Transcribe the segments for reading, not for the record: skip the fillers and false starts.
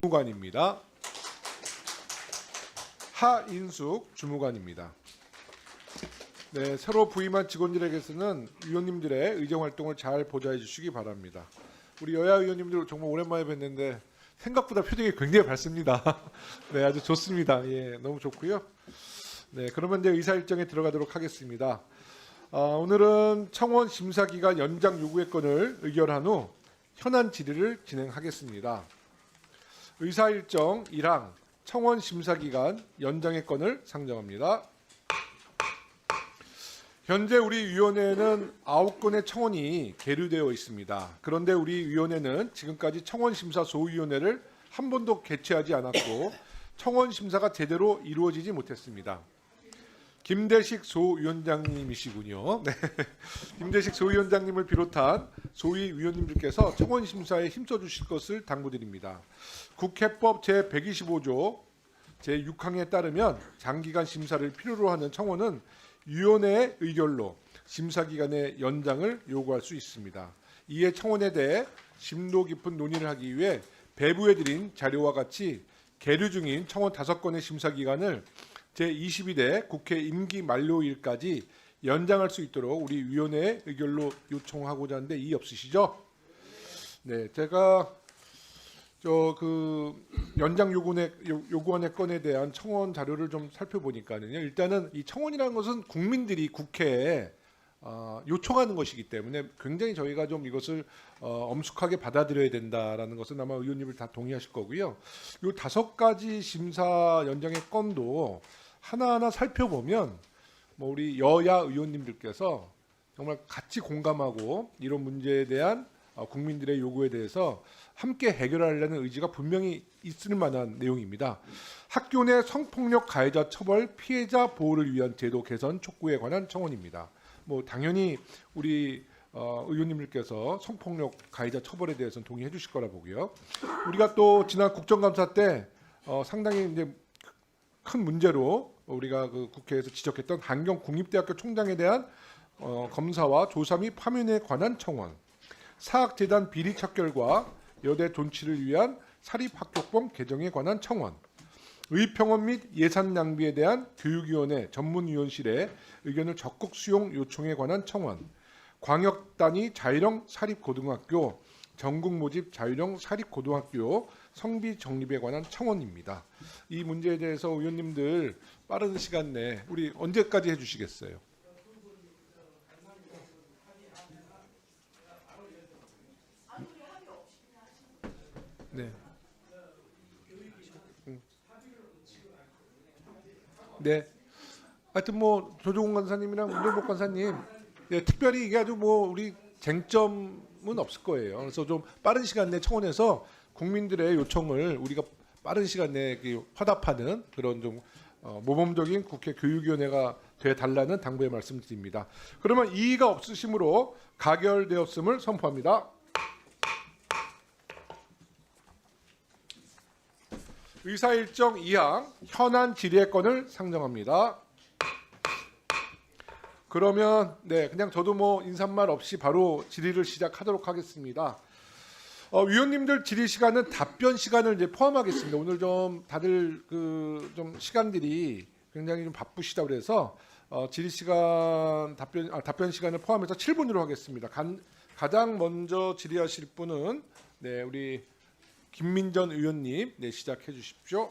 주무관입니다. 하인숙 주무관입니다. 네, 새로 부임한 직원들에게서는 위원님들의 의정 활동을 잘 보좌해 주시기 바랍니다. 우리 여야 의원님들 정말 오랜만에 뵀는데 생각보다 표정이 굉장히 밝습니다. 네, 아주 좋습니다. 예, 너무 좋고요. 네, 그러면 이제 의사 일정에 들어가도록 하겠습니다. 오늘은 청원 심사 기간 연장 요구의 건을 의결한 후 현안 질의를 진행하겠습니다. 의사 일정 1항 청원 심사 기간 연장의 건을 상정합니다. 현재 우리 위원회에는 9건의 청원이 계류되어 있습니다. 그런데 우리 위원회는 지금까지 청원 심사 소위원회를 한 번도 개최하지 않았고 청원 심사가 제대로 이루어지지 못했습니다. 김대식 소위원장님이시군요. 네. 김대식 소위원장님을 비롯한 소위 위원님들께서 청원 심사에 힘써 주실 것을 당부드립니다. 국회법 제125조 제6항에 따르면 장기간 심사를 필요로 하는 청원은 위원회의 의결로 심사기간의 연장을 요구할 수 있습니다. 이에 청원에 대해 심도 깊은 논의를 하기 위해 배부해드린 자료와 같이 계류 중인 청원 5건의 심사기간을 제22대 국회 임기 만료일까지 연장할 수 있도록 우리 위원회의 의결로 요청하고자 하는데 이의 없으시죠? 네, 제가 연장 요구안의 건에 대한 청원 자료를 좀 살펴보니까는요. 일단은 이 청원이라는 것은 국민들이 국회에 요청하는 것이기 때문에 굉장히 저희가 좀 이것을 엄숙하게 받아들여야 된다라는 것은 아마 의원님들 다 동의하실 거고요. 이 5가지 심사 연장의 건도 하나하나 살펴보면 뭐 우리 여야 의원님들께서 정말 같이 공감하고 이런 문제에 대한 국민들의 요구에 대해서 함께 해결하려는 의지가 분명히 있을 만한 내용입니다. 학교 내 성폭력 가해자 처벌 피해자 보호를 위한 제도 개선 촉구에 관한 청원입니다. 뭐 당연히 우리 의원님들께서 성폭력 가해자 처벌에 대해서는 동의해 주실 거라 보고요. 우리가 또 지난 국정감사 때 상당히 이제 큰 문제로 우리가 그 국회에서 지적했던 한경 국립대학교 총장에 대한 검사와 조사 및 파면에 관한 청원, 사학재단 비리 척결과 여대 존치를 위한 사립학교법 개정에 관한 청원, 의평원 및 예산 낭비에 대한 교육위원회 전문위원실의 의견을 적극 수용 요청에 관한 청원, 광역단위 자율형 사립고등학교, 전국 모집 자율형 사립고등학교 성비 정립에 관한 청원입니다. 이 문제에 대해서 의원님들 빠른 시간 내에 우리 언제까지 해주시겠어요? 네. 네. 하여튼 뭐 조종훈 간사님이랑 문정복 간사님, 네, 특별히 이게 아주 뭐 우리 쟁점은 없을 거예요. 그래서 좀 빠른 시간 내에 청원해서 국민들의 요청을 우리가 빠른 시간 내에 화답하는 그런 좀 모범적인 국회 교육위원회가 돼 달라는 당부의 말씀드립니다. 그러면 이의가 없으심으로 가결되었음을 선포합니다. 의사일정 2항 현안 질의의 건을 상정합니다. 그러면 네, 그냥 저도 뭐 인사말 없이 바로 질의를 시작하도록 하겠습니다. 위원님들 질의 시간은 답변 시간을 이제 포함하겠습니다. 오늘 좀 다들 좀 시간들이 굉장히 좀 바쁘시다 그래서 질의 시간 답변 시간을 포함해서 7분으로 하겠습니다. 가장 먼저 질의하실 분은 네, 우리 김민전 의원님, 네, 시작해 주십시오.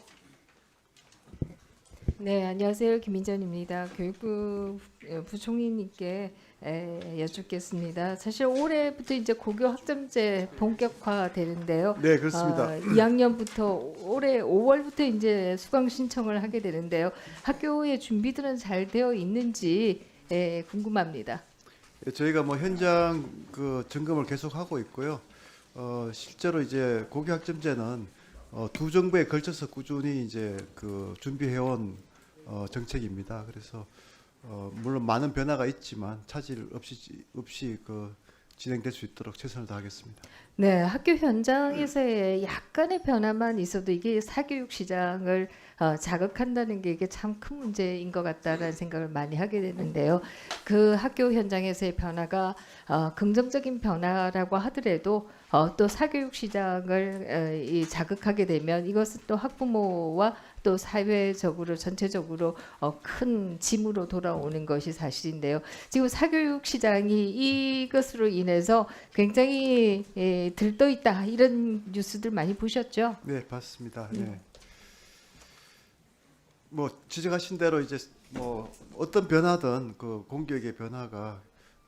네, 안녕하세요. 김민전입니다. 교육부 부총리님께 여쭙겠습니다. 사실 올해부터 이제 고교 학점제 본격화되는데요. 네, 그렇습니다. 2학년부터 올해 5월부터 이제 수강 신청을 하게 되는데요. 학교의 준비들은 잘 되어 있는지 궁금합니다. 네, 저희가 뭐 현장 점검을 계속 하고 있고요. 실제로 이제 고교 학점제는 두 정부에 걸쳐서 꾸준히 이제 준비해온 정책입니다. 그래서 물론 많은 변화가 있지만 차질 없이 진행될 수 있도록 최선을 다하겠습니다. 네, 학교 현장에서의 약간의 변화만 있어도 이게 사교육 시장을 자극한다는 게 이게 참 큰 문제인 것 같다라는 생각을 많이 하게 되는데요. 그 학교 현장에서의 변화가 긍정적인 변화라고 하더라도 또 사교육 시장을 이 자극하게 되면 이것은 또 학부모와 또 사회적으로 전체적으로 큰 짐으로 돌아오는 것이 사실인데요. 지금 사교육 시장이 이것으로 인해서 굉장히 들떠 있다 이런 뉴스들 많이 보셨죠? 네, 봤습니다. 네. 뭐 지적하신 대로 이제 뭐 어떤 변화든 그 공교육의 변화가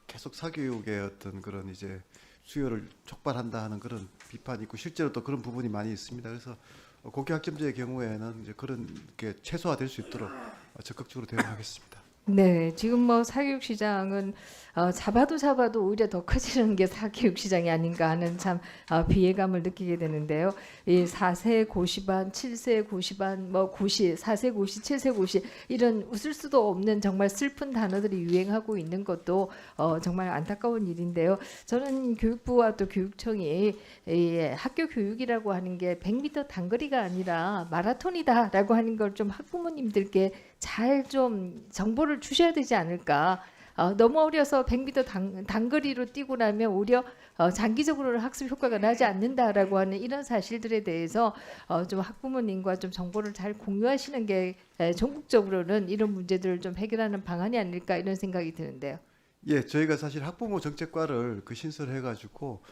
계속 사교육의 어떤 그런 이제 수요를 촉발한다 하는 그런 비판이 있고 실제로 또 그런 부분이 많이 있습니다. 그래서 고교 학점제의 경우에는 이제 그런 게 최소화될 수 있도록 적극적으로 대응하겠습니다. 네, 지금 뭐 사교육 시장은 잡아도 오히려 더 커지는 게 사교육 시장이 아닌가 하는 참 비애감을 느끼게 되는데요. 이 4세 고시반, 7세 고시반, 뭐 고시, 4세 고시, 7세 고시 이런 웃을 수도 없는 정말 슬픈 단어들이 유행하고 있는 것도 정말 안타까운 일인데요. 저는 교육부와 또 교육청이 이 학교 교육이라고 하는 게 100m 단거리가 아니라 마라톤이다라고 하는 걸 좀 학부모님들께 잘 좀 정보를 주셔야 되지 않을까. 너무 어려서 100m 단거리로 뛰고 나면 오히려 장기적으로 학습 효과가 나지 않는다라고 하는 이런 사실들에 대해서 좀 학부모님과 좀 정보를 잘 공유하시는 게 전국적으로는 이런 문제들을 좀 해결하는 방안이 아닐까 이런 생각이 드는데요. 예, 저희가 사실 학부모 정책과를 그 신설해가지고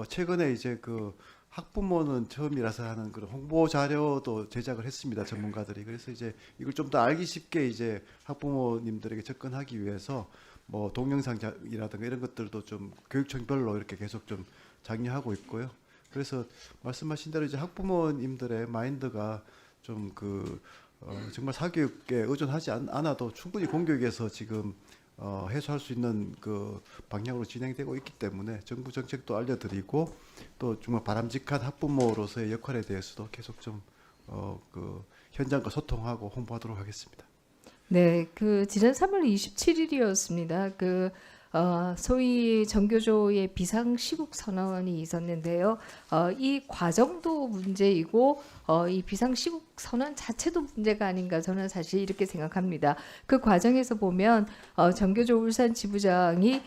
최근에 이제 그 학부모는 처음이라서 하는 그런 홍보 자료도 제작을 했습니다. 전문가들이. 그래서 이제 이걸 좀 더 알기 쉽게 이제 학부모님들에게 접근하기 위해서 뭐 동영상이라든가 이런 것들도 좀 교육청별로 이렇게 계속 좀 장려하고 있고요. 그래서 말씀하신 대로 이제 학부모님들의 마인드가 좀 그 정말 사교육에 의존하지 않아도 충분히 공교육에서 지금 해소할 수 있는 그 방향으로 진행되고 있기 때문에 정부 정책도 알려드리고 또 정말 바람직한 학부모로서의 역할에 대해서도 계속 좀 그 현장과 소통하고 홍보하도록 하겠습니다. 네, 그 지난 3월 27일이었습니다. 그 소위 전교조의 비상시국 선언이 있었는데요. 이 과정도 문제이고 이 비상시국 선언 자체도 문제가 아닌가 저는 사실 이렇게 생각합니다. 그 과정에서 보면 전교조 울산 지부장이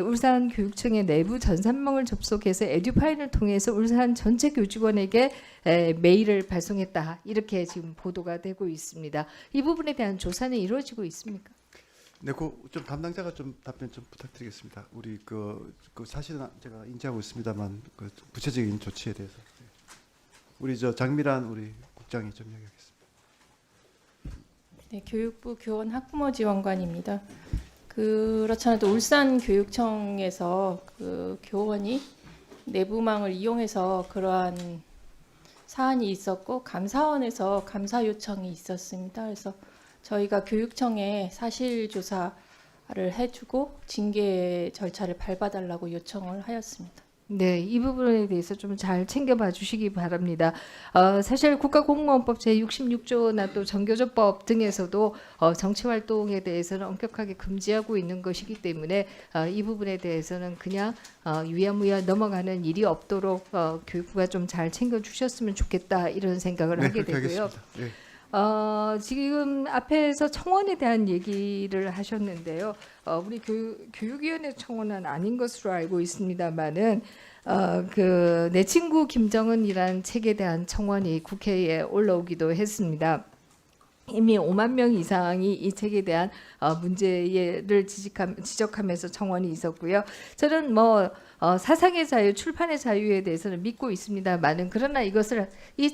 울산교육청의 내부 전산망을 접속해서 에듀파일을 통해서 울산 전체 교직원에게 메일을 발송했다. 이렇게 지금 보도가 되고 있습니다. 이 부분에 대한 조사는 이루어지고 있습니까? 네, 좀 담당자가 좀 답변 좀 부탁드리겠습니다. 우리 그 사실은 제가 인지하고 있습니다만 그 구체적인 조치에 대해서 우리 저 장미란 우리 국장이 좀 이야기하겠습니다. 네, 교육부 교원 학부모 지원관입니다. 그렇지 않아도 울산 교육청에서 그 교원이 내부망을 이용해서 그러한 사안이 있었고 감사원에서 감사 요청이 있었습니다. 그래서 저희가 교육청에 사실 조사를 해주고 징계 절차를 밟아달라고 요청을 하였습니다. 네, 이 부분에 대해서 좀 잘 챙겨봐 주시기 바랍니다. 사실 국가공무원법 제66조나 또 전교조법 등에서도 정치활동에 대해서는 엄격하게 금지하고 있는 것이기 때문에 이 부분에 대해서는 그냥 유야무야 넘어가는 일이 없도록 교육부가 좀 잘 챙겨주셨으면 좋겠다 이런 생각을 네, 하게 그렇게 되고요. 하겠습니다. 네. 지금 앞에서 청원에 대한 얘기를 하셨는데요. 우리 교육위원회 청원은 아닌 것으로 알고 있습니다만은 그 내 친구 김정은이라는 책에 대한 청원이 국회에 올라오기도 했습니다. 이미 5만 명 이상이 이 책에 대한 문제를 지적하면서 청원이 있었고요. 저는 뭐 사상의 자유, 출판의 자유에 대해서는 믿고 있습니다만은 그러나 이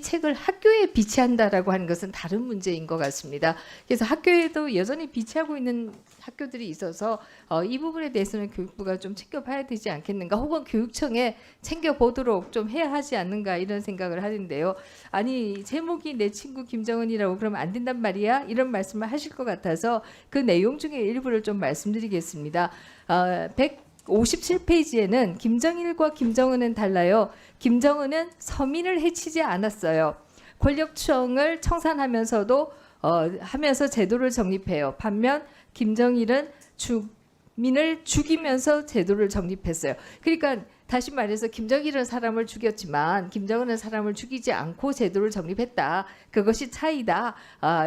책을 학교에 비치한다라고 하는 것은 다른 문제인 것 같습니다. 그래서 학교에도 여전히 비치하고 있는 학교들이 있어서 이 부분에 대해서는 교육부가 좀 챙겨봐야 되지 않겠는가, 혹은 교육청에 챙겨보도록 좀 해야 하지 않는가 이런 생각을 하는데요. 아니 제목이 내 친구 김정은이라고 그러면 안 된단 말이야? 이런 말씀을 하실 것 같아서 그 내용 중에 일부를 좀 말씀드리겠습니다. 157페이지에는 김정일과 김정은은 달라요. 김정은은 서민을 해치지 않았어요. 권력층을 청산하면서도 하면서 제도를 정립해요. 반면 김정일은 민을 죽이면서 제도를 정립했어요. 그러니까 다시 말해서 김정일은 사람을 죽였지만 김정은은 사람을 죽이지 않고 제도를 정립했다. 그것이 차이다.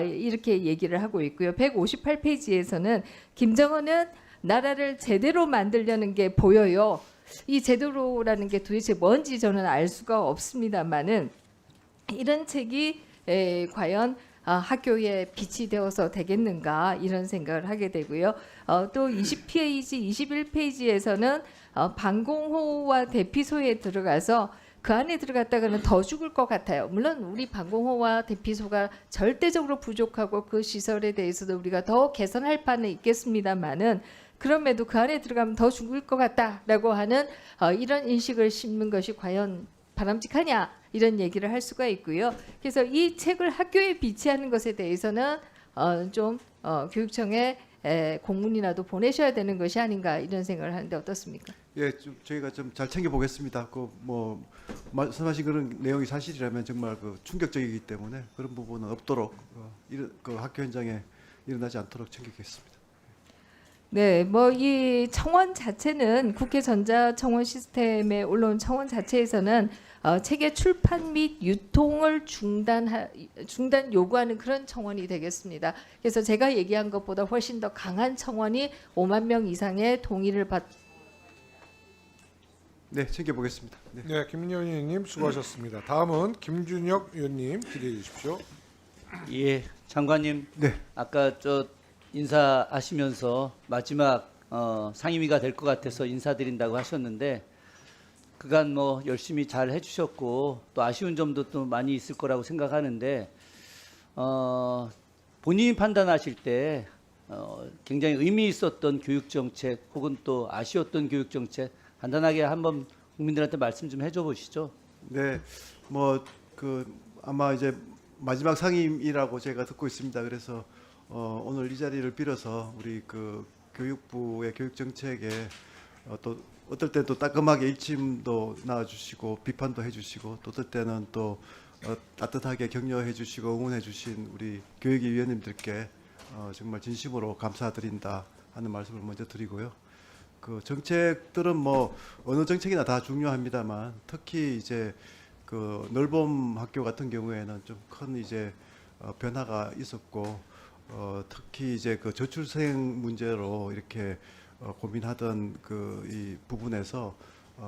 이렇게 얘기를 하고 있고요. 158페이지에서는 김정은은 나라를 제대로 만들려는 게 보여요. 이 제도로라는 게 도대체 뭔지 저는 알 수가 없습니다만은 이런 책이 과연 학교에 빛이 되어서 되겠는가 이런 생각을 하게 되고요. 또 20페이지, 21페이지에서는 방공호와 대피소에 들어가서 그 안에 들어갔다가는 더 죽을 것 같아요. 물론 우리 방공호와 대피소가 절대적으로 부족하고 그 시설에 대해서도 우리가 더 개선할 바는 있겠습니다만은 그럼에도 그 안에 들어가면 더 죽을 것 같다라고 하는 이런 인식을 심는 것이 과연 바람직하냐 이런 얘기를 할 수가 있고요. 그래서 이 책을 학교에 비치하는 것에 대해서는 좀 교육청에 공문이라도 보내셔야 되는 것이 아닌가 이런 생각을 하는데 어떻습니까? 예, 좀 저희가 좀 잘 챙겨 보겠습니다. 그 뭐 말씀하신 그런 내용이 사실이라면 정말 그 충격적이기 때문에 그런 부분은 없도록 그 학교 현장에 일어나지 않도록 챙기겠습니다. 네, 뭐 이 청원 자체는 국회 전자청원 시스템에 올라온 청원 자체에서는 책의 출판 및 유통을 중단 요구하는 그런 청원이 되겠습니다. 그래서 제가 얘기한 것보다 훨씬 더 강한 청원이 5만 명 이상의 동의를 네, 챙겨 보겠습니다. 네. 네, 김민현 의원님 수고하셨습니다. 다음은 김준혁 의원님 기대해 주십시오. 예, 장관님. 네. 아까 저 인사하시면서 마지막 상임위가 될 것 같아서 인사드린다고 하셨는데 그간 뭐 열심히 잘 해주셨고 또 아쉬운 점도 또 많이 있을 거라고 생각하는데 본인이 판단하실 때 굉장히 의미 있었던 교육 정책 혹은 또 아쉬웠던 교육 정책 간단하게 한번 국민들한테 말씀 좀 해줘 보시죠. 네, 뭐 그 아마 이제 마지막 상임이라고 제가 듣고 있습니다. 그래서 오늘 이 자리를 빌어서 우리 그 교육부의 교육 정책에 또 어떨 때는 또 따끔하게 일침도 나와주시고 비판도 해주시고 또 어떨 때는 또 따뜻하게 격려해주시고 응원해주신 우리 교육위 위원님들께 정말 진심으로 감사드린다 하는 말씀을 먼저 드리고요. 그 정책들은 뭐 어느 정책이나 다 중요합니다만 특히 이제 그 놀봄 학교 같은 경우에는 좀 큰 이제 변화가 있었고 특히 이제 그 저출생 문제로 이렇게 고민하던 그 이 부분에서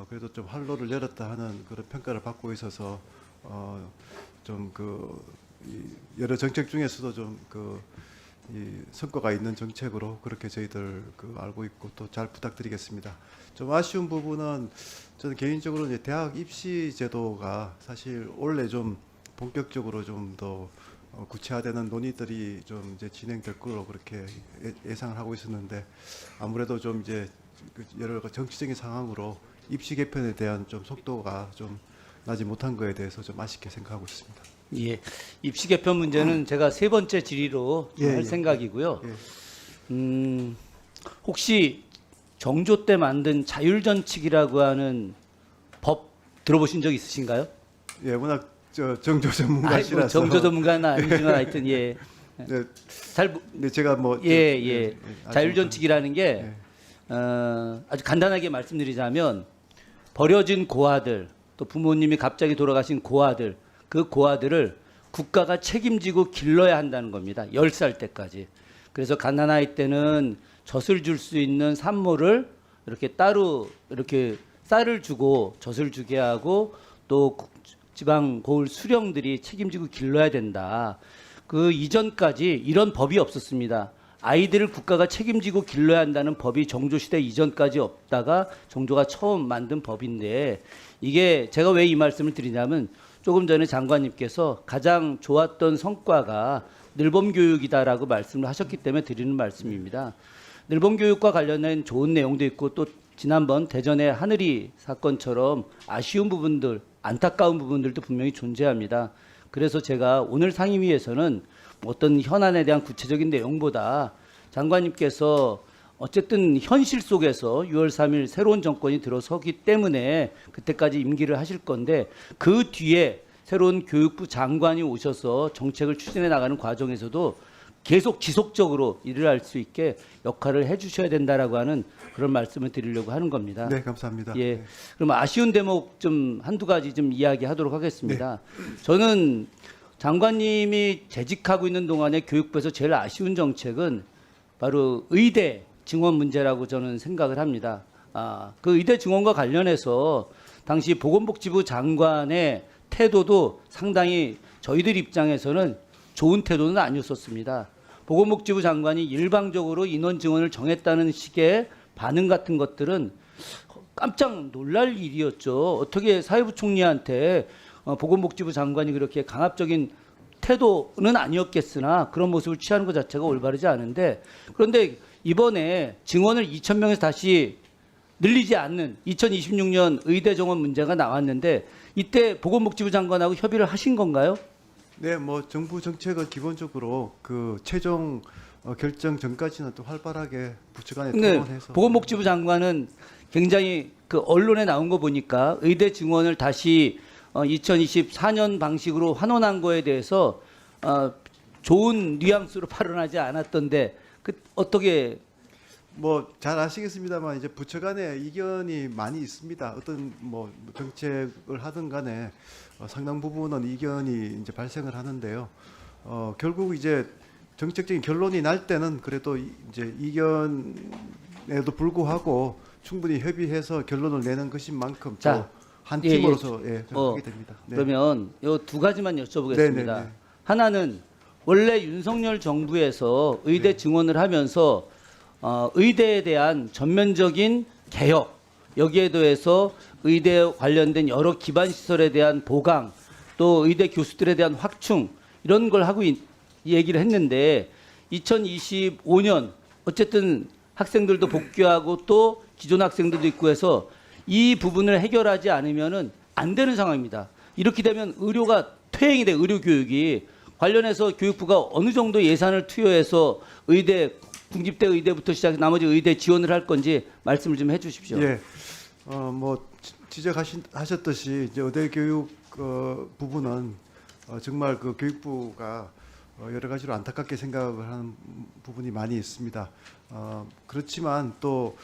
그래도 좀 활로를 열었다 하는 그런 평가를 받고 있어서 좀 그 여러 정책 중에서도 좀 그 이 성과가 있는 정책으로 그렇게 저희들 그 알고 있고 또 잘 부탁드리겠습니다. 좀 아쉬운 부분은 저는 개인적으로 이제 대학 입시 제도가 사실 원래 좀 본격적으로 좀 더 구체화되는 논의들이 좀 이제 진행될 거로 그렇게 예상을 하고 있었는데 아무래도 좀 이제 여러 정치적인 상황으로 입시 개편에 대한 좀 속도가 좀 나지 못한 거에 대해서 좀 아쉽게 생각하고 있습니다. 예, 입시 개편 문제는 제가 세 번째 질의로 할 생각이고요. 예. 혹시 정조 때 만든 자율전칙이라고 하는 법 들어보신 적 있으신가요? 예, 워낙 정조 전문가시라서. 정조 전문가는 아니지만 하여튼 예. 네, 잘 네 제가 뭐 예. 아주 자율전칙이라는 게 아주 간단하게 말씀드리자면 버려진 고아들 또 부모님이 갑자기 돌아가신 고아들 그 고아들을 국가가 책임지고 길러야 한다는 겁니다. 10살 때까지. 그래서 가난아이 때는 젖을 줄 수 있는 산모를 이렇게 따로 이렇게 쌀을 주고 젖을 주게 하고 또 지방 고을 수령들이 책임지고 길러야 된다. 그 이전까지 이런 법이 없었습니다. 아이들을 국가가 책임지고 길러야 한다는 법이 정조시대 이전까지 없다가 정조가 처음 만든 법인데 이게 제가 왜 이 말씀을 드리냐면 조금 전에 장관님께서 가장 좋았던 성과가 늘봄교육이다라고 말씀을 하셨기 때문에 드리는 말씀입니다. 늘봄교육과 관련된 좋은 내용도 있고 또 지난번 대전의 하늘이 사건처럼 아쉬운 부분들, 안타까운 부분들도 분명히 존재합니다. 그래서 제가 오늘 상임위에서는 어떤 현안에 대한 구체적인 내용보다 장관님께서 어쨌든 현실 속에서 6월 3일 새로운 정권이 들어서기 때문에 그때까지 임기를 하실 건데 그 뒤에 새로운 교육부 장관이 오셔서 정책을 추진해 나가는 과정에서도 계속 지속적으로 일을 할 수 있게 역할을 해주셔야 된다라고 하는 그런 말씀을 드리려고 하는 겁니다. 네, 감사합니다. 예. 네. 그럼 아쉬운 대목 좀 한두 가지 좀 이야기하도록 하겠습니다. 저는 장관님이 재직하고 있는 동안에 교육부에서 제일 아쉬운 정책은 바로 의대 증원 문제라고 저는 생각을 합니다. 그 의대 증원과 관련해서 당시 보건복지부 장관의 태도도 상당히 저희들 입장에서는 좋은 태도는 아니었었습니다. 보건복지부 장관이 일방적으로 인원 증원을 정했다는 식의 반응 같은 것들은 깜짝 놀랄 일이었죠. 어떻게 사회부 총리한테 보건복지부 장관이 그렇게 강압적인 태도는 아니었겠으나 그런 모습을 취하는 것 자체가 올바르지 않은데, 그런데 이번에 증원을 2,000명에서 다시 늘리지 않는 2026년 의대 정원 문제가 나왔는데 이때 보건복지부 장관하고 협의를 하신 건가요? 네, 뭐 정부 정책은 기본적으로 그 최종 결정 전까지는 또 활발하게 부처 간에 근데 토론해서 보건복지부 장관은 굉장히 그 언론에 나온 거 보니까 의대 증원을 다시 2024년 방식으로 환원한 거에 대해서 좋은 뉘앙스로 발언하지 않았던데 어떻게 뭐 잘 아시겠습니다만 이제 부처 간에 이견이 많이 있습니다. 어떤 뭐 정책을 하든 간에 상당 부분은 이견이 이제 발생을 하는데요. 결국 이제 정책적인 결론이 날 때는 그래도 이제 이견에도 불구하고 충분히 협의해서 결론을 내는 것인 만큼 자, 한 예, 팀으로서 하게 됩니다. 네. 그러면 요 두 가지만 여쭤보겠습니다. 네, 네, 네. 하나는 원래 윤석열 정부에서 의대 증원을 하면서 의대에 대한 전면적인 개혁, 여기에 더해서 의대 관련된 여러 기반 시설에 대한 보강, 또 의대 교수들에 대한 확충 이런 걸 하고 얘기를 했는데 2025년 어쨌든 학생들도 복귀하고 또 기존 학생들도 있고 해서 이 부분을 해결하지 않으면은 안 되는 상황입니다. 이렇게 되면 의료가 퇴행이 돼, 의료 교육이. 관련해서 교육부가 어느 정도 예산을 투여해서 의대 국립대 의대부터 시작해서 나머지 의대 지원을 할 건지 말씀을 좀 해주십시오. 예, 뭐 지적하셨듯이 이제 의대 교육 부분은 정말 그 교육부가 여러 가지로 안타깝게 생각을 하는 부분이 많이 있습니다. 그렇지만 또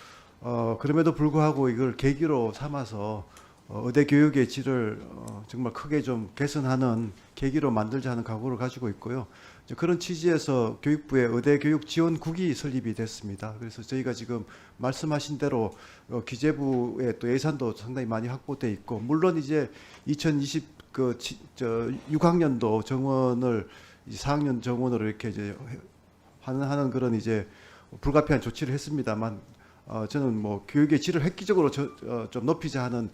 그럼에도 불구하고 이걸 계기로 삼아서 의대 교육의 질을 정말 크게 좀 개선하는 계기로 만들자 하는 각오를 가지고 있고요. 이제 그런 취지에서 교육부의 의대 교육 지원국이 설립이 됐습니다. 그래서 저희가 지금 말씀하신 대로 기재부의 또 예산도 상당히 많이 확보돼 있고, 물론 이제 6학년도 정원을 4학년 정원으로 이렇게 이제 하는 그런 이제 불가피한 조치를 했습니다만, 저는 뭐 교육의 질을 획기적으로 좀 높이자 하는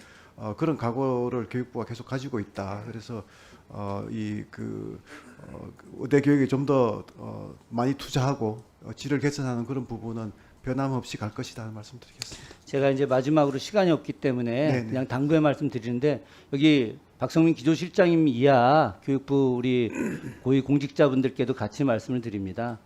그런 각오를 교육부가 계속 가지고 있다. 그래서 의대 교육에 좀 더 많이 투자하고 질을 개선하는 그런 부분은 변함없이 갈 것이다 하는 말씀드리겠습니다. 제가 이제 마지막으로 시간이 없기 때문에 네네. 그냥 당부의 말씀드리는데, 여기 박성민 기조실장님 이하 교육부 우리 고위 공직자분들께도 같이 말씀을 드립니다.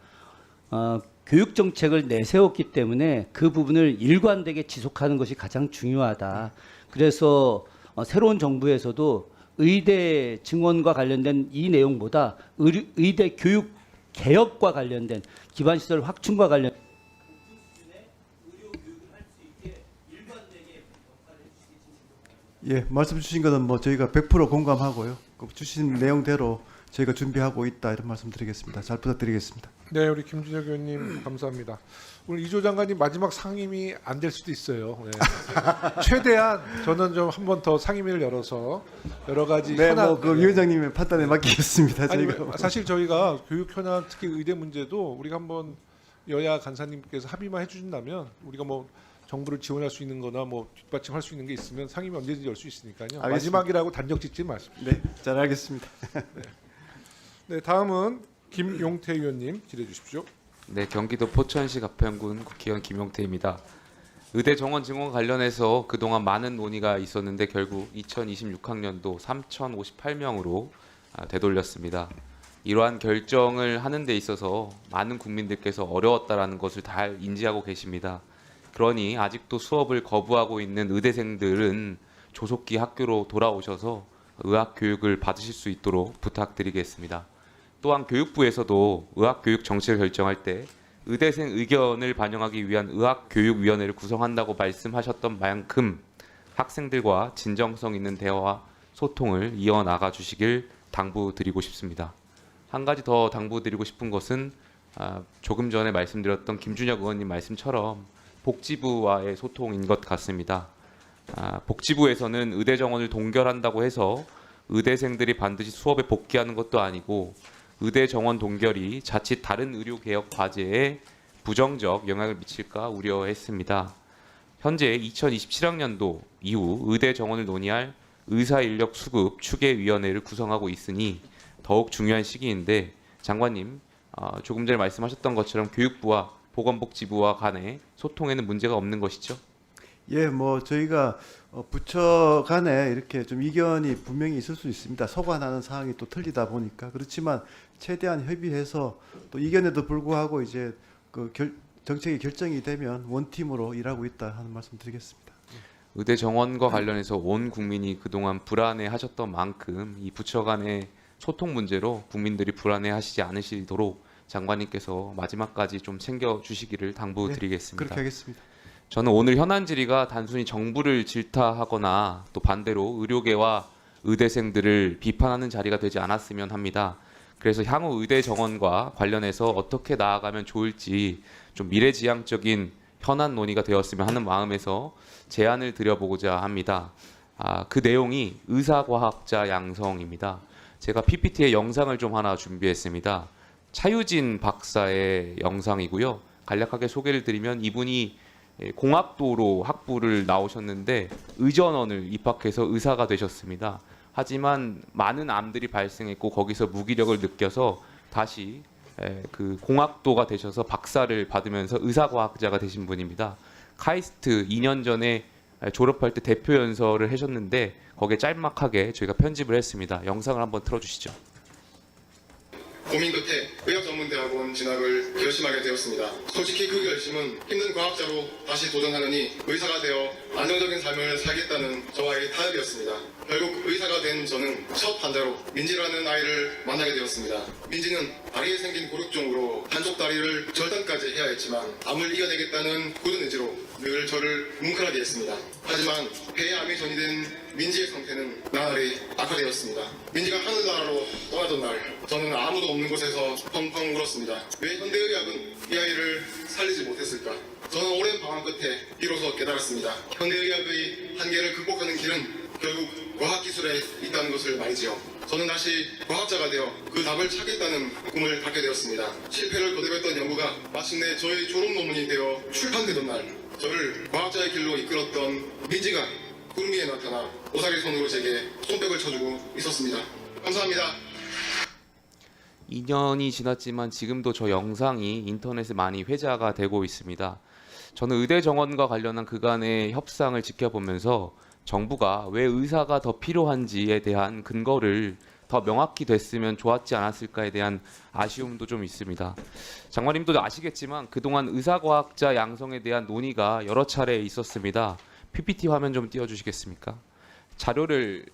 교육 정책을 내세웠기 때문에 그 부분을 일관되게 지속하는 것이 가장 중요하다. 그래서 새로운 정부에서도 의대 증원과 관련된 이 내용보다 의대 교육 개혁과 관련된 기반시설 확충과 관련 예, 말씀 주신 것은 뭐 저희가 100% 공감하고요. 주신 내용대로 저희가 준비하고 있다 이런 말씀드리겠습니다. 잘 부탁드리겠습니다. 네, 우리 김준혁 의원님 감사합니다. 오늘 이조 장관님 마지막 상임위 안 될 수도 있어요. 네. 최대한 저는 좀 한 번 더 상임위를 열어서 여러 가지 네, 현안, 뭐 그 위원장님의 판단에 맡기겠습니다. 아니, 저희가 사실 저희가 교육 현안 특히 의대 문제도 우리가 한번 여야 간사님께서 합의만 해주신다면 우리가 뭐 정부를 지원할 수 있는 거나 뭐 뒷받침할 수 있는 게 있으면 상임위 언제든지 열 수 있으니까요. 알겠습니다. 마지막이라고 단정 짓지 마십시오. 네, 잘 알겠습니다. 네, 다음은 김용태 의원님 질의해 주십시오. 네, 경기도 포천시 가평군 국회의원 김용태입니다. 의대 정원 증원 관련해서 그동안 많은 논의가 있었는데 결국 2026학년도 3,058명으로 되돌렸습니다. 이러한 결정을 하는 데 있어서 많은 국민들께서 어려웠다라는 것을 잘 인지하고 계십니다. 그러니 아직도 수업을 거부하고 있는 의대생들은 조속히 학교로 돌아오셔서 의학 교육을 받으실 수 있도록 부탁드리겠습니다. 또한 교육부에서도 의학교육 정책을 결정할 때 의대생 의견을 반영하기 위한 의학교육위원회를 구성한다고 말씀하셨던 만큼 학생들과 진정성 있는 대화와 소통을 이어나가 주시길 당부드리고 싶습니다. 한 가지 더 당부드리고 싶은 것은 조금 전에 말씀드렸던 김준혁 의원님 말씀처럼 복지부와의 소통인 것 같습니다. 복지부에서는 의대 정원을 동결한다고 해서 의대생들이 반드시 수업에 복귀하는 것도 아니고 의대 정원 동결이 자칫 다른 의료개혁 과제에 부정적 영향을 미칠까 우려했습니다. 현재 2027학년도 이후 의대 정원을 논의할 의사인력 수급 추계위원회를 구성하고 있으니 더욱 중요한 시기인데 장관님, 조금 전에 말씀하셨던 것처럼 교육부와 보건복지부와 간의 소통에는 문제가 없는 것이죠? 예, 뭐 저희가 부처 간에 이렇게 좀 이견이 분명히 있을 수 있습니다. 소관하는 사항이 또 틀리다 보니까. 그렇지만 최대한 협의해서 또 이견에도 불구하고 이제 그 정책이 결정이 되면 원팀으로 일하고 있다 하는 말씀 드리겠습니다. 의대 정원과 관련해서 온 국민이 그동안 불안해하셨던 만큼 이 부처 간의 소통 문제로 국민들이 불안해하시지 않으시도록 장관님께서 마지막까지 좀 챙겨주시기를 당부드리겠습니다. 그렇게 하겠습니다. 저는 오늘 현안 질의가 단순히 정부를 질타하거나 또 반대로 의료계와 의대생들을 비판하는 자리가 되지 않았으면 합니다. 그래서 향후 의대 정원과 관련해서 어떻게 나아가면 좋을지 좀 미래지향적인 현안 논의가 되었으면 하는 마음에서 제안을 드려보고자 합니다. 그 내용이 의사과학자 양성입니다. 제가 PPT에 영상을 좀 하나 준비했습니다. 차유진 박사의 영상이고요. 간략하게 소개를 드리면 이분이 공학도로 학부를 나오셨는데 의전원을 입학해서 의사가 되셨습니다. 하지만 많은 암들이 발생했고 거기서 무기력을 느껴서 다시 그 공학도가 되셔서 박사를 받으면서 의사과학자가 되신 분입니다. 카이스트 2년 전에 졸업할 때 대표 연설을 하셨는데 거기에 짤막하게 저희가 편집을 했습니다. 영상을 한번 틀어주시죠. 고민 끝에 의학전문대학원 진학을 결심하게 되었습니다. 솔직히 그 결심은 힘든 과학자로 다시 도전하느니 의사가 되어 안정적인 삶을 살겠다는 저와의 타협이었습니다. 결국 의사가 된 저는 첫 환자로 민지라는 아이를 만나게 되었습니다. 민지는 다리에 생긴 고육종으로 한쪽 다리를 절단까지 해야 했지만 암을 이겨내겠다는 굳은 의지로 늘 저를 뭉클하게 했습니다. 하지만 폐에 암이 전이된 민지의 상태는 나날이 악화되었습니다. 민지가 하늘나라로 떠나던 날 저는 아무도 없는 곳에서 펑펑 울었습니다. 왜 현대의학은 이 아이를 살리지 못했을까? 저는 오랜 방황 끝에 비로소 깨달았습니다. 현대의학의 한계를 극복하는 길은 결국 과학기술에 있다는 것을 말이지요. 저는 다시 과학자가 되어 그 답을 찾겠다는 꿈을 갖게 되었습니다. 실패를 거듭했던 연구가 마침내 저의 졸업 논문이 되어 출판되던 날 저를 과학자의 길로 이끌었던 민지가 구름 위에 나타나 오사리 손으로 제게 손뼉을 쳐주고 있었습니다. 감사합니다. 2년이 지났지만 지금도 저 영상이 인터넷에 많이 회자가 되고 있습니다. 저는 의대 정원과 관련한 그간의 협상을 지켜보면서 정부가 왜 의사가 더 필요한지에 대한 근거를 더 명확히 됐으면 좋았지 않았을까에 대한 아쉬움도 좀 있습니다. 장관님도 아시겠지만 그동안 의사과학자 양성에 대한 논의가 여러 차례 있었습니다. PPT 화면 좀 띄워주시겠습니까? 자료를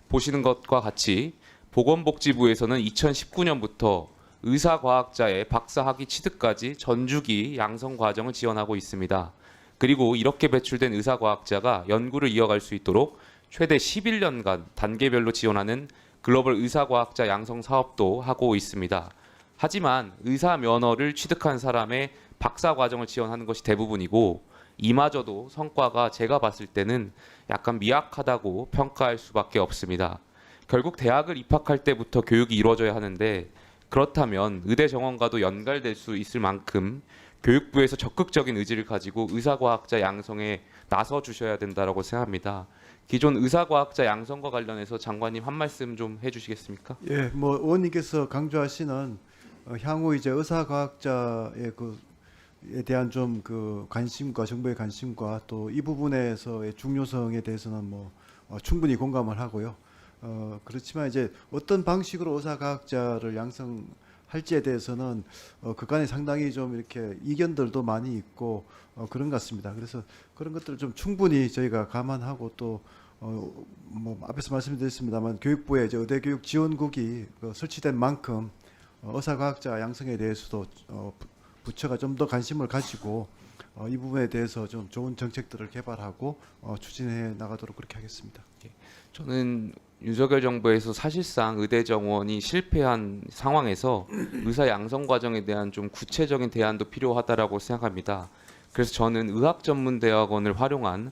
보시는 것과 같이 보건복지부에서는 2019년부터 의사과학자의 박사학위 취득까지 전주기 양성 과정을 지원하고 있습니다. 그리고 이렇게 배출된 의사과학자가 연구를 이어갈 수 있도록 최대 11년간 단계별로 지원하는 글로벌 의사과학자 양성 사업도 하고 있습니다. 하지만 의사 면허를 취득한 사람의 박사 과정을 지원하는 것이 대부분이고 이마저도 성과가 제가 봤을 때는 약간 미약하다고 평가할 수밖에 없습니다. 결국 대학을 입학할 때부터 교육이 이루어져야 하는데 그렇다면 의대 정원과도 연결될 수 있을 만큼 교육부에서 적극적인 의지를 가지고 의사과학자 양성에 나서 주셔야 된다고 생각합니다. 기존 의사과학자 양성과 관련해서 장관님 한 말씀 좀 해주시겠습니까? 예, 뭐 의원님께서 강조하시는 향후 이제 의사과학자의 에 대한 좀 그 관심과 정부의 관심과 또 이 부분에서의 중요성에 대해서는 뭐 충분히 공감을 하고요. 그렇지만 이제 어떤 방식으로 의사과학자를 양성할지에 대해서는 그간에 상당히 좀 이렇게 이견들도 많이 있고 그런 것 같습니다. 그래서 그런 것들을 좀 충분히 저희가 감안하고 또 뭐 앞에서 말씀드렸습니다만 교육부에 이제 의대교육 지원국이 설치된 만큼 의사과학자 양성에 대해서도 부처가 좀 더 관심을 가지고 이 부분에 대해서 좀 좋은 정책들을 개발하고 추진해 나가도록 그렇게 하겠습니다. 저는 윤석열 정부에서 사실상 의대 정원이 실패한 상황에서 의사 양성 과정에 대한 좀 구체적인 대안도 필요하다라고 생각합니다. 그래서 저는 의학전문대학원을 활용한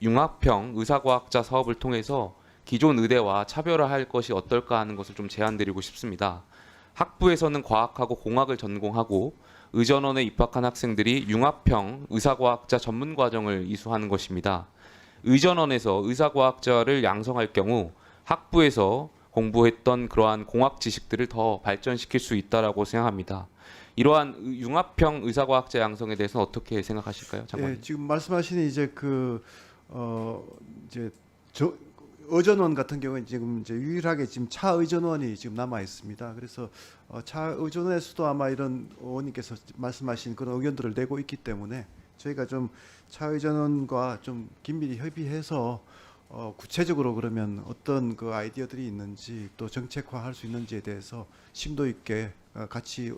융합형 의사과학자 사업을 통해서 기존 의대와 차별화할 것이 어떨까 하는 것을 좀 제안드리고 싶습니다. 학부에서는 과학하고 공학을 전공하고 의전원에 입학한 학생들이 융합형 의사과학자 전문 과정을 이수하는 것입니다. 의전원에서 의사과학자를 양성할 경우 학부에서 공부했던 그러한 공학 지식들을 더 발전시킬 수 있다라고 생각합니다. 이러한 융합형 의사과학자 양성에 대해서는 어떻게 생각하실까요, 장관님? 예, 지금 말씀하신 이제 이제 의전원 같은 경우는 지금 이제 유일하게 지금 차 의전원이 지금 남아 있습니다. 그래서 차 의전원에서도 아마 이런 의원님께서 말씀하신 그런 의견들을 내고 있기 때문에 저희가 좀 차 의전원과 좀 긴밀히 협의해서 구체적으로 그러면 어떤 그 아이디어들이 있는지 또 정책화할 수 있는지에 대해서 심도 있게 같이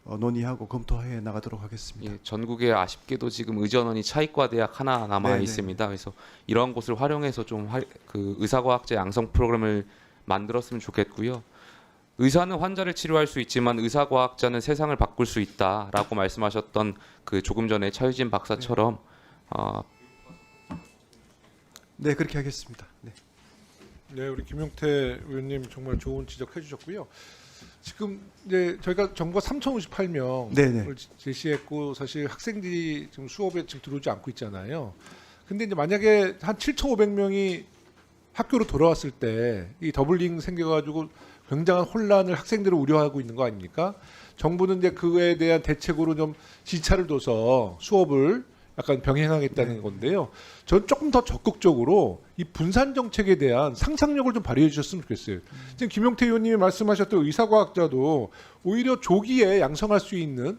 논의하고 검토해 나가도록 하겠습니다. 예, 전국에 아쉽게도 지금 의전원이 차의과 대학 하나 남아 네네. 있습니다. 그래서 이런 곳을 활용해서 좀 그 의사과학자 양성 프로그램을 만들었으면 좋겠고요. 의사는 환자를 치료할 수 있지만 의사과학자는 세상을 바꿀 수 있다라고 말씀하셨던 그 조금 전에 차유진 박사처럼 네, 그렇게 하겠습니다. 네. 네, 우리 김용태 의원님 정말 좋은 지적해 주셨고요. 지금 이제 저희가 정부가 3,058명을 네네. 제시했고 사실 학생들이 지금 수업에 지금 들어오지 않고 있잖아요. 근데 이제 만약에 한 7,500명이 학교로 돌아왔을 때 이 더블링 생겨가지고 굉장한 혼란을 학생들을 우려하고 있는 거 아닙니까? 정부는 이제 그에 대한 대책으로 좀 지차를 둬서 수업을 약간 병행하겠다는 건데요. 전 조금 더 적극적으로 이 분산 정책에 대한 상상력을 좀 발휘해 주셨으면 좋겠어요. 지금 김용태 의원님이 말씀하셨던 의사과학자도 오히려 조기에 양성할 수 있는,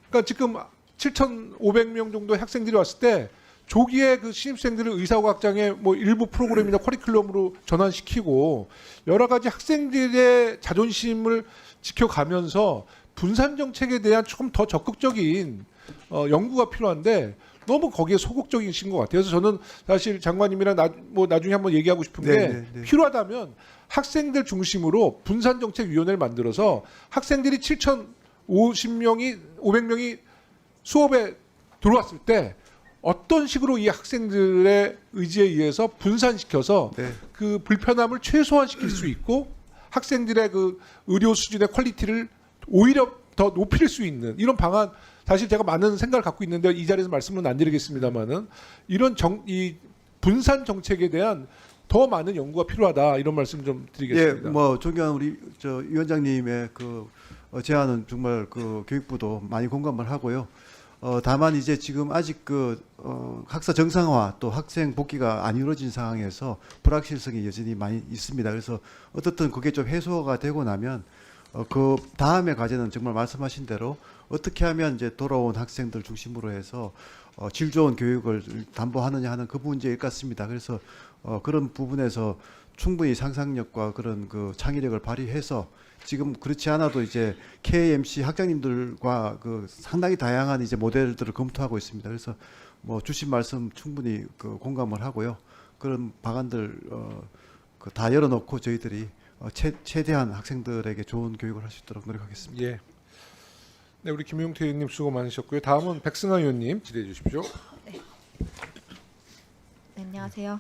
그러니까 지금 7,500명 정도 학생들이 왔을 때 조기에 그 신입생들을 의사과학장의 뭐 일부 프로그램이나 커리큘럼으로 전환시키고 여러 가지 학생들의 자존심을 지켜가면서 분산 정책에 대한 조금 더 적극적인 연구가 필요한데 너무 거기에 소극적이신 것 같아요. 그래서 저는 사실 장관님이랑 나중에 한번 얘기하고 싶은 게 네. 필요하다면 학생들 중심으로 분산정책위원회를 만들어서 학생들이 500명이 수업에 들어왔을 때 어떤 식으로 이 학생들의 의지에 의해서 분산시켜서 네. 그 불편함을 최소화시킬 수 있고 학생들의 그 의료 수준의 퀄리티를 오히려 더 높일 수 있는 이런 방안, 사실 제가 많은 생각을 갖고 있는데 이 자리에서 말씀은 안 드리겠습니다만은 이런 이 분산 정책에 대한 더 많은 연구가 필요하다 이런 말씀 좀 드리겠습니다. 예, 뭐 존경하는 우리 위원장님의 제안은 정말 교육부도 많이 공감을 하고요. 다만 이제 지금 아직 학사 정상화 또 학생 복귀가 안 이루어진 상황에서 불확실성이 여전히 많이 있습니다. 그래서 어떻든 그게 좀 해소가 되고 나면 그 다음의 과제는 정말 말씀하신 대로 어떻게 하면 이제 돌아온 학생들 중심으로 해서 질 좋은 교육을 담보하느냐 하는 그 문제일 것 같습니다. 그래서 그런 부분에서 충분히 상상력과 그런 창의력을 발휘해서 지금 그렇지 않아도 이제 KMC 학장님들과 상당히 다양한 이제 모델들을 검토하고 있습니다. 그래서 뭐 주신 말씀 충분히 공감을 하고요. 그런 방안들 다 열어놓고 저희들이 최대한 학생들에게 좋은 교육을 할 수 있도록 노력하겠습니다. 예. 네, 우리 김용태 의원님 수고 많으셨고요. 다음은 백승아 의원님 질의해 주십시오. 네, 안녕하세요.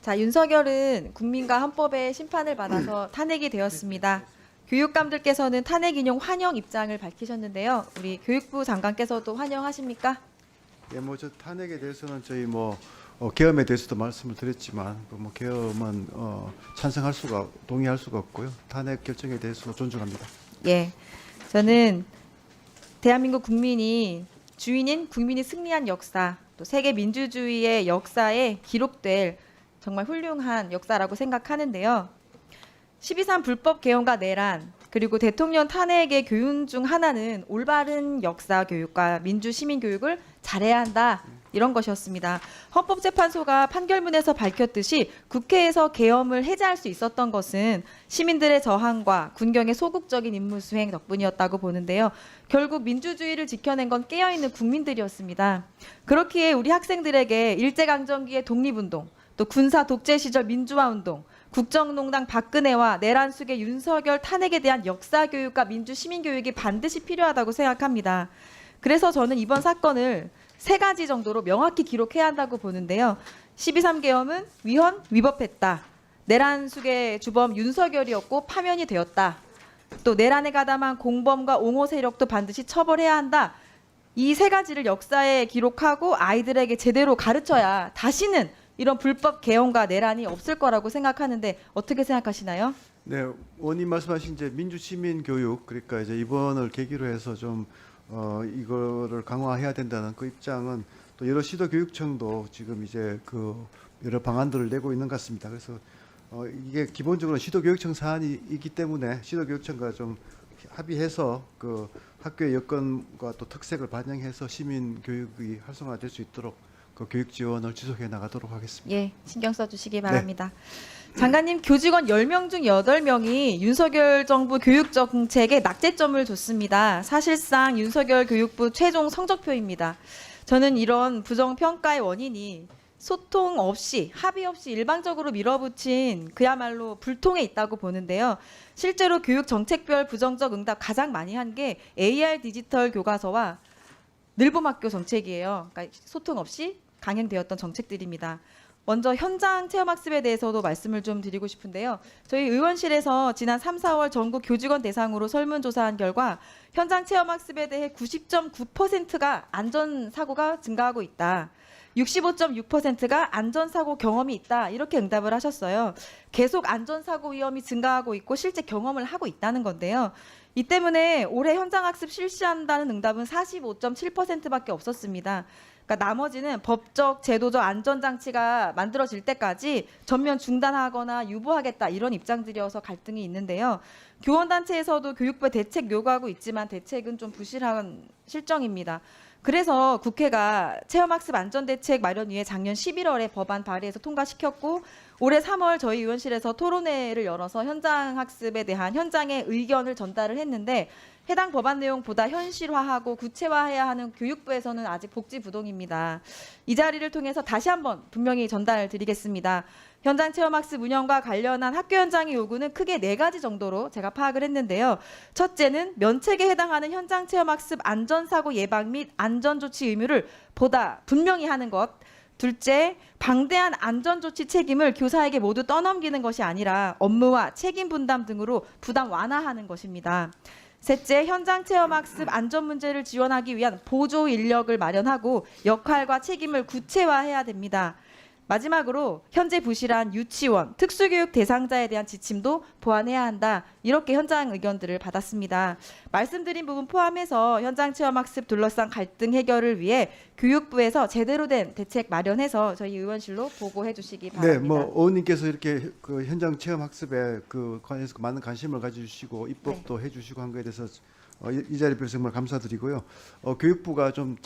자, 윤석열은 국민과 헌법의 심판을 받아서 탄핵이 되었습니다. 교육감들께서는 탄핵 인용 환영 입장을 밝히셨는데요. 우리 교육부 장관께서도 환영하십니까? 예, 뭐 저 탄핵에 대해서는 저희 계엄에 대해서도 말씀을 드렸지만 계엄은 동의할 수가 없고요. 탄핵 결정에 대해서 존중합니다. 예, 저는 대한민국 국민이 주인인 국민이 승리한 역사, 또 세계 민주주의의 역사에 기록될 정말 훌륭한 역사라고 생각하는데요. 12.3 불법 개헌과 내란, 그리고 대통령 탄핵의 교훈 중 하나는 올바른 역사 교육과 민주 시민 교육을 잘해야 한다. 이런 것이었습니다. 헌법재판소가 판결문에서 밝혔듯이 국회에서 계엄을 해제할 수 있었던 것은 시민들의 저항과 군경의 소극적인 임무 수행 덕분이었다고 보는데요. 결국 민주주의를 지켜낸 건 깨어있는 국민들이었습니다. 그렇기에 우리 학생들에게 일제강점기의 독립운동, 또 군사 독재 시절 민주화운동, 국정농단 박근혜와 내란 속의 윤석열 탄핵에 대한 역사교육과 민주시민교육이 반드시 필요하다고 생각합니다. 그래서 저는 이번 사건을 3가지 정도로 명확히 기록해야 한다고 보는데요. 12.3 계엄은 위헌, 위법했다. 내란 속의 주범 윤석열이었고 파면이 되었다. 또 내란에 가담한 공범과 옹호 세력도 반드시 처벌해야 한다. 이 3가지를 역사에 기록하고 아이들에게 제대로 가르쳐야 다시는 이런 불법 계엄과 내란이 없을 거라고 생각하는데 어떻게 생각하시나요? 네, 원님 말씀하신 이제 민주 시민 교육, 그러니까 이제 이번을 계기로 해서 좀 이거를 강화해야 된다는 그 입장은 또 여러 시도 교육청도 지금 이제 그 여러 방안들을 내고 있는 것 같습니다. 그래서 이게 기본적으로 시도 교육청 사안이기 때문에 시도 교육청과 좀 합의해서 그 학교의 여건과 또 특색을 반영해서 시민 교육이 활성화될 수 있도록 그 교육 지원을 지속해 나가도록 하겠습니다. 예, 신경 써주시기 바랍니다. 장관님, 교직원 10명 중 8명이 윤석열 정부 교육 정책에 낙제점을 줬습니다. 사실상 윤석열 교육부 최종 성적표입니다. 저는 이런 부정평가의 원인이 소통 없이 합의 없이 일방적으로 밀어붙인 그야말로 불통에 있다고 보는데요. 실제로 교육 정책별 부정적 응답 가장 많이 한 게 AR 디지털 교과서와 늘봄학교 정책이에요. 그러니까 소통 없이 강행되었던 정책들입니다. 먼저 현장 체험학습에 대해서도 말씀을 좀 드리고 싶은데요. 저희 의원실에서 지난 3, 4월 전국 교직원 대상으로 설문조사한 결과 현장 체험학습에 대해 90.9%가 안전사고가 증가하고 있다. 65.6%가 안전사고 경험이 있다. 이렇게 응답을 하셨어요. 계속 안전사고 위험이 증가하고 있고 실제 경험을 하고 있다는 건데요. 이 때문에 올해 현장학습 실시한다는 응답은 45.7%밖에 없었습니다. 그러니까 나머지는 법적, 제도적 안전장치가 만들어질 때까지 전면 중단하거나 유보하겠다 이런 입장들이어서 갈등이 있는데요. 교원단체에서도 교육부에 대책 요구하고 있지만 대책은 좀 부실한 실정입니다. 그래서 국회가 체험학습 안전대책 마련 위해 작년 11월에 법안 발의해서 통과시켰고 올해 3월 저희 의원실에서 토론회를 열어서 현장학습에 대한 현장의 의견을 전달을 했는데 해당 법안 내용 보다 현실화하고 구체화해야 하는 교육부에서는 아직 복지부동입니다. 이 자리를 통해서 다시 한번 분명히 전달드리겠습니다. 현장 체험학습 운영과 관련한 학교 현장의 요구는 크게 4가지 정도로 제가 파악을 했는데요. 첫째는 면책에 해당하는 현장 체험학습 안전사고 예방 및 안전조치 의무를 보다 분명히 하는 것. 둘째, 방대한 안전조치 책임을 교사에게 모두 떠넘기는 것이 아니라 업무와 책임 분담 등으로 부담 완화하는 것입니다. 셋째, 현장 체험학습 안전 문제를 지원하기 위한 보조 인력을 마련하고 역할과 책임을 구체화해야 됩니다. 마지막으로 현재 부실한 유치원, 특수교육 대상자에 대한 지침도 보완해야 한다. 이렇게 현장 의견들을 받았습니다. 말씀드린 부분 포함해서 현장 체험학습 둘러싼 갈등 해결을 위해 교육부에서 제대로 된 대책 마련해서 저희 의원실로 보고해 주시기 바랍니다. 네, 뭐 의원님께서 이렇게 그 현장 체험 학습에 그 관해서 많은 관심을 가져주시고 입법도 해주시고 한 거에 대해서 이 자리에 비해서 정말 감사드리고요. 교육부가 좀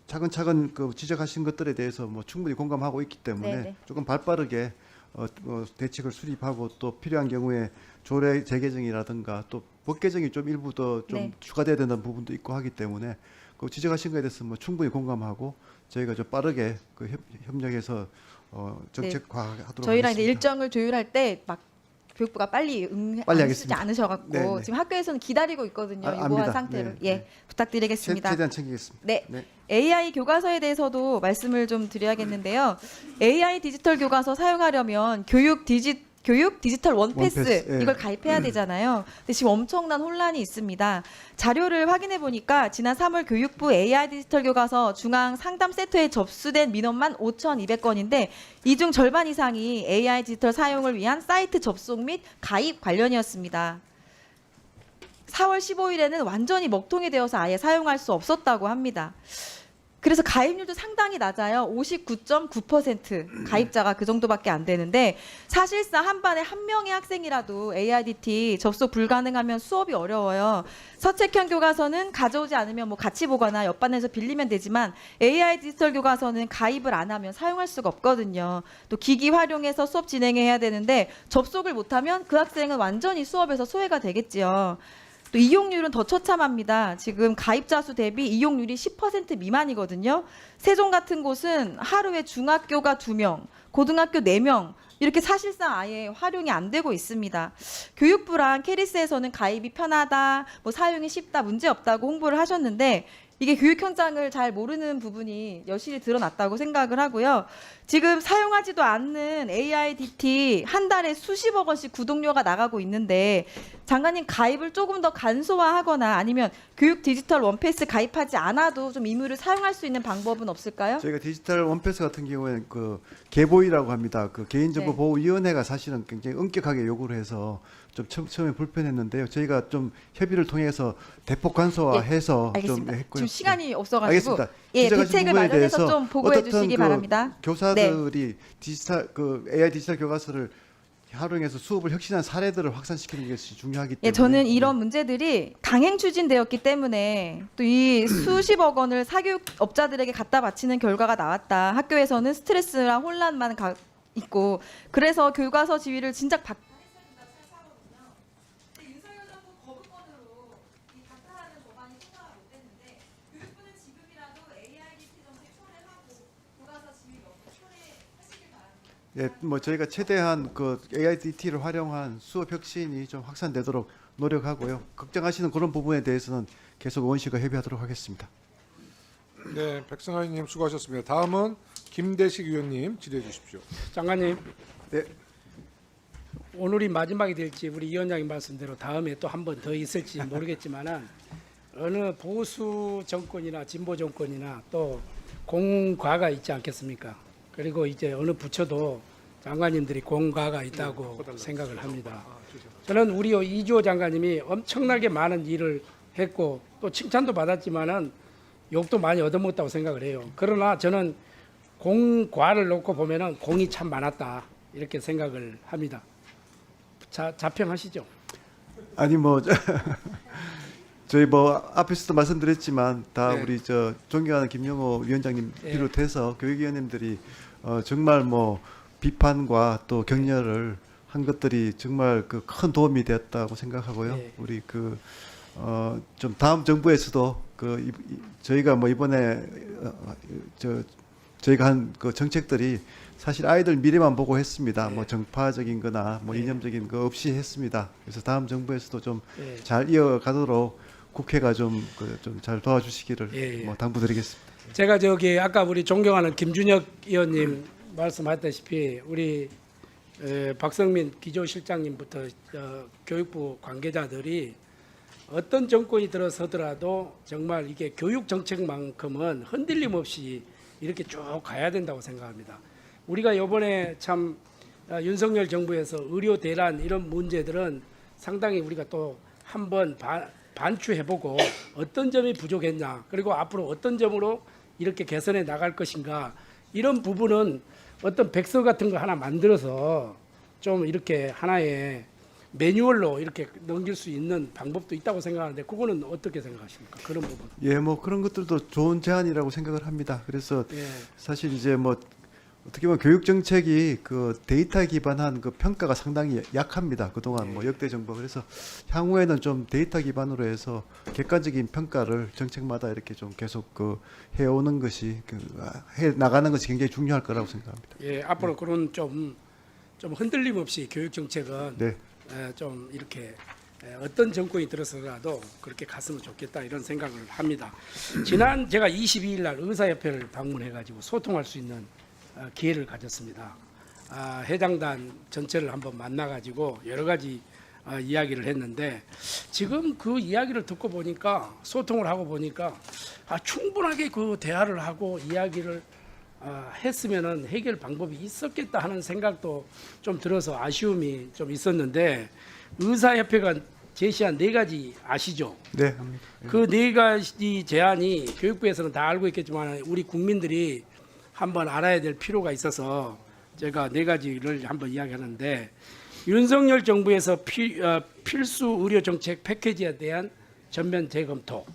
차근차근 그 지적하신 것들에 대해서 뭐 충분히 공감하고 있기 때문에 네네. 조금 발빠르게 대책을 수립하고 또 필요한 경우에 조례 재개정이라든가 또 법 개정이 좀 일부 더 좀 네. 추가돼야 된다는 부분도 있고 하기 때문에 그 지적하신 것에 대해서 뭐 충분히 공감하고 저희가 좀 빠르게 그 협력해서 정책화하도록 저희랑 이제 하겠습니다. 일정을 조율할 때 막 교육부가 빨리 빨리 응하시지 하겠습니다. 않으셔갖고 네, 네. 지금 학교에서는 기다리고 있거든요. 압니다. 유보한 상태로. 네, 예, 네. 부탁드리겠습니다. 최대한 챙기겠습니다. 네. 네. AI 교과서에 대해서도 말씀을 좀 드려야겠는데요. AI 디지털 교과서 사용하려면 교육 디지털 원패스 원패스, 예. 이걸 가입해야 되잖아요. 근데 지금 엄청난 혼란이 있습니다. 자료를 확인해 보니까 지난 3월 교육부 AI 디지털 교과서 중앙 상담 세터에 접수된 민원만 5,200건인데 이 중 절반 이상이 AI 디지털 사용을 위한 사이트 접속 및 가입 관련이었습니다. 4월 15일에는 완전히 먹통이 되어서 아예 사용할 수 없었다고 합니다. 그래서 가입률도 상당히 낮아요. 59.9% 가입자가 그 정도밖에 안 되는데 사실상 한 반에 한 명의 학생이라도 AIDT 접속 불가능하면 수업이 어려워요. 서책형 교과서는 가져오지 않으면 뭐 같이 보거나 옆반에서 빌리면 되지만 AI 디지털 교과서는 가입을 안 하면 사용할 수가 없거든요. 또 기기 활용해서 수업 진행해야 되는데 접속을 못하면 그 학생은 완전히 수업에서 소외가 되겠지요. 또 이용률은 더 처참합니다. 지금 가입자 수 대비 이용률이 10% 미만이거든요. 세종 같은 곳은 하루에 중학교가 2명, 고등학교 4명 이렇게 사실상 아예 활용이 안 되고 있습니다. 교육부랑 캐리스에서는 가입이 편하다, 뭐 사용이 쉽다, 문제 없다고 홍보를 하셨는데 이게 교육 현장을 잘 모르는 부분이 여실히 드러났다고 생각을 하고요. 지금 사용하지도 않는 AIDT 한 달에 수십억 원씩 구독료가 나가고 있는데 장관님 가입을 조금 더 간소화하거나 아니면 교육 디지털 원패스 가입하지 않아도 좀 임의로 사용할 수 있는 방법은 없을까요? 저희가 디지털 원패스 같은 경우에는 그 개보위라고 합니다. 그 개인정보보호위원회가 사실은 굉장히 엄격하게 요구를 해서 좀 처음에 불편했는데요. 저희가 좀 협의를 통해서 대폭 간소화해서 좀 알겠습니다. 했고요. 지금 시간이 없어가지고 알겠습니다. 예, 지적하신 대책을 부분에 마련해서 대해서 좀 보고해 어떻든 주시기 그 바랍니다. 교사들이 디지털 그 AI 디지털 교과서를 활용해서 수업을 혁신한 사례들을 확산시키는 것이 중요하기 때문에 예, 저는 이런 문제들이 당행 추진되었기 때문에 또 이 수십억 원을 사교육업자들에게 갖다 바치는 결과가 나왔다. 학교에서는 스트레스랑 혼란만 있고 그래서 교과서 지위를 진작 예, 뭐 저희가 최대한 그 AIDT를 활용한 수업 혁신이 좀 확산되도록 노력하고요. 걱정하시는 그런 부분에 대해서는 계속 의원실과 협의하도록 하겠습니다. 네, 백승환님 수고하셨습니다. 다음은 김대식 의원님 질의해 주십시오. 장관님, 네. 오늘이 마지막이 될지 우리 위원장님 말씀대로 다음에 또 한 번 더 있을지 모르겠지만은 어느 보수 정권이나 진보 정권이나 또 공과가 있지 않겠습니까? 그리고 이제 어느 부처도 장관님들이 공과가 있다고 생각을 합니다. 저는 우리 이주호 장관님이 엄청나게 많은 일을 했고 또 칭찬도 받았지만은 욕도 많이 얻어먹었다고 생각을 해요. 그러나 저는 공과를 놓고 보면은 공이 참 많았다 이렇게 생각을 합니다. 자평하시죠. 아니 뭐 저희 뭐 앞에서도 말씀드렸지만 다 네. 우리 저 존경하는 김영호 위원장님 네. 비롯해서 교육위원님들이 정말 뭐 비판과 또 격려를 한 것들이 정말 그 큰 도움이 되었다고 생각하고요. 네. 우리 그 좀 다음 정부에서도 그 저희가 뭐 이번에 저희가 한 그 정책들이 사실 아이들 미래만 보고 했습니다. 네. 뭐 정파적인거나 뭐 네. 이념적인 거 없이 했습니다. 그래서 다음 정부에서도 좀 예. 잘 이어가도록 국회가 좀 잘 도와주시기를 예, 예. 뭐 당부드리겠습니다. 제가 저기 아까 우리 존경하는 김준혁 의원님 말씀하셨다시피 우리 박성민 기조실장님부터 교육부 관계자들이 어떤 정권이 들어서더라도 정말 이게 교육 정책만큼은 흔들림 없이 이렇게 쭉 가야 된다고 생각합니다. 우리가 이번에 참 윤석열 정부에서 의료 대란 이런 문제들은 상당히 우리가 또 한번 반추해보고 어떤 점이 부족했냐 그리고 앞으로 어떤 점으로 이렇게 개선해 나갈 것인가 이런 부분은 어떤 백서 같은 거 하나 만들어서 좀 이렇게 하나의 매뉴얼로 이렇게 넘길 수 있는 방법도 있다고 생각하는데 그거는 어떻게 생각하십니까? 그런 부분. 예, 뭐 그런 것들도 좋은 제안이라고 생각을 합니다. 그래서 예. 사실 이제 뭐 어떻게 보면 교육 정책이 그 데이터에 기반한 그 평가가 상당히 약합니다. 그동안 뭐 역대 정부. 그래서 향후에는 좀 데이터 기반으로 해서 객관적인 평가를 정책마다 이렇게 좀 계속 그 해오는 것이 해 나가는 것이 굉장히 중요할 거라고 생각합니다. 예, 앞으로 그런 좀 흔들림 없이 교육 정책은 네. 좀 이렇게 어떤 정권이 들어서라도 그렇게 갔으면 좋겠다 이런 생각을 합니다. 지난 제가 22일 날 의사협회를 방문해가지고 소통할 수 있는 기회를 가졌습니다. 해당단 전체를 한번 만나가지고 여러 가지 이야기를 했는데 지금 그 이야기를 듣고 보니까 소통을 하고 보니까 충분하게 그 대화를 하고 이야기를 했으면은 해결 방법이 있었겠다 하는 생각도 좀 들어서 아쉬움이 좀 있었는데 의사협회가 제시한 4가지 아시죠? 네, 합니다. 그 4가지 제안이 교육부에서는 다 알고 있겠지만 우리 국민들이 한번 알아야 될 필요가 있어서 제가 4가지를 한번 이야기하는데, 윤석열 정부에서 필수 의료 정책 패키지에 대한 전면 재검토,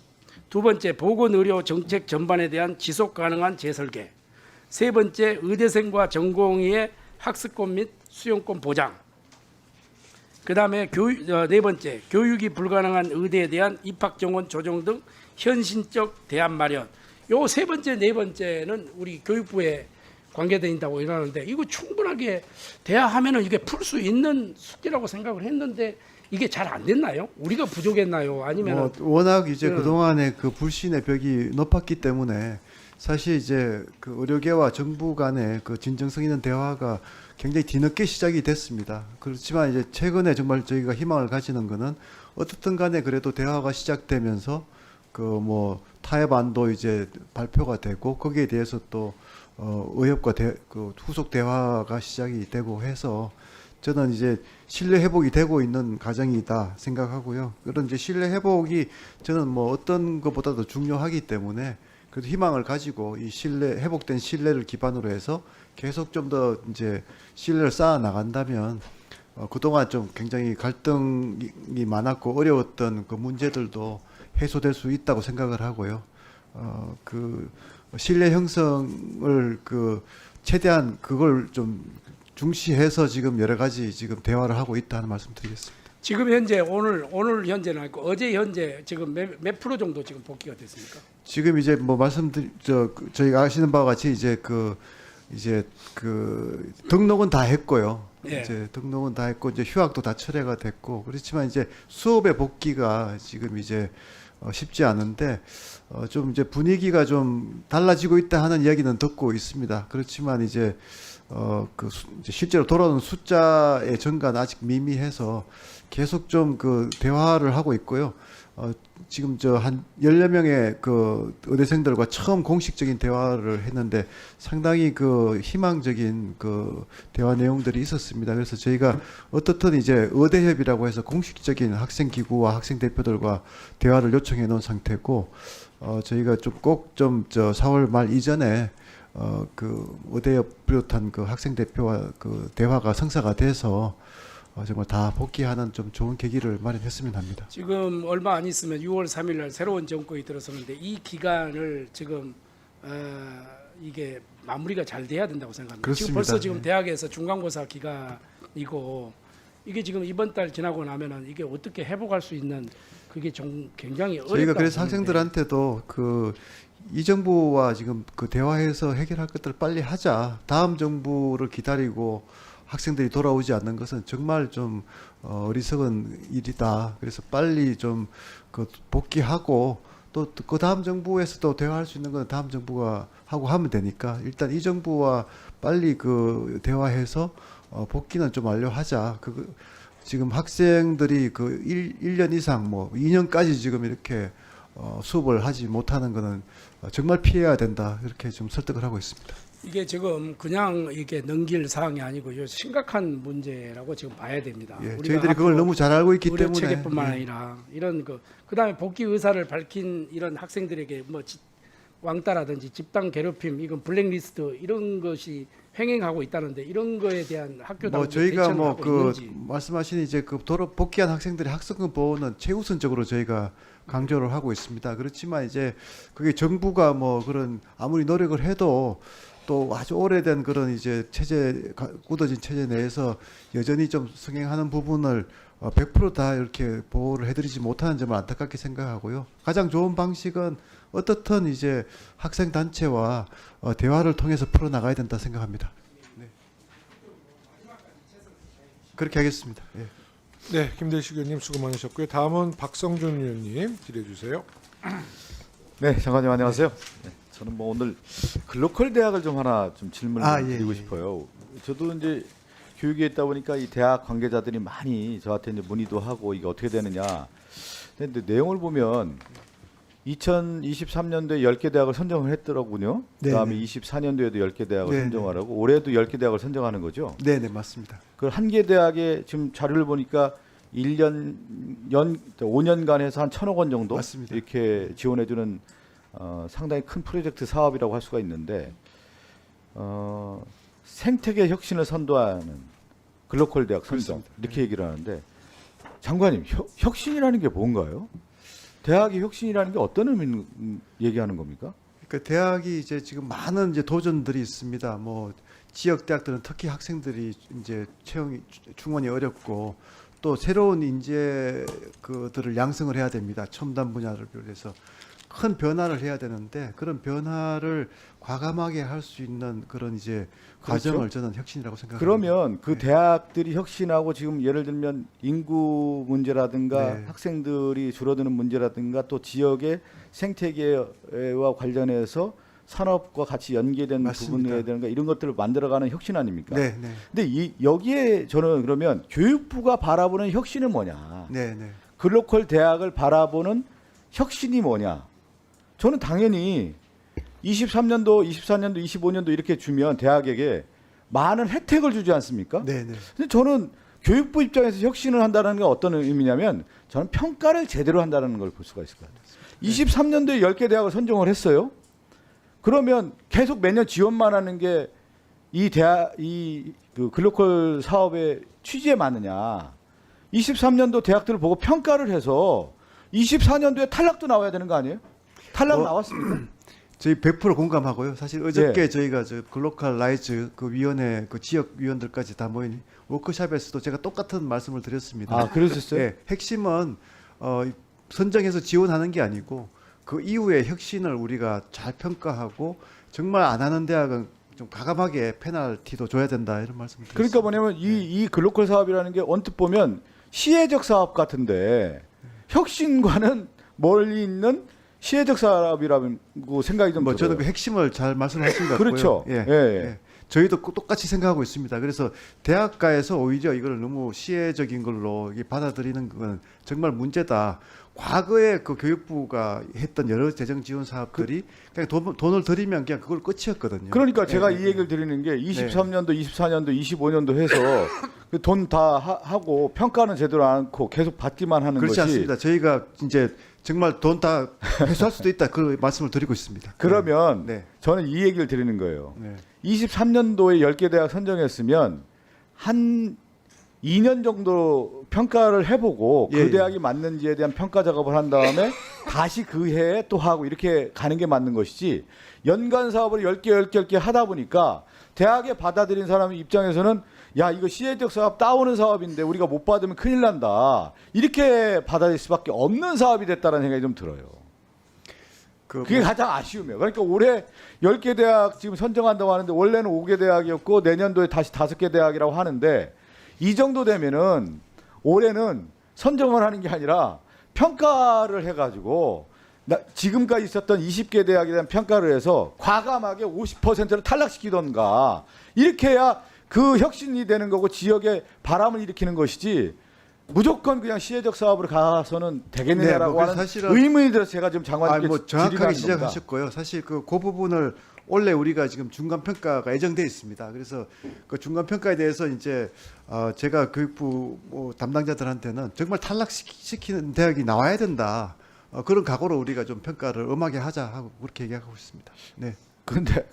2번째 보건 의료 정책 전반에 대한 지속 가능한 재설계, 3번째 의대생과 전공의의 학습권 및 수용권 보장, 그다음에 4번째 교육이 불가능한 의대에 대한 입학 정원 조정 등 현실적 대안 마련. 요 3번째, 4번째는 우리 교육부에 관계된다고 이러는데, 이거 충분하게 대화하면은 이게 풀 수 있는 숙제라고 생각을 했는데 이게 잘 안 됐나요? 우리가 부족했나요? 아니면 워낙 이제 그동안에 그 불신의 벽이 높았기 때문에 사실 이제 그 의료계와 정부 간의 그 진정성 있는 대화가 굉장히 뒤늦게 시작이 됐습니다. 그렇지만 이제 최근에 정말 저희가 희망을 가지는 거는 어떻든 간에 그래도 대화가 시작되면서 그 뭐 타협안도 이제 발표가 되고 거기에 대해서 또 의협과 그 후속 대화가 시작이 되고 해서 저는 이제 신뢰 회복이 되고 있는 과정이다 생각하고요. 그런 이제 신뢰 회복이 저는 뭐 어떤 것보다도 중요하기 때문에 그래도 희망을 가지고 이 회복된 신뢰를 기반으로 해서 계속 좀 더 이제 신뢰를 쌓아 나간다면 그동안 좀 굉장히 갈등이 많았고 어려웠던 그 문제들도 해소될 수 있다고 생각을 하고요. 그 신뢰 형성을 그 최대한 그걸 좀 중시해서 지금 여러 가지 지금 대화를 하고 있다는 말씀드리겠습니다. 지금 현재 오늘 현재는 아니고 어제 현재 지금 몇 프로 정도 지금 복귀가 됐습니까? 지금 이제 뭐 저희가 아시는 바와 같이 이제 그 등록은 다 했고요. 예. 이제 등록은 다 했고 이제 휴학도 다 철회가 됐고 그렇지만 이제 수업의 복귀가 지금 이제 쉽지 않은데 좀 이제 분위기가 좀 달라지고 있다 하는 이야기는 듣고 있습니다. 그렇지만 이제 이제 실제로 돌아오는 숫자의 증가는 아직 미미해서 계속 좀 그 대화를 하고 있고요. 지금 한 14명의 그 의대생들과 처음 공식적인 대화를 했는데 상당히 그 희망적인 그 대화 내용들이 있었습니다. 그래서 저희가 어떻든 이제 의대협이라고 해서 공식적인 학생 기구와 학생 대표들과 대화를 요청해 놓은 상태고 저희가 좀 꼭 좀 4월 말 이전에 그 의대협 비롯한 그 학생 대표와 그 대화가 성사가 돼서 정말 다 복귀하는 좀 좋은 계기를 마련했으면 합니다. 지금 얼마 안 있으면 6월 3일 날 새로운 정권이 들어서는데 이 기간을 지금 이게 마무리가 잘 돼야 된다고 생각합니다. 그렇습니다. 지금 벌써 지금 네. 대학에서 중간고사 기간이고 이게 지금 이번 달 지나고 나면은 이게 어떻게 회복할 수 있는 그게 좀 굉장히 어렵다. 저희가 그래서 학생들한테도 이 정부와 지금 그 대화해서 해결할 것들을 빨리 하자. 다음 정부를 기다리고 학생들이 돌아오지 않는 것은 정말 좀 어리석은 일이다. 그래서 빨리 좀 그 복귀하고 또 그 다음 정부에서도 대화할 수 있는 건 다음 정부가 하고 하면 되니까 일단 이 정부와 빨리 그 대화해서 복귀는 좀 완료하자. 지금 학생들이 그 1년 이상 뭐 2년까지 지금 이렇게 수업을 하지 못하는 거는 정말 피해야 된다. 이렇게 좀 설득을 하고 있습니다. 이게 지금 그냥 이게 넘길 사항이 아니고 심각한 문제라고 지금 봐야 됩니다. 예, 우리가 저희들이 그걸 너무 잘 알고 있기 의료 때문에 체계뿐만 예. 아니라 이런 그다음에 복귀 의사를 밝힌 이런 학생들에게 뭐 왕따라든지 집단 괴롭힘 이건 블랙리스트 이런 것이 횡행하고 있다는데 이런 거에 대한 학교 뭐 당국 저희가 대처를 뭐 하고 그 있는지. 말씀하신 이제 그 복귀한 학생들의 학습권 보호는 최우선적으로 저희가 강조를 하고 있습니다. 그렇지만 이제 그게 정부가 뭐 그런 아무리 노력을 해도 또 아주 오래된 그런 이제 굳어진 체제 내에서 여전히 좀 승행하는 부분을 100% 다 이렇게 보호를 해드리지 못하는 점을 안타깝게 생각하고요. 가장 좋은 방식은 어떻든 이제 학생 단체와 대화를 통해서 풀어 나가야 된다 생각합니다. 네. 그렇게 하겠습니다. 예. 네, 김대식 의원님 수고 많으셨고요. 다음은 박성준 의원님 질의해 주세요. 네, 장관님 안녕하세요. 네, 저는 뭐 오늘 글로컬 대학을 좀 하나 좀 질문을 드리고 싶어요. 저도 이제 교육에 있다 보니까 이 대학 관계자들이 많이 저한테 이제 문의도 하고 이게 어떻게 되느냐. 근데 내용을 보면 2023년도에 10개 대학을 선정을 했더라고요. 그다음에 24년도에도 10개 대학을 네네. 선정하라고 올해도 10개 대학을 선정하는 거죠. 네, 네, 맞습니다. 그 한 개 대학에 지금 자료를 보니까 1년 5년간 해서 한 1,000억 원 정도 맞습니다. 이렇게 지원해주는 상당히 큰 프로젝트 사업이라고 할 수가 있는데 생태계 혁신을 선도하는 글로컬 대학 선정 그렇습니다. 이렇게 얘기를 하는데 장관님 혁신이라는 게 뭔가요? 대학의 혁신이라는 게 어떤 의미를 얘기하는 겁니까? 그러니까 대학이 이제 지금 많은 이제 도전들이 있습니다. 뭐 지역 대학들은 특히 학생들이 이제 채용이 충원이 어렵고 또 새로운 인재 그들을 양성을 해야 됩니다. 첨단 분야를 비롯해서 큰 변화를 해야 되는데 그런 변화를 과감하게 할 수 있는 그런 이제 과정을 저는 혁신이라고 생각합니다. 그러면 그 대학들이 혁신하고 지금 예를 들면 인구 문제라든가 네. 학생들이 줄어드는 문제라든가 또 지역의 생태계와 관련해서 산업과 같이 연계된 맞습니다. 부분에 대한 이런 것들을 만들어가는 혁신 아닙니까? 네, 네, 근데 여기에 저는 그러면 교육부가 바라보는 혁신은 뭐냐? 네, 네. 글로컬 대학을 바라보는 혁신이 뭐냐? 저는 당연히 23년도, 24년도, 25년도 이렇게 주면 대학에게 많은 혜택을 주지 않습니까? 네, 네. 근데 저는 교육부 입장에서 혁신을 한다는 게 어떤 의미냐면 저는 평가를 제대로 한다는 걸 볼 수가 있을 것 같아요. 23년도에 10개 대학을 선정을 했어요. 그러면 계속 매년 지원만 하는 게 이 대학 그 글로컬 사업의 취지에 맞느냐? 23년도 대학들을 보고 평가를 해서 24년도에 탈락도 나와야 되는 거 아니에요? 탈락 나왔습니까? 저희 100% 공감하고요. 사실 어저께 저희가 저 글로컬 라이즈 그 위원회 그 지역 위원들까지 다 모인 워크숍에서도 제가 똑같은 말씀을 드렸습니다. 아, 그러셨어요? 네, 핵심은 선정해서 지원하는 게 아니고 그 이후에 혁신을 우리가 잘 평가하고 정말 안 하는 대학은 좀 과감하게 페널티도 줘야 된다 이런 말씀을 드렸습니다. 그러니까 뭐냐면 이 글로컬 사업이라는 게 언뜻 보면 시혜적 사업 같은데 혁신과는 멀리 있는 시혜적 사업이라고 생각이 좀 뭐 들어요. 저는 그 핵심을 잘 말씀하신 것 같고요. 그렇죠. 예, 예, 예. 예. 저희도 똑같이 생각하고 있습니다. 그래서 대학가에서 오히려 이걸 너무 시혜적인 걸로 이게 받아들이는 건 정말 문제다. 과거에 그 교육부가 했던 여러 재정 지원 사업들이 그냥 돈을 들이면 그냥 그걸 끝이었거든요. 그러니까 제가 예, 이 예. 얘기를 드리는 게 23년도, 24년도, 25년도 해서 돈 다 하고 평가는 제대로 안 하고 계속 받기만 하는 그렇지 것이 않습니다. 저희가 이제 정말 돈 다 회수할 수도 있다. 그 말씀을 드리고 있습니다. 그러면 네. 저는 이 얘기를 드리는 거예요. 네. 23년도에 10개 대학 선정했으면 한 2년 정도 평가를 해보고 예, 그 예. 대학이 맞는지에 대한 평가 작업을 한 다음에 다시 그 해에 또 하고 이렇게 가는 게 맞는 것이지 연간 사업을 10개 하다 보니까 대학에 받아들인 사람 입장에서는 야 이거 시혜적 사업 따오는 사업인데 우리가 못 받으면 큰일 난다 이렇게 받아들일 수밖에 없는 사업이 됐다는 생각이 좀 들어요. 그게 가장 아쉬움이에요. 그러니까 올해 10개 대학 지금 선정한다고 하는데 원래는 5개 대학이었고 내년도에 다시 5개 대학이라고 하는데 이 정도 되면은 올해는 선정을 하는 게 아니라 평가를 해가지고 지금까지 있었던 20개 대학에 대한 평가를 해서 과감하게 50%를 탈락시키던가 이렇게 해야 그 혁신이 되는 거고 지역에 바람을 일으키는 것이지 무조건 그냥 시혜적 사업으로 가서는 되겠느냐라고 뭐 하는 사실은 의문이 들어서 제가 지금 장관님께 뭐 정확하게 질의하는 겁니다. 지적하셨고요. 사실 그 부분을 원래 우리가 지금 중간 평가가 예정돼 있습니다. 그래서 그 중간 평가에 대해서 이제 제가 교육부 담당자들한테는 정말 탈락시키는 대학이 나와야 된다. 그런 각오로 우리가 좀 평가를 엄하게 하자 하고 그렇게 얘기하고 있습니다. 네. 근데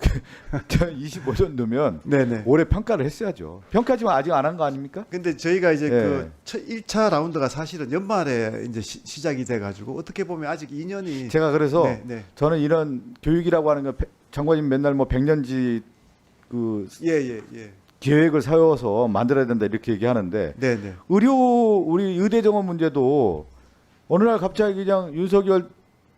25년도면 네네. 올해 평가를 했어야죠. 평가 지금 아직 안 한 거 아닙니까? 근데 저희가 이제 네. 그 1차 라운드가 사실은 연말에 이제 시작이 돼가지고 어떻게 보면 아직 2년이 제가 그래서 네, 네. 저는 이런 교육이라고 하는 거 장관님 맨날 뭐 100년지 그 예. 계획을 세워서 만들어야 된다 이렇게 얘기하는데 네네. 우리 의대 정원 문제도 어느 날 갑자기 그냥 윤석열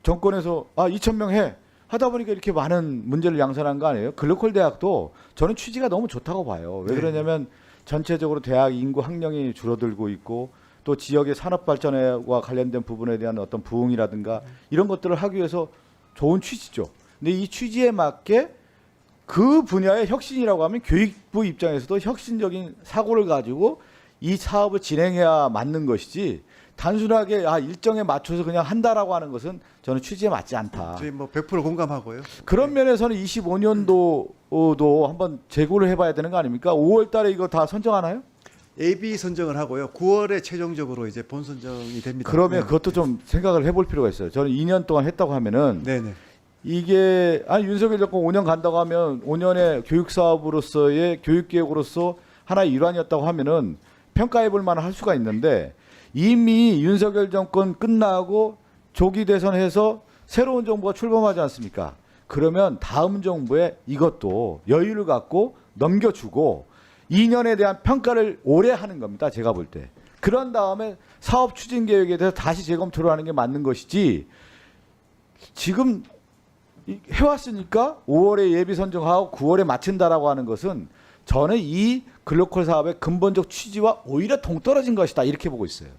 정권에서 2,000명 해 하다 보니까 이렇게 많은 문제를 양산한 거 아니에요? 글로컬 대학도 저는 취지가 너무 좋다고 봐요. 왜 네. 그러냐면 전체적으로 대학 인구 학령이 줄어들고 있고 또 지역의 산업 발전과 관련된 부분에 대한 어떤 부흥이라든가 이런 것들을 하기 위해서 좋은 취지죠. 근데 이 취지에 맞게 그 분야의 혁신이라고 하면 교육부 입장에서도 혁신적인 사고를 가지고 이 사업을 진행해야 맞는 것이지 단순하게 일정에 맞춰서 그냥 한다라고 하는 것은 저는 취지에 맞지 않다. 저희 뭐 100% 공감하고요. 그런 면에서는 25년도도 한번 재고를 해봐야 되는 거 아닙니까? 5월 달에 이거 다 선정하나요? A, B 선정을 하고요. 9월에 최종적으로 이제 본 선정이 됩니다. 그러면 네. 그것도 좀 생각을 해볼 필요가 있어요. 저는 2년 동안 했다고 하면은 네네. 이게 아니 윤석열 정권 5년 간다고 하면 5년의 교육 사업으로서의 교육 계획으로서 하나의 일환이었다고 하면은 평가해 볼 만할 수가 있는데 이미 윤석열 정권 끝나고 조기 대선해서 새로운 정부가 출범하지 않습니까? 그러면 다음 정부에 이것도 여유를 갖고 넘겨주고 2년에 대한 평가를 오래 하는 겁니다. 제가 볼 때. 그런 다음에 사업 추진 계획에 대해서 다시 재검토를 하는 게 맞는 것이지 지금 해왔으니까 5월에 예비 선정하고 9월에 마친다라고 하는 것은 저는 이 글로컬 사업의 근본적 취지와 오히려 동떨어진 것이다 이렇게 보고 있어요.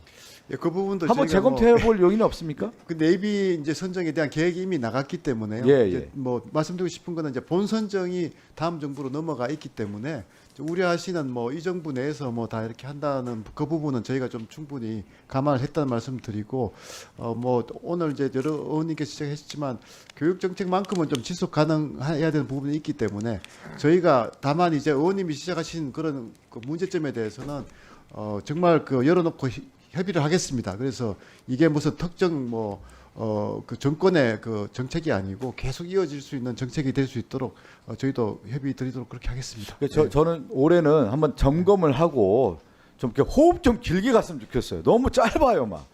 예, 그 부분도 한번 저희가 재검토해 볼 요인은 없습니까? 그 네이비 이제 선정에 대한 계획이 이미 나갔기 때문에요. 예, 이제 예. 뭐 말씀드리고 싶은 거는 이제 본 선정이 다음 정부로 넘어가 있기 때문에 우려하시는 뭐 이 정부 내에서 뭐 다 이렇게 한다는 그 부분은 저희가 좀 충분히 감안을 했다는 말씀드리고 뭐 오늘 이제 여러 의원님께서 지적하셨지만 교육 정책만큼은 좀 지속 가능해야 되는 부분이 있기 때문에 저희가 다만 이제 의원님이 지적하신 그런 그 문제점에 대해서는 정말 그 열어놓고 협의를 하겠습니다. 그래서 이게 무슨 특정 그 정권의 그 정책이 아니고 계속 이어질 수 있는 정책이 될 수 있도록 저희도 협의 드리도록 그렇게 하겠습니다. 저는 올해는 한번 점검을 하고 좀 이렇게 호흡 좀 길게 갔으면 좋겠어요. 너무 짧아요, 막.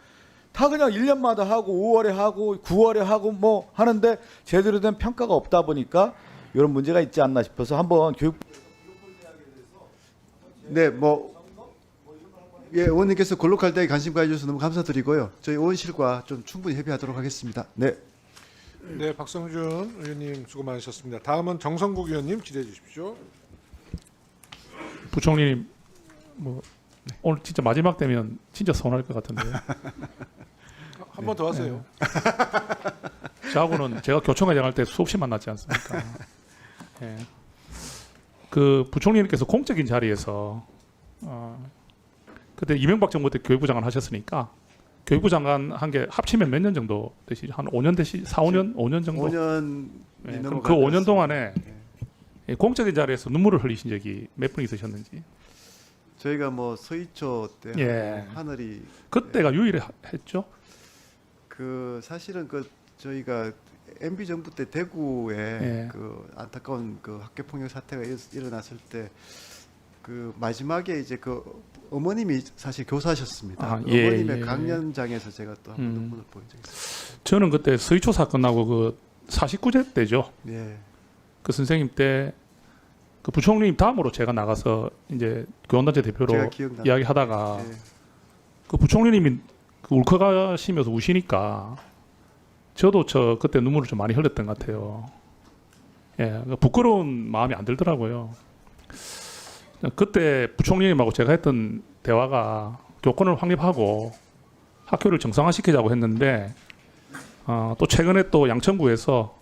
다 그냥 1년마다 하고 5월에 하고 9월에 하고 뭐 하는데 제대로 된 평가가 없다 보니까 이런 문제가 있지 않나 싶어서 한번 교육 네, 예, 의원님께서 글로컬 대에 관심 가져주셔서 너무 감사드리고요. 저희 의원실과 좀 충분히 협의하도록 하겠습니다. 네. 네, 박성준 의원님 수고 많으셨습니다. 다음은 정성국 의원님 질의해 주십시오. 부총리님 뭐 오늘 진짜 마지막 되면 진짜 서운할 것 같은데요. 한 번 더 하세요. 저하고는 제가 교총회장 할 때 수없이 만났지 않습니까? 예. 그 부총리님께서 공적인 자리에서 그때 이명박 정부 때 교육부 장관 하셨으니까 교육부 장관 한 게 합치면 몇 년 정도 되시죠? 한 5년 되시 4, 5년? 5년 정도? 5년 예, 그럼 그 5년 동안에 예, 공적인 자리에서 눈물을 흘리신 적이 몇 분 있으셨는지. 저희가 뭐 서희초 때 예. 하늘이 그때가 유일했죠? 그 사실은 그 저희가 MB 정부 때 대구에 예. 그 안타까운 그 학교 폭력 사태가 일어났을 때 그 마지막에 이제 그 어머님이 사실 교사셨습니다. 아, 그 예, 어머님의 예. 강연장에서 제가 또 한번 눈물을 보인 적이 있어요. 저는 그때 서희초 사건 나고 그 49제 때죠. 예. 그 선생님 때 그 부총리님 다음으로 제가 나가서 이제 교원단체 제가 대표로 기억납니다. 이야기하다가 예. 그 부총리님이 그 울컥하시면서 우시니까 저도 그때 눈물을 좀 많이 흘렸던 것 같아요. 예, 부끄러운 마음이 안 들더라고요. 그때 부총리님하고 제가 했던 대화가 교권을 확립하고 학교를 정상화시키자고 했는데 또 최근에 또 양천구에서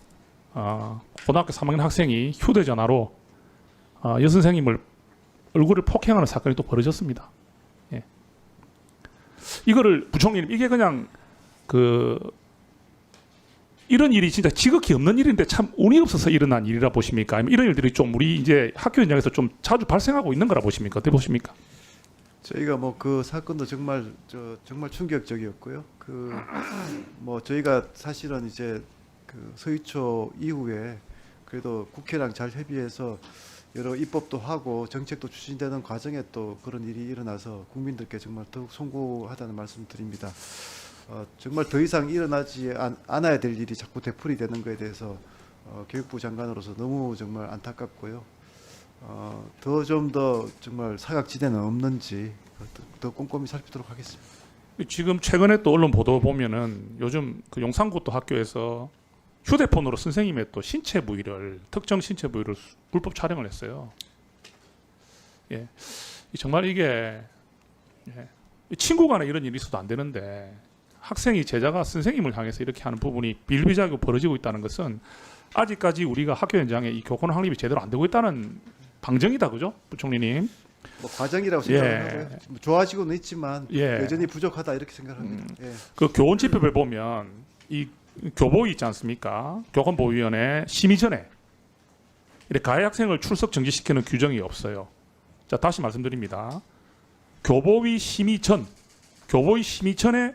고등학교 3학년 학생이 휴대전화로 여선생님을 얼굴을 폭행하는 사건이 또 벌어졌습니다. 예. 이거를 부총리님 이게 그냥 이런 일이 진짜 지극히 없는 일인데 참 운이 없어서 일어난 일이라 보십니까? 아니면 이런 일들이 좀 우리 이제 학교 현장에서 좀 자주 발생하고 있는 거라 보십니까? 어떻게 보십니까? 저희가 뭐 그 사건도 정말 정말 충격적이었고요. 뭐 저희가 사실은 이제 그 서희초 이후에 그래도 국회랑 잘 협의해서 여러 입법도 하고 정책도 추진되는 과정에 또 그런 일이 일어나서 국민들께 정말 더욱 송구하다는 말씀드립니다. 정말 더 이상 일어나지 않아야 될 일이 자꾸 되풀이되는 것에 대해서 교육부 장관으로서 너무 정말 안타깝고요. 좀 더 정말 사각지대는 없는지 더 꼼꼼히 살피도록 하겠습니다. 지금 최근에 또 언론 보도 보면은 요즘 그 용산구 또 학교에서 휴대폰으로 선생님의 또 신체 부위를 특정 신체 부위를 불법 촬영을 했어요. 예, 정말 이게 친구 간에 이런 일이 있어도 안 되는데 학생이 제자가 선생님을 향해서 이렇게 하는 부분이 비일비재하게 벌어지고 있다는 것은 아직까지 우리가 학교 현장에 이 교권 확립이 제대로 안 되고 있다는 방증이다, 그죠, 부총리님? 뭐 과정이라고 생각하고요. 좋아지고는 있지만 여전히 부족하다 이렇게 생각합니다. 예. 그 교원 집회를 보면 이 교보위 있지 않습니까? 교권보위원회 심의 전에 이렇게 가해 학생을 출석 정지시키는 규정이 없어요. 자, 다시 말씀드립니다. 교보위 심의전에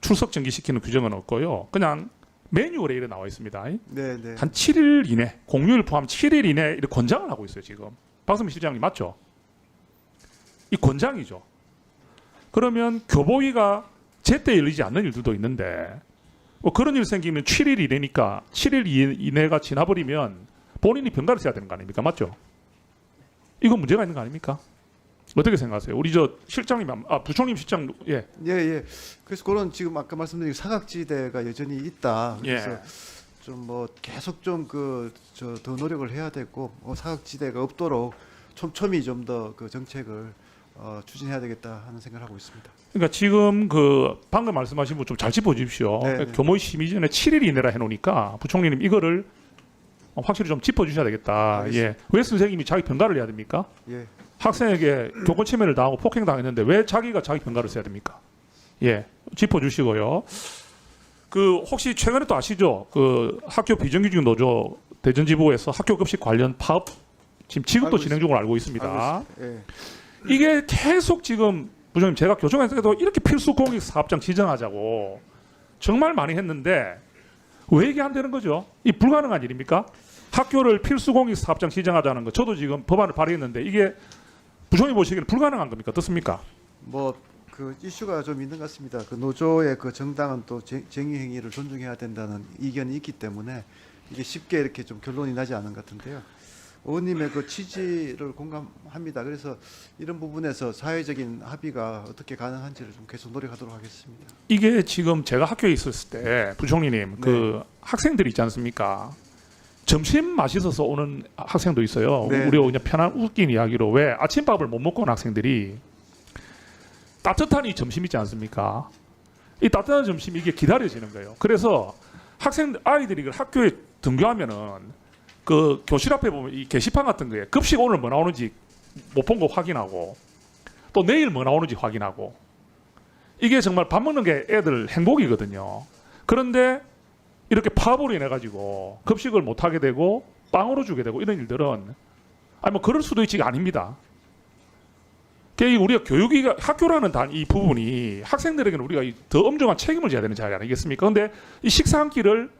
출석 정지시키는 규정은 없고요. 그냥 매뉴얼에 이래 나와 있습니다. 네, 네. 한 7일 이내, 공휴일 포함 7일 이내 이렇게 권장을 하고 있어요. 지금 박성민 실장님 맞죠? 이 권장이죠. 그러면 교보위가 제때 열리지 않는 일들도 있는데 뭐 그런 일 생기면 7일 이내니까 7일 이내가 지나버리면 본인이 병가를 써야 되는 거 아닙니까? 맞죠? 이건 문제가 있는 거 아닙니까? 어떻게 생각하세요? 우리 저 실장님, 부총님 실장, 예. 예, 예. 그래서 그런 지금 아까 말씀드린 사각지대가 여전히 있다. 그래서 예. 좀 뭐 계속 좀 더 노력을 해야 되고 사각지대가 없도록 촘촘히 좀 더 그 정책을 추진해야 되겠다 하는 생각을 하고 있습니다. 그러니까 지금 그 방금 말씀하신 분 좀 잘 짚어주십시오. 네, 네. 교모의 심의전에 7일 이내라 해놓으니까 부총리님 이거를 확실히 좀 짚어주셔야 되겠다. 알겠습니다. 예. 왜 선생님이 자기 병가를 해야 됩니까? 예. 학생에게 교권 침해를 당하고 폭행당했는데 왜 자기가 자기 병가를 써야 됩니까? 예, 짚어주시고요. 그 혹시 최근에 또 아시죠? 그 학교 비정규직 노조 대전지부에서 학교 급식 관련 파업 지금 지급도 진행 중으로 알고 있습니다. 예. 이게 계속 지금 부장님 제가 교정할 때도 이렇게 필수 공익 사업장 지정하자고 정말 많이 했는데 왜 이게 안 되는 거죠? 이 불가능한 일입니까? 학교를 필수 공익 사업장 지정하자는 거 저도 지금 법안을 발의했는데 이게 부총리 보시기에는 불가능한 겁니까? 어떻습니까? 뭐 그 이슈가 좀 있는 것 같습니다. 그 노조의 그 정당은 또 쟁의 행위를 존중해야 된다는 이견이 있기 때문에 이게 쉽게 이렇게 좀 결론이 나지 않은 것 같은데요. 의원님의 그 취지를 공감합니다. 그래서 이런 부분에서 사회적인 합의가 어떻게 가능한지를 좀 계속 노력하도록 하겠습니다. 이게 지금 제가 학교에 있었을 때 부총리님 그 학생들이 있지 않습니까? 점심 맛있어서 오는 학생도 있어요. 네. 우리 그냥 편한 웃긴 이야기로 왜 아침밥을 못 먹고 온 학생들이 따뜻한 이 점심 있지 않습니까? 이 따뜻한 점심 이게 기다려지는 거예요. 그래서 아이들이 학교에 등교하면은 그 교실 앞에 보면 이 게시판 같은 거에 급식 오늘 뭐 나오는지 못 본 거 확인하고 또 내일 뭐 나오는지 확인하고 이게 정말 밥 먹는 게 애들 행복이거든요. 그런데 이렇게 파업으로 인해 가지고 급식을 못 하게 되고 빵으로 주게 되고 이런 일들은 아니 뭐 그럴 수도 있지가 아닙니다. 우리가 교육이가 학교라는 이 부분이 학생들에게는 우리가 더 엄중한 책임을 져야 되는 자리 아니겠습니까? 근데 이 식사 한 끼를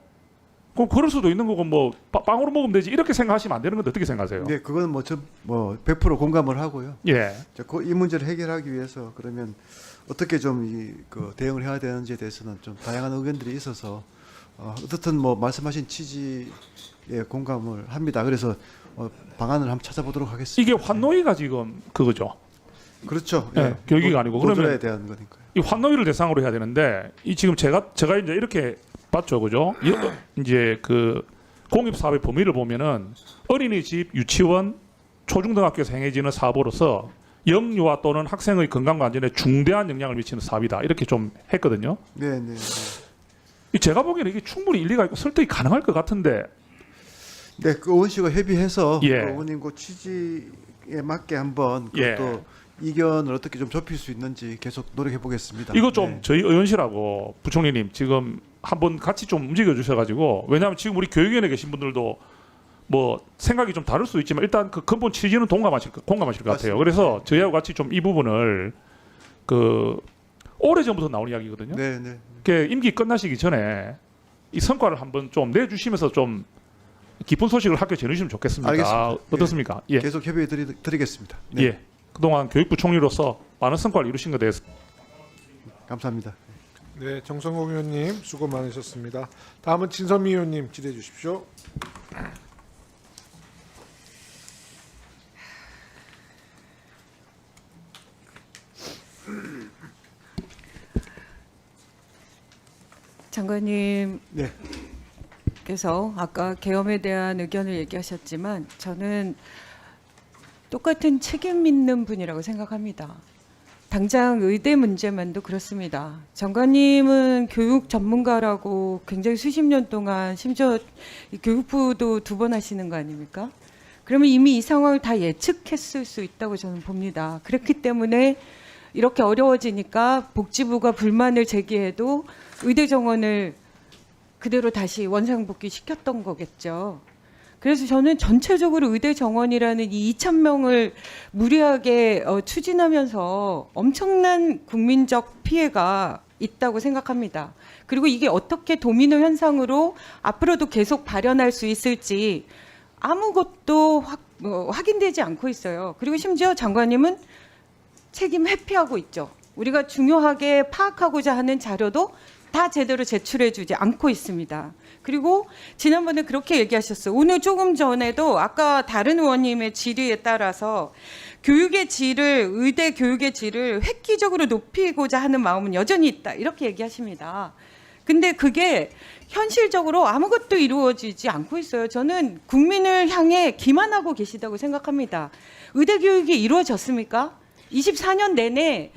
그럴 수도 있는 거고 뭐 빵으로 먹으면 되지 이렇게 생각하시면 안 되는 건데 어떻게 생각하세요? 네, 그건 뭐 100% 공감을 하고요. 예. 이 문제를 해결하기 위해서 그러면 어떻게 좀 그 대응을 해야 되는지에 대해서는 좀 다양한 의견들이 있어서 어떻든 뭐 말씀하신 취지에 공감을 합니다. 그래서 방안을 한번 찾아보도록 하겠습니다. 이게 환노위가 지금 그거죠. 그렇죠. 예, 교육이 아니고 노조에 그러면 대한 거니까요. 이 환노위를 대상으로 해야 되는데 이 지금 제가 이제 이렇게 봤죠, 그죠? 이제 그 공립 사업의 범위를 보면은 어린이집, 유치원, 초중등학교에서 행해지는 사업으로서 영유아 또는 학생의 건강과 안전에 중대한 영향을 미치는 사업이다 이렇게 좀 했거든요. 네, 네. 제가 보기에는 이게 충분히 일리가 있고 설득이 가능할 것 같은데. 네, 그 의원씨가 협의해서 예. 의원님 그 취지에 맞게 한번 그것도 이견을 어떻게 좀 좁힐 수 있는지 계속 노력해 보겠습니다. 이거 좀 저희 의원실하고 부총리님 지금 한번 같이 좀 움직여 주셔가지고 왜냐하면 지금 우리 교육위원회 계신 분들도 뭐 생각이 좀 다를 수 있지만 일단 그 근본 취지는 공감하실 것 같아요. 맞습니다. 그래서 저희하고 같이 좀 이 부분을 그 오래 전부터 나온 이야기거든요. 네, 네. 그 임기 끝나시기 전에 이 성과를 한번 좀 내주시면서 좀 기쁜 소식을 학교에 전해주시면 좋겠습니다. 알겠습니다. 어떻습니까? 예. 계속 협의해 드리겠습니다. 네. 예. 그동안 교육부 총리로서 많은 성과를 이루신 것에 대해서 감사합니다. 네, 정성호 의원님 수고 많으셨습니다. 다음은 진선미 의원님 질의해 주십시오. 장관님. 네. 께서 아까 계엄에 대한 의견을 얘기하셨지만 저는 똑같은 책임 있는 분이라고 생각합니다. 당장 의대 문제만도 그렇습니다. 장관님은 교육 전문가라고 굉장히 수십 년 동안 심지어 교육부도 2번 하시는 거 아닙니까? 그러면 이미 이 상황을 다 예측했을 수 있다고 저는 봅니다. 그렇기 때문에 이렇게 어려워지니까 복지부가 불만을 제기해도 의대 정원을 그대로 다시 원상복귀 시켰던 거겠죠. 그래서 저는 전체적으로 의대 정원이라는 이 2,000명을 무리하게 추진하면서 엄청난 국민적 피해가 있다고 생각합니다. 그리고 이게 어떻게 도미노 현상으로 앞으로도 계속 발현할 수 있을지 아무것도 확인되지 않고 있어요. 그리고 심지어 장관님은 책임 회피하고 있죠. 우리가 중요하게 파악하고자 하는 자료도 다 제대로 제출해주지 않고 있습니다. 그리고 지난번에 그렇게 얘기하셨어요. 오늘 조금 전에도 아까 다른 의원님의 질의에 따라서 교육의 질을, 의대 교육의 질을 획기적으로 높이고자 하는 마음은 여전히 있다. 이렇게 얘기하십니다. 근데 그게 현실적으로 아무것도 이루어지지 않고 있어요. 저는 국민을 향해 기만하고 계시다고 생각합니다. 의대 교육이 이루어졌습니까? 24년 내내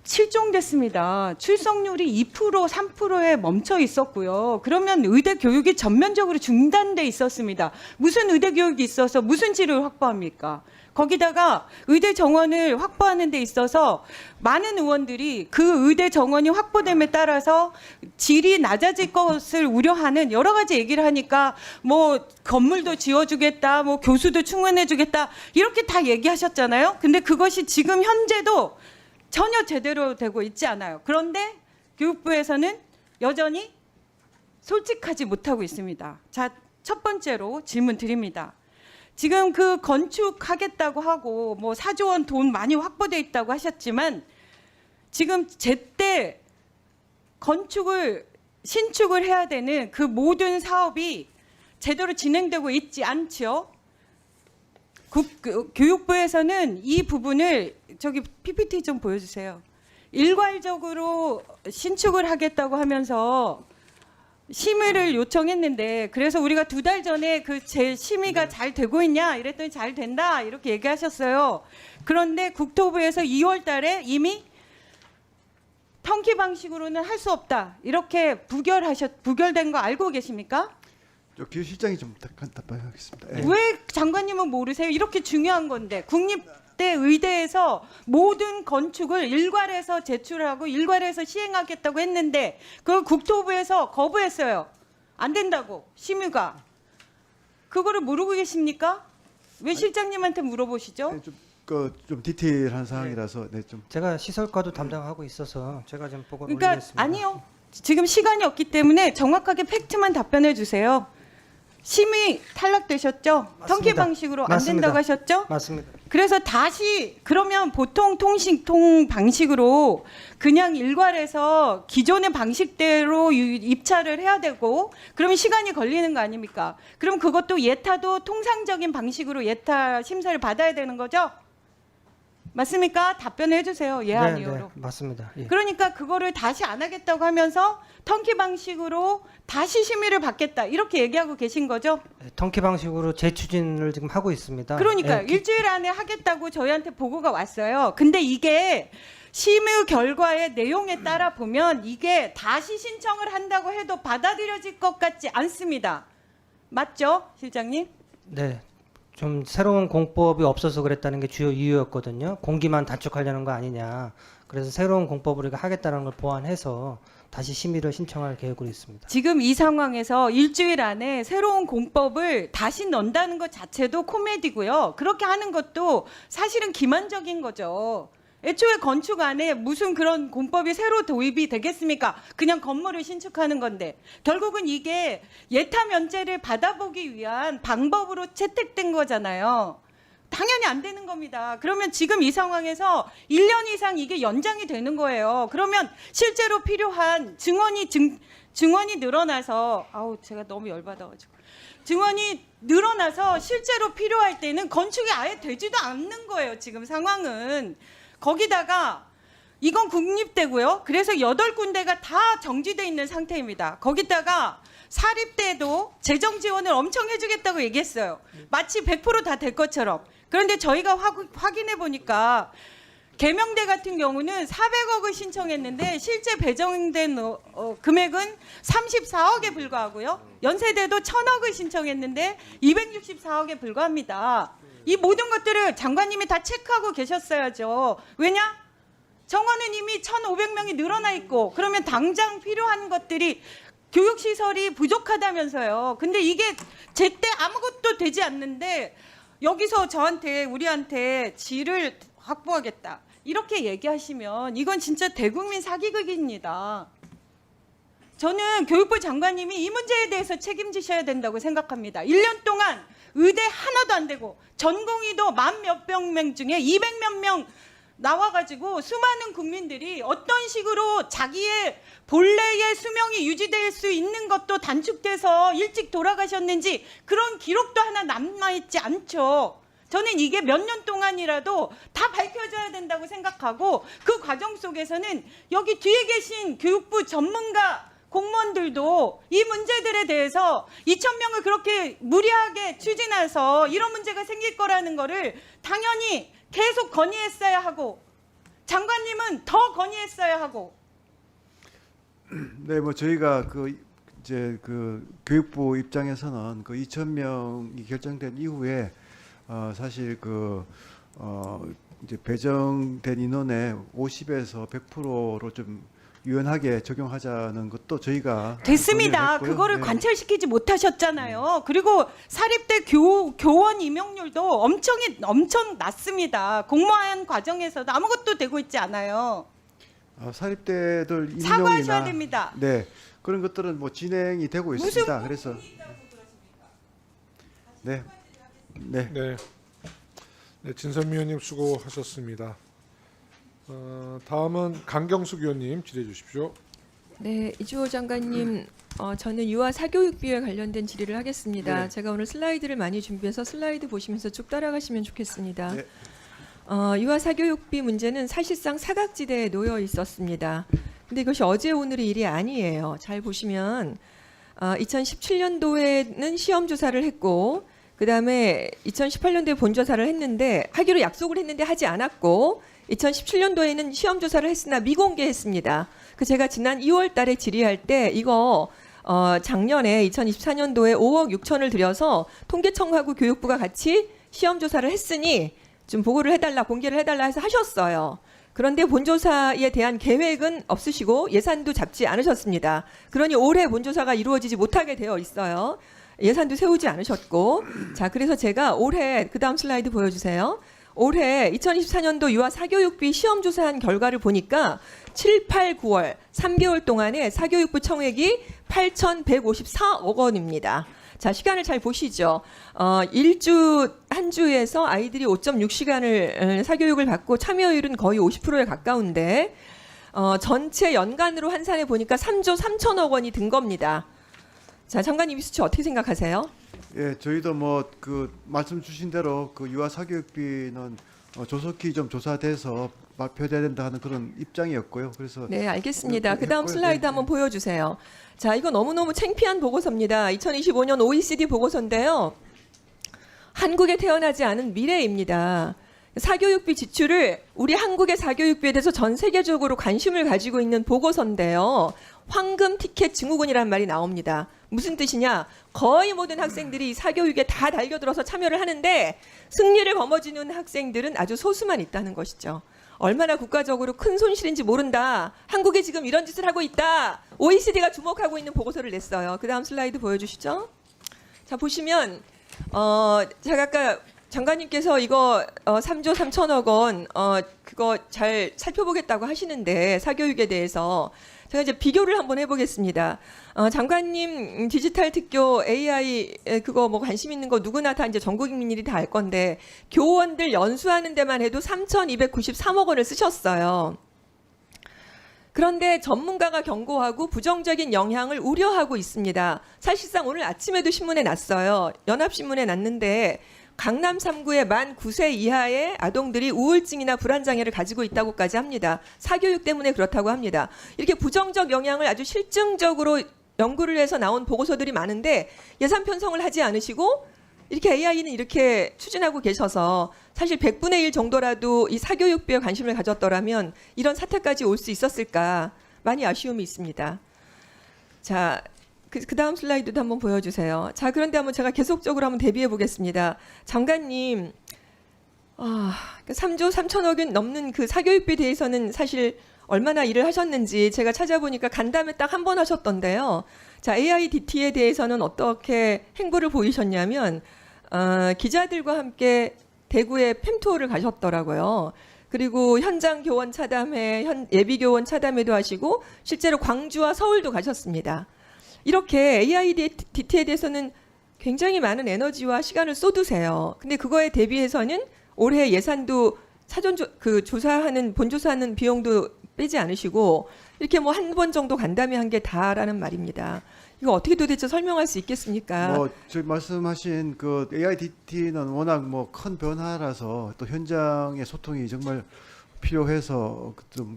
실종됐습니다. 출석률이 2%, 3%에 멈춰 있었고요. 그러면 의대 교육이 전면적으로 중단돼 있었습니다. 무슨 의대 교육이 있어서 무슨 질을 확보합니까? 거기다가 의대 정원을 확보하는 데 있어서 많은 의원들이 그 의대 정원이 확보됨에 따라서 질이 낮아질 것을 우려하는 여러 가지 얘기를 하니까 뭐 건물도 지어주겠다, 뭐 교수도 충원해주겠다 이렇게 다 얘기하셨잖아요. 근데 그것이 지금 현재도 전혀 제대로 되고 있지 않아요. 그런데 교육부에서는 여전히 솔직하지 못하고 있습니다. 자, 첫 번째로 질문 드립니다. 지금 그 건축하겠다고 하고 뭐 4조 원 돈 많이 확보돼 있다고 하셨지만 지금 제때 신축을 해야 되는 그 모든 사업이 제대로 진행되고 있지 않죠. 교육부에서는 이 부분을 저기 PPT 좀 보여주세요. 일괄적으로 신축을 하겠다고 하면서 심의를 요청했는데 그래서 우리가 2달 전에 그 제 심의가 잘 되고 있냐 이랬더니 잘 된다 이렇게 얘기하셨어요. 그런데 국토부에서 2월 달에 이미 턴키 방식으로는 할 수 없다 이렇게 부결된 거 알고 계십니까? 기 실장이 좀 답변하겠습니다. 왜 장관님은 모르세요? 이렇게 중요한 건데 국립대 의대에서 모든 건축을 일괄해서 제출하고 일괄해서 시행하겠다고 했는데 그걸 국토부에서 거부했어요. 안 된다고 심의가. 그거를 모르고 계십니까? 왜 실장님한테 물어보시죠? 네, 좀 디테일한 사항이라서 좀 제가 시설과도 담당하고 있어서 제가 좀 보고를 그러니까 올리겠습니다. 아니요. 지금 시간이 없기 때문에 정확하게 팩트만 답변해 주세요. 심의 탈락되셨죠? 턴키 방식으로 안 맞습니다. 된다고 하셨죠? 맞습니다. 그래서 다시 그러면 보통 통신통 방식으로 그냥 일괄해서 기존의 방식대로 입찰을 해야 되고 그러면 시간이 걸리는 거 아닙니까? 그럼 그것도 예타도 통상적인 방식으로 예타 심사를 받아야 되는 거죠? 맞습니까? 답변해 주세요. 예, 아니요로. 네, 맞습니다. 예. 그러니까 그거를 다시 안 하겠다고 하면서 턴키 방식으로 다시 심의를 받겠다 이렇게 얘기하고 계신 거죠? 턴키 방식으로 재추진을 지금 하고 있습니다. 그러니까요. 예, 일주일 안에 하겠다고 저희한테 보고가 왔어요. 근데 이게 심의 결과의 내용에 따라 보면 이게 다시 신청을 한다고 해도 받아들여질 것 같지 않습니다. 맞죠, 실장님? 네. 좀 새로운 공법이 없어서 그랬다는 게 주요 이유였거든요. 공기만 단축하려는 거 아니냐. 그래서 새로운 공법을 우리가 하겠다는 걸 보완해서 다시 심의를 신청할 계획으로 있습니다. 지금 이 상황에서 일주일 안에 새로운 공법을 다시 넣는다는 것 자체도 코미디고요. 그렇게 하는 것도 사실은 기만적인 거죠. 애초에 건축 안에 무슨 그런 공법이 새로 도입이 되겠습니까? 그냥 건물을 신축하는 건데 결국은 이게 예타 면제를 받아보기 위한 방법으로 채택된 거잖아요. 당연히 안 되는 겁니다. 그러면 지금 이 상황에서 1년 이상 이게 연장이 되는 거예요. 그러면 실제로 필요한 증원이 늘어나서 제가 너무 열받아가지고 증원이 늘어나서 실제로 필요할 때는 건축이 아예 되지도 않는 거예요. 지금 상황은. 거기다가 이건 국립대고요. 그래서 8군데가 다 정지돼 있는 상태입니다. 거기다가 사립대도 재정 지원을 엄청 해주겠다고 얘기했어요. 마치 100% 다 될 것처럼. 그런데 저희가 확인해 보니까 계명대 같은 경우는 400억을 신청했는데 실제 배정된 금액은 34억에 불과하고요. 연세대도 1000억을 신청했는데 264억에 불과합니다. 이 모든 것들을 장관님이 다 체크하고 계셨어야죠. 왜냐? 정원은 이미 1,500명이 늘어나 있고 그러면 당장 필요한 것들이 교육시설이 부족하다면서요. 근데 이게 제때 아무것도 되지 않는데 여기서 저한테 우리한테 질을 확보하겠다 이렇게 얘기하시면 이건 진짜 대국민 사기극입니다. 저는 교육부 장관님이 이 문제에 대해서 책임지셔야 된다고 생각합니다. 1년 동안 의대 하나도 안 되고 전공의도 1000 몇백 명 중에 200 몇 명 나와가지고 수많은 국민들이 어떤 식으로 자기의 본래의 수명이 유지될 수 있는 것도 단축돼서 일찍 돌아가셨는지 그런 기록도 하나 남아있지 않죠. 저는 이게 몇 년 동안이라도 다 밝혀져야 된다고 생각하고 그 과정 속에서는 여기 뒤에 계신 교육부 전문가 공무원들도 이 문제들에 대해서 2,000명을 그렇게 무리하게 추진해서 이런 문제가 생길 거라는 거를 당연히 계속 건의했어야 하고 장관님은 더 건의했어야 하고. 네, 뭐 저희가 이제 교육부 입장에서는 2,000명이 결정된 이후에 사실 이제 배정된 인원의 50에서 100%로 좀 유연하게 적용하자는 것도 저희가 됐습니다. 건의를 했고요. 그거를 네. 관철시키지 못하셨잖아요. 그리고 사립대 교원 임용률도 엄청 낮습니다. 공무원 과정에서도 아무것도 되고 있지 않아요. 사립대들 임용이나 사과하셔야 됩니다. 네, 그런 것들은 뭐 진행이 되고 있습니다. 그래서 네. 진선미 의원님 수고하셨습니다. 다음은 강경숙 의원님 질의해 주십시오. 네, 이주호 장관님, 저는 유아 사교육비에 관련된 질의를 하겠습니다. 네. 제가 오늘 슬라이드를 많이 준비해서 슬라이드 보시면서 쭉 따라가시면 좋겠습니다. 네. 유아 사교육비 문제는 사실상 사각지대에 놓여 있었습니다. 근데 이것이 어제 오늘의 일이 아니에요. 잘 보시면 2017년도에는 시험 조사를 했고 그다음에 2018년도에 본조사를 했는데 하기로 약속을 했는데 하지 않았고 2017년도에는 시험 조사를 했으나 미공개했습니다. 제가 지난 2월 달에 질의할 때 이거 작년에 2024년도에 5억 6천을 들여서 통계청하고 교육부가 같이 시험 조사를 했으니 좀 보고를 해달라, 공개를 해달라 해서 하셨어요. 그런데 본조사에 대한 계획은 없으시고 예산도 잡지 않으셨습니다. 그러니 올해 본조사가 이루어지지 못하게 되어 있어요. 예산도 세우지 않으셨고. 자, 그래서 제가 올해, 그 다음 슬라이드 보여주세요. 올해 2024년도 유아 사교육비 시험 조사한 결과를 보니까 7, 8, 9월 3개월 동안에 사교육부 청획이 8,154억 원입니다. 자, 시간을 잘 보시죠. 한 주에서 아이들이 5.6시간을 사교육을 받고 참여율은 거의 50%에 가까운데 전체 연간으로 환산해 보니까 3조 3천억 원이 든 겁니다. 자, 장관님 이 수치 어떻게 생각하세요? 예, 저희도 뭐 말씀 주신 대로 유아 사교육비는 조속히 좀 조사돼서 발표돼야 된다 하는 그런 입장이었고요. 그래서 네, 알겠습니다. 그다음 슬라이드 한번 보여주세요. 자, 이거 너무너무 창피한 보고서입니다. 2025년 OECD 보고서인데요. 한국에 태어나지 않은 미래입니다. 사교육비 지출을 우리 한국의 사교육비에 대해서 전 세계적으로 관심을 가지고 있는 보고서인데요. 황금 티켓 증후군이라는 말이 나옵니다. 무슨 뜻이냐? 거의 모든 학생들이 사교육에 다 달겨들어서 참여를 하는데 승리를 거머쥐는 학생들은 아주 소수만 있다는 것이죠. 얼마나 국가적으로 큰 손실인지 모른다. 한국이 지금 이런 짓을 하고 있다. OECD가 주목하고 있는 보고서를 냈어요. 그 다음 슬라이드 보여주시죠. 자, 보시면 제가 아까 장관님께서 이거 3조 3천억 원 그거 잘 살펴보겠다고 하시는데 사교육에 대해서 제가 이제 비교를 한번 해보겠습니다. 장관님 디지털 특교 AI 그거 뭐 관심 있는 거 누구나 다 이제 전국 국민들이 다 알 건데 교원들 연수하는 데만 해도 3,293억 원을 쓰셨어요. 그런데 전문가가 경고하고 부정적인 영향을 우려하고 있습니다. 사실상 오늘 아침에도 신문에 났어요. 연합신문에 났는데 강남 3구의 만 9세 이하의 아동들이 우울증이나 불안장애를 가지고 있다고까지 합니다. 사교육 때문에 그렇다고 합니다. 이렇게 부정적 영향을 아주 실증적으로 연구를 해서 나온 보고서들이 많은데 예산 편성을 하지 않으시고 이렇게 AI는 이렇게 추진하고 계셔서 사실 100분의 1 정도라도 이 사교육비에 관심을 가졌더라면 이런 사태까지 올 수 있었을까 많이 아쉬움이 있습니다. 자, 그 다음 슬라이드도 한번 보여주세요. 자, 그런데 한번 제가 계속적으로 한번 대비해 보겠습니다. 장관님, 3조 3천억은 넘는 그 사교육비에 대해서는 사실 얼마나 일을 하셨는지 제가 찾아보니까 간담회 딱 한 번 하셨던데요. 자, AIDT에 대해서는 어떻게 행보를 보이셨냐면 기자들과 함께 대구에 팸투어를 가셨더라고요. 그리고 현장 교원 차담회, 예비 교원 차담회도 하시고 실제로 광주와 서울도 가셨습니다. 이렇게 AIDT에 대해서는 굉장히 많은 에너지와 시간을 쏟으세요. 근데 그거에 대비해서는 올해 예산도 사전 조사하는 본조사하는 비용도 빼지 않으시고 이렇게 뭐 한 번 정도 간담회 한 게 다라는 말입니다. 이거 어떻게 도대체 설명할 수 있겠습니까? 뭐 저 말씀하신 그 AIDT는 워낙 뭐 큰 변화라서 또 현장의 소통이 정말 필요해서 좀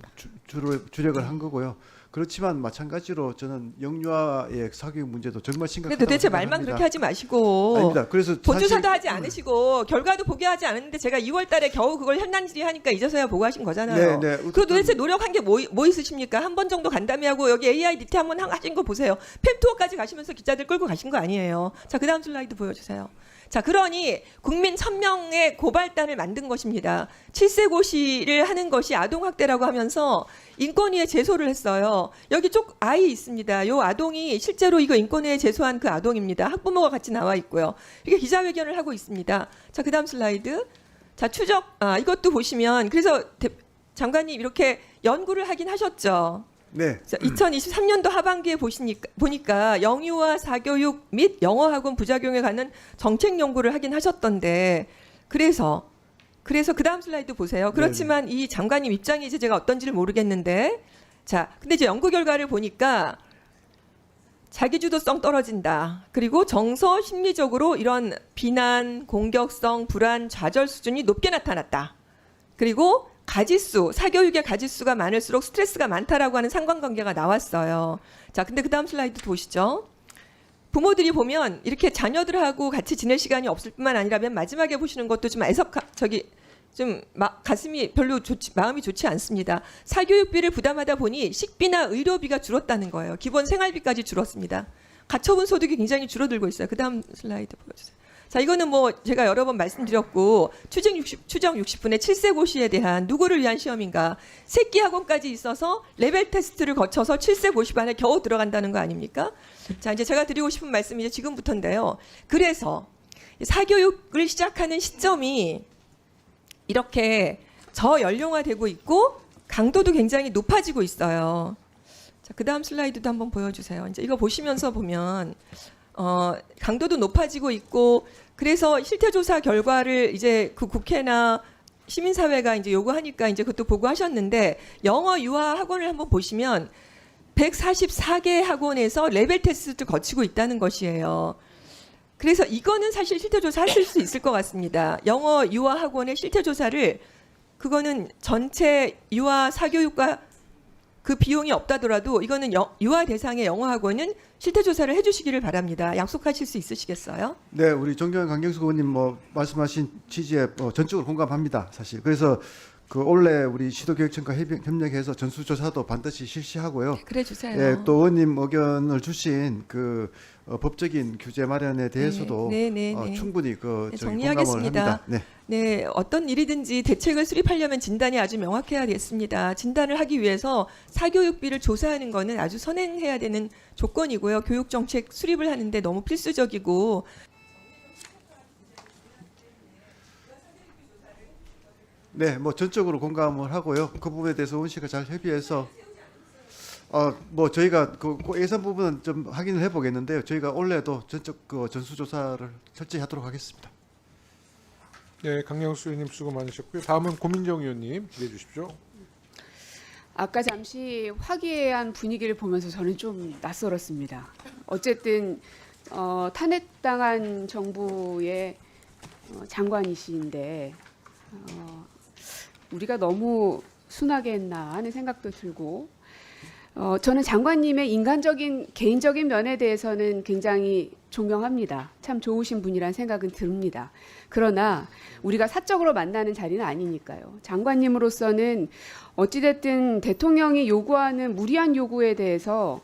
주력을 한 거고요. 그렇지만 마찬가지로 저는 영유아의 사교육 문제도 정말 심각하다고 근데 도대체 생각합니다. 말만 그렇게 하지 마시고 아닙니다. 그래서 본조사도 사실- 하지 않으시고 결과도 보게 하지 않았는데 제가 2월달에 겨우 그걸 현난질이 하니까 이제서야 보고 하신 거잖아요. 네, 그 도대체 노력한 게 뭐 있으십니까? 한 번 정도 간담회하고 여기 AIDT 한번 하신 거 보세요. 팸투어까지 가시면서 기자들 끌고 가신 거 아니에요. 자, 그 다음 슬라이드 보여주세요. 자, 그러니 국민 1000명의 고발단을 만든 것입니다. 7세 고시를 하는 것이 아동학대라고 하면서 인권위에 제소를 했어요. 여기 쪽 아이 있습니다. 요 아동이 실제로 이거 인권위에 제소한 그 아동입니다. 학부모가 같이 나와 있고요. 이렇게 기자회견을 하고 있습니다. 자, 그 다음 슬라이드. 자, 이것도 보시면 그래서 장관님 이렇게 연구를 하긴 하셨죠. 네. 자, 2023년도 하반기에 보니까 영유아 사교육 및 영어학원 부작용에 관한 정책 연구를 하긴 하셨던데 그래서 그 다음 슬라이드 보세요. 그렇지만 이 장관님 입장이 이제 제가 어떤지를 모르겠는데 자, 근데 이제 연구 결과를 보니까 자기주도성 떨어진다. 그리고 정서 심리적으로 이런 비난, 공격성, 불안, 좌절 수준이 높게 나타났다. 그리고 가지수, 사교육의 가지수가 많을수록 스트레스가 많다라고 하는 상관관계가 나왔어요. 자, 근데 그 다음 슬라이드 보시죠. 부모들이 보면 이렇게 자녀들하고 같이 지낼 시간이 없을 뿐만 아니라 맨 마지막에 보시는 것도 좀 가슴이 별로 마음이 좋지 않습니다. 사교육비를 부담하다 보니 식비나 의료비가 줄었다는 거예요. 기본 생활비까지 줄었습니다. 가처분 소득이 굉장히 줄어들고 있어요. 그 다음 슬라이드 보여주세요. 자, 이거는 뭐 제가 여러 번 말씀드렸고 추정 60분의 7세 고시에 대한 누구를 위한 시험인가? 새끼 학원까지 있어서 레벨 테스트를 거쳐서 7세 고시반에 겨우 들어간다는 거 아닙니까? 자, 이제 제가 드리고 싶은 말씀이 이제 지금부터인데요. 그래서 사교육을 시작하는 시점이 이렇게 저연령화되고 있고 강도도 굉장히 높아지고 있어요. 자, 그 다음 슬라이드도 한번 보여주세요. 이제 이거 보시면서 보면 강도도 높아지고 있고 그래서 실태조사 결과를 이제 그 국회나 시민사회가 이제 요구하니까 이제 그것도 보고하셨는데 영어 유아 학원을 한번 보시면 144개 학원에서 레벨 테스트를 거치고 있다는 것이에요. 그래서 이거는 사실 실태조사 하실 수 있을 것 같습니다. 영어 유아 학원의 실태조사를 그거는 전체 유아 사교육과 그 비용이 없다더라도 이거는 유아 대상의 영어 학원은 실태조사를 해주시기를 바랍니다. 약속하실 수 있으시겠어요? 네, 우리 존경하는 강경수 의원님 뭐 말씀하신 취지에 전적으로 공감합니다. 사실 그래서 그 올해 우리 시도교육청과 협력해서 전수조사도 반드시 실시하고요. 그래 주세요. 예, 또 의원님 의견을 주신 그 법적인 규제 마련에 대해서도 충분히 공감을 정리하겠습니다. 합니다. 네. 네, 어떤 일이든지 대책을 수립하려면 진단이 아주 명확해야겠습니다. 진단을 하기 위해서 사교육비를 조사하는 것은 아주 선행해야 되는 조건이고요. 교육정책 수립을 하는데 너무 필수적이고 네, 뭐 전적으로 공감을 하고요. 그 부분에 대해서 원 씨가 잘 협의해서 뭐 저희가 그 예산 부분은 좀 확인을 해보겠는데요. 저희가 올해도 전적 그 전수조사를 철저히 하도록 하겠습니다. 네, 강영수 의원님 수고 많으셨고요. 다음은 고민정 의원님 기대해 주십시오. 아까 잠시 화기애애한 분위기를 보면서 저는 좀 낯설었습니다. 어쨌든 탄핵당한 정부의 장관이신데 우리가 너무 순하게 했나 하는 생각도 들고 저는 장관님의 인간적인 개인적인 면에 대해서는 굉장히 존경합니다. 참 좋으신 분이란 생각은 듭니다. 그러나 우리가 사적으로 만나는 자리는 아니니까요. 장관님으로서는 어찌됐든 대통령이 요구하는 무리한 요구에 대해서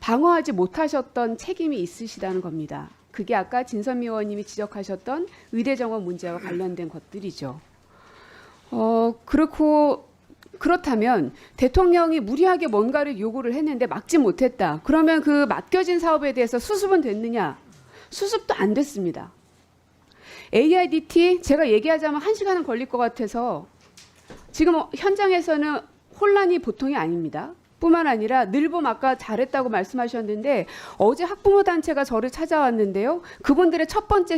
방어하지 못하셨던 책임이 있으시다는 겁니다. 그게 아까 진선미 의원님이 지적하셨던 의대 정원 문제와 관련된 것들이죠. 그렇고 그렇다면 대통령이 무리하게 뭔가를 요구를 했는데 막지 못했다. 그러면 그 맡겨진 사업에 대해서 수습은 됐느냐? 수습도 안 됐습니다. AIDT 제가 얘기하자면 1시간은 걸릴 것 같아서 지금 현장에서는 혼란이 보통이 아닙니다. 뿐만 아니라 늘봄 아까 잘했다고 말씀하셨는데 어제 학부모 단체가 저를 찾아왔는데요. 그분들의 첫 번째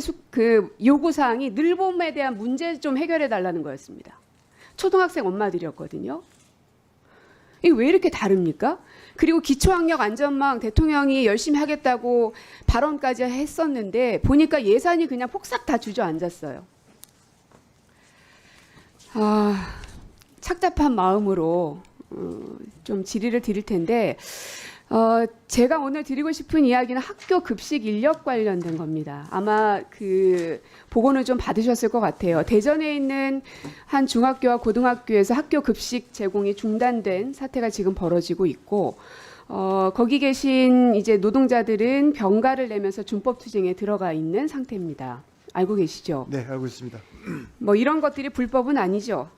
요구 사항이 늘봄에 대한 문제 좀 해결해 달라는 거였습니다. 초등학생 엄마들이었거든요. 이게 왜 이렇게 다릅니까? 그리고 기초학력 안전망 대통령이 열심히 하겠다고 발언까지 했었는데 보니까 예산이 그냥 폭삭 다 주저앉았어요. 착잡한 마음으로 좀 질의를 드릴 텐데 제가 오늘 드리고 싶은 이야기는 학교 급식 인력 관련된 겁니다. 아마 그 보고는 좀 받으셨을 것 같아요. 대전에 있는 한 중학교와 고등학교에서 학교 급식 제공이 중단된 사태가 지금 벌어지고 있고 거기 계신 이제 노동자들은 병가를 내면서 준법 투쟁에 들어가 있는 상태입니다. 알고 계시죠? 네, 알고 있습니다. 뭐 이런 것들이 불법은 아니죠?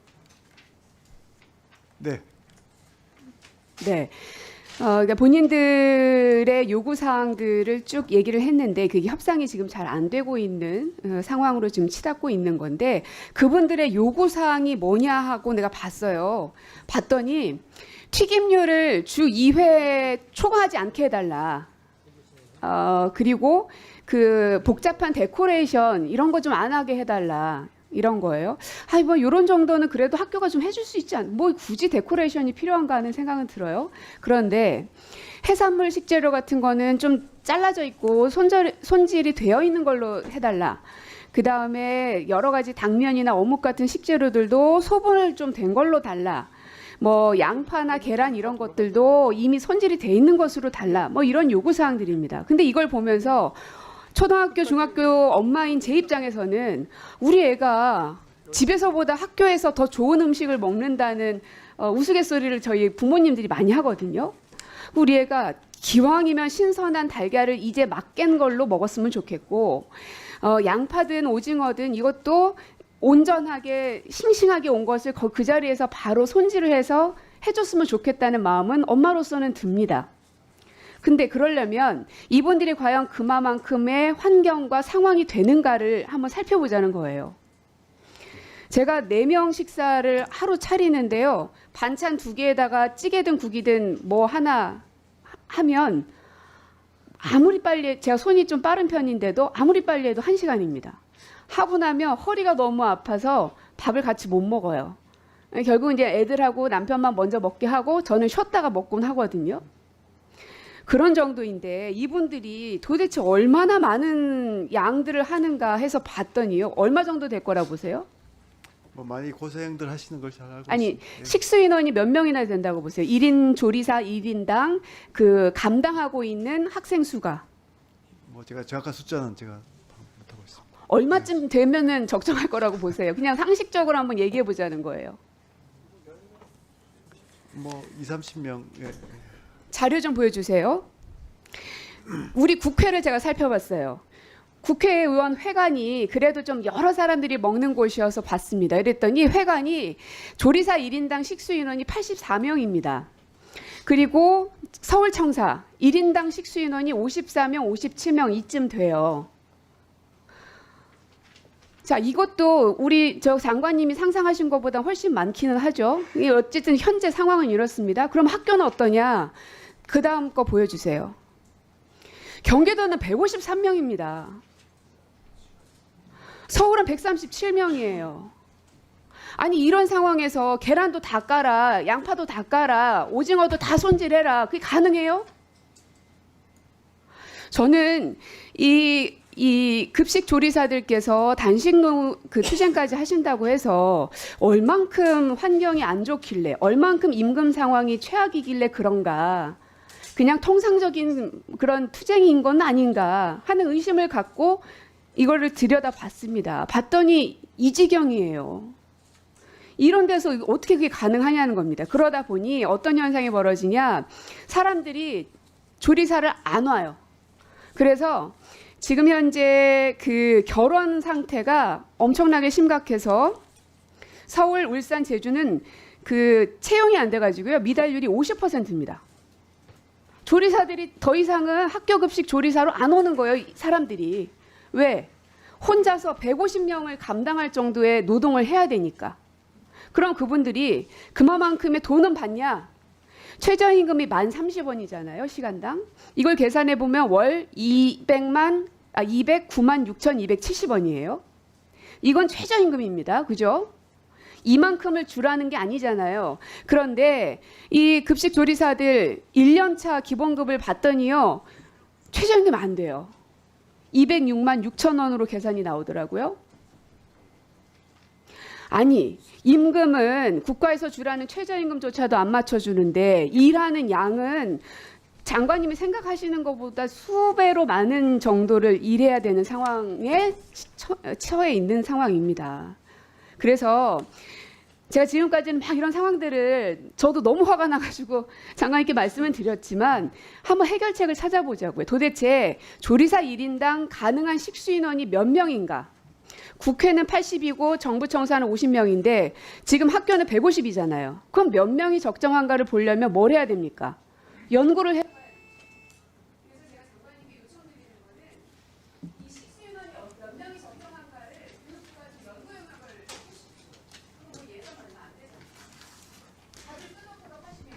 네. 네. 그러니까 본인들의 요구 사항들을 쭉 얘기를 했는데 그게 협상이 지금 잘 안 되고 있는 상황으로 지금 치닫고 있는 건데 그분들의 요구 사항이 뭐냐 하고 내가 봤어요. 봤더니 튀김류를 주 2회 초과하지 않게 해달라. 그리고 그 복잡한 데코레이션 이런 거 좀 안 하게 해달라. 이런 거예요. 뭐 이런 정도는 그래도 학교가 좀 해줄 수 있지 뭐 굳이 데코레이션이 필요한가 하는 생각은 들어요. 그런데 해산물 식재료 같은 거는 좀 잘라져 있고 손질이 되어 있는 걸로 해달라. 그 다음에 여러 가지 당면이나 어묵 같은 식재료들도 소분을 좀 된 걸로 달라. 뭐 양파나 계란 이런 것들도 이미 손질이 돼 있는 것으로 달라. 뭐 이런 요구 사항들입니다. 근데 이걸 보면서 초등학교, 중학교 엄마인 제 입장에서는 우리 애가 집에서보다 학교에서 더 좋은 음식을 먹는다는 우스갯소리를 저희 부모님들이 많이 하거든요. 우리 애가 기왕이면 신선한 달걀을 이제 막 깬 걸로 먹었으면 좋겠고 양파든 오징어든 이것도 온전하게 싱싱하게 온 것을 그 자리에서 바로 손질을 해서 해줬으면 좋겠다는 마음은 엄마로서는 듭니다. 근데 그러려면 이분들이 과연 그만큼의 환경과 상황이 되는가를 한번 살펴보자는 거예요. 제가 4명 식사를 하루 차리는데요. 반찬 2개에다가 찌개든 국이든 뭐 하나 하면 아무리 빨리 제가 손이 좀 빠른 편인데도 아무리 빨리 해도 1시간입니다. 하고 나면 허리가 너무 아파서 밥을 같이 못 먹어요. 결국 이제 애들하고 남편만 먼저 먹게 하고 저는 쉬었다가 먹곤 하거든요. 그런 정도인데 이분들이 도대체 얼마나 많은 양들을 하는가 해서 봤더니요. 얼마 정도 될 거라 보세요? 뭐 많이 고생들 하시는 걸 잘 알고 아니 있습니다. 식수 인원이 몇 명이나 된다고 보세요? 1인 조리사 1인당 그 감당하고 있는 학생 수가 뭐 제가 정확한 숫자는 제가 못하고 있습니다. 얼마쯤 되면은 적정할 거라고 보세요? 그냥 상식적으로 한번 얘기해 보자는 거예요. 뭐 20-30명. 예. 자료 좀 보여주세요. 우리 국회를 제가 살펴봤어요. 국회의원 회관이 그래도 좀 여러 사람들이 먹는 곳이어서 봤습니다. 그랬더니 회관이 조리사 1인당 식수 인원이 84명입니다. 그리고 서울청사 1인당 식수 인원이 54명, 57명 이쯤 돼요. 자, 이것도 우리 저 장관님이 상상하신 것보다 훨씬 많기는 하죠. 이게 어쨌든 현재 상황은 이렇습니다. 그럼 학교는 어떠냐? 그 다음 거 보여주세요. 경기도는 153명입니다. 서울은 137명이에요. 아니 이런 상황에서 계란도 다 깔아, 양파도 다 깔아, 오징어도 다 손질해라. 그게 가능해요? 저는 이 급식 조리사들께서 단식 그 투쟁까지 하신다고 해서 얼만큼 환경이 안 좋길래, 얼만큼 임금 상황이 최악이길래 그런가, 그냥 통상적인 그런 투쟁인 건 아닌가 하는 의심을 갖고 이거를 들여다봤습니다. 봤더니 이 지경이에요. 이런 데서 어떻게 그게 가능하냐는 겁니다. 그러다 보니 어떤 현상이 벌어지냐, 사람들이 조리사를 안 와요. 그래서 지금 현재 그 결혼 상태가 엄청나게 심각해서 서울, 울산, 제주는 그 채용이 안 돼가지고요. 미달률이 50%입니다. 조리사들이 더 이상은 학교 급식 조리사로 안 오는 거예요. 이 사람들이. 왜? 혼자서 150명을 감당할 정도의 노동을 해야 되니까. 그럼 그분들이 그만큼의 돈은 받냐? 최저임금이 1030원이잖아요. 시간당. 이걸 계산해 보면 월 209만 6,270원이에요. 이건 최저임금입니다. 그죠? 이만큼을 주라는 게 아니잖아요. 그런데 이 급식 조리사들 1년차 기본급을 받더니요. 최저임금 안 돼요. 206만 6천 원으로 계산이 나오더라고요. 아니, 임금은 국가에서 주라는 최저임금조차도 안 맞춰주는데 일하는 양은 장관님이 생각하시는 것보다 수배로 많은 정도를 일해야 되는 상황에 처해 있는 상황입니다. 그래서 제가 지금까지는 막 이런 상황들을 저도 너무 화가 나가지고 장관님께 말씀을 드렸지만 한번 해결책을 찾아보자고요. 도대체 조리사 1인당 가능한 식수인원이 몇 명인가? 국회는 80이고 정부 청사는 50명인데 지금 학교는 150이잖아요. 그럼 몇 명이 적정한가를 보려면 뭘 해야 됩니까? 연구를 해. 그래서 제가 장관님께 요청드리는 거는 이 식수인원이 몇 명이 적정한가를 교육부가 좀 연구 영역을 해주십시오. 그럼 예산 얼마 안 되잖아요. 다들 끄덕끄덕 하시면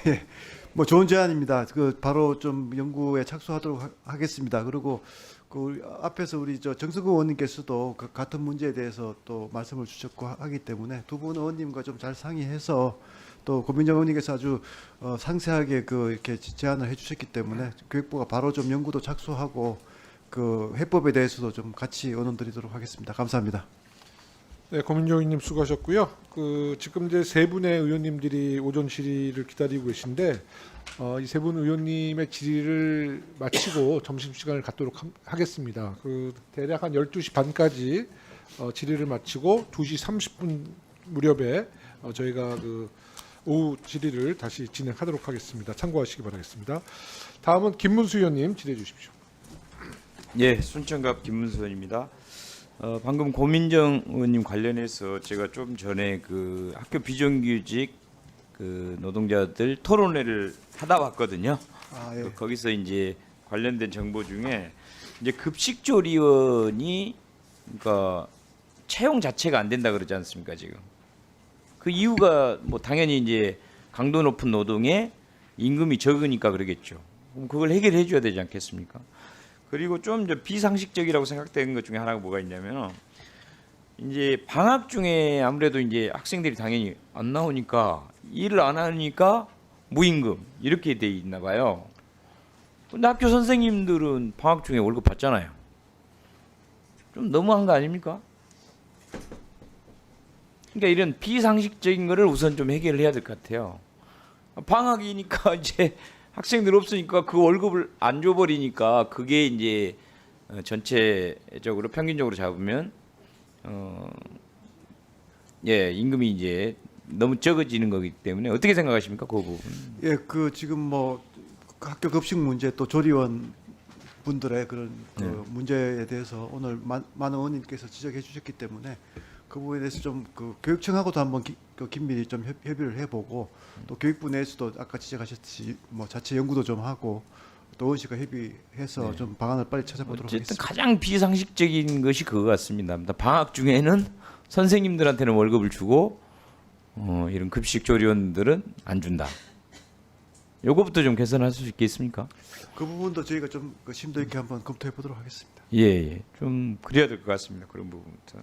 예, 뭐 좋은 제안입니다. 그 바로 좀 연구에 착수하도록 하겠습니다. 그리고 그 앞에서 우리 저 정승구 의원님께서도 그 같은 문제에 대해서 또 말씀을 주셨고 하기 때문에 두 분 의원님과 좀 잘 상의해서 또 고민정 의원님께서 아주 상세하게 그 이렇게 제안을 해주셨기 때문에 교육부가 바로 좀 연구도 착수하고 그 해법에 대해서도 좀 같이 의논드리도록 하겠습니다. 감사합니다. 네, 고민정 의원님 수고하셨고요. 그 지금 이제 세 분의 의원님들이 오전 질의를 기다리고 계신데 이 세 분 의원님의 질의를 마치고 점심 시간을 갖도록 하겠습니다. 그 대략 한 12시 반까지 질의를 마치고 2시 30분 무렵에 저희가 그 오후 질의를 다시 진행하도록 하겠습니다. 참고하시기 바라겠습니다. 다음은 김문수 의원님 질의해 주십시오. 예, 순천갑 김문수 의원입니다. 방금 고민정 의원님 관련해서 제가 좀 전에 그 학교 비정규직 그 노동자들 토론회를 하다 왔거든요. 예. 거기서 이제 관련된 정보 중에 이제 급식조리원이 그러니까 채용 자체가 안 된다 그러지 않습니까 지금? 그 이유가 뭐 당연히 이제 강도 높은 노동에 임금이 적으니까 그러겠죠. 그럼 그걸 해결해 줘야 되지 않겠습니까? 그리고 좀 비상식적이라고 생각되는 것 중에 하나가 뭐가 있냐면 이제 방학 중에 아무래도 이제 학생들이 당연히 안 나오니까 일을 안 하니까 무임금 이렇게 돼 있나 봐요. 근데 학교 선생님들은 방학 중에 월급 받잖아요. 좀 너무한 거 아닙니까? 그러니까 이런 비상식적인 거를 우선 좀 해결을 해야 될 것 같아요. 방학이니까 이제 학생들 없으니까 그 월급을 안 줘버리니까 그게 이제 전체적으로 평균적으로 잡으면 예 임금이 이제 너무 적어지는 거기 때문에 어떻게 생각하십니까 그 부분? 예, 그 지금 뭐 학교 급식 문제 또 조리원 분들의 그런 그 문제에 대해서 오늘 많은 의원님께서 지적해 주셨기 때문에 그 부분에 대해서 좀 그 교육청하고도 한번 긴밀히 좀 협의를 해보고 또 교육부 내에서도 아까 지적하셨듯이 뭐 자체 연구도 좀 하고 또 의원실과 협의해서 좀 방안을 빨리 찾아보도록 어쨌든 하겠습니다. 가장 비상식적인 것이 그거 같습니다. 방학 중에는 선생님들한테는 월급을 주고 이런 급식 조리원들은 안 준다. 요거부터 좀 개선할 수 있겠습니까? 그 부분도 저희가 좀 심도 있게 한번 검토해 보도록 하겠습니다. 예, 좀 그래야 될 것 같습니다. 그런 부분부터.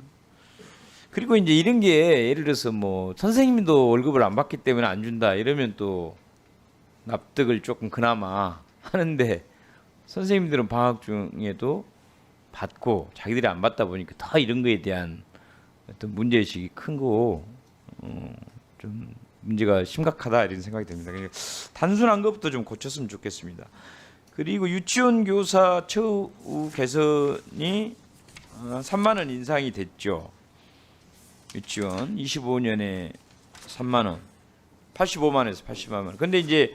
그리고 이제 이런 게 예를 들어서 뭐 선생님도 월급을 안 받기 때문에 안 준다 이러면 또 납득을 조금 그나마 하는데 선생님들은 방학 중에도 받고 자기들이 안 받다 보니까 더 이런 거에 대한 어떤 문제의식이 큰 거고 좀 문제가 심각하다 이런 생각이 듭니다. 그러니까 단순한 것부터 좀 고쳤으면 좋겠습니다. 그리고 유치원 교사 처우 개선이 3만 원 인상이 됐죠. 유치원 25년에 3만 원, 85만 원에서 80만 원. 근데 이제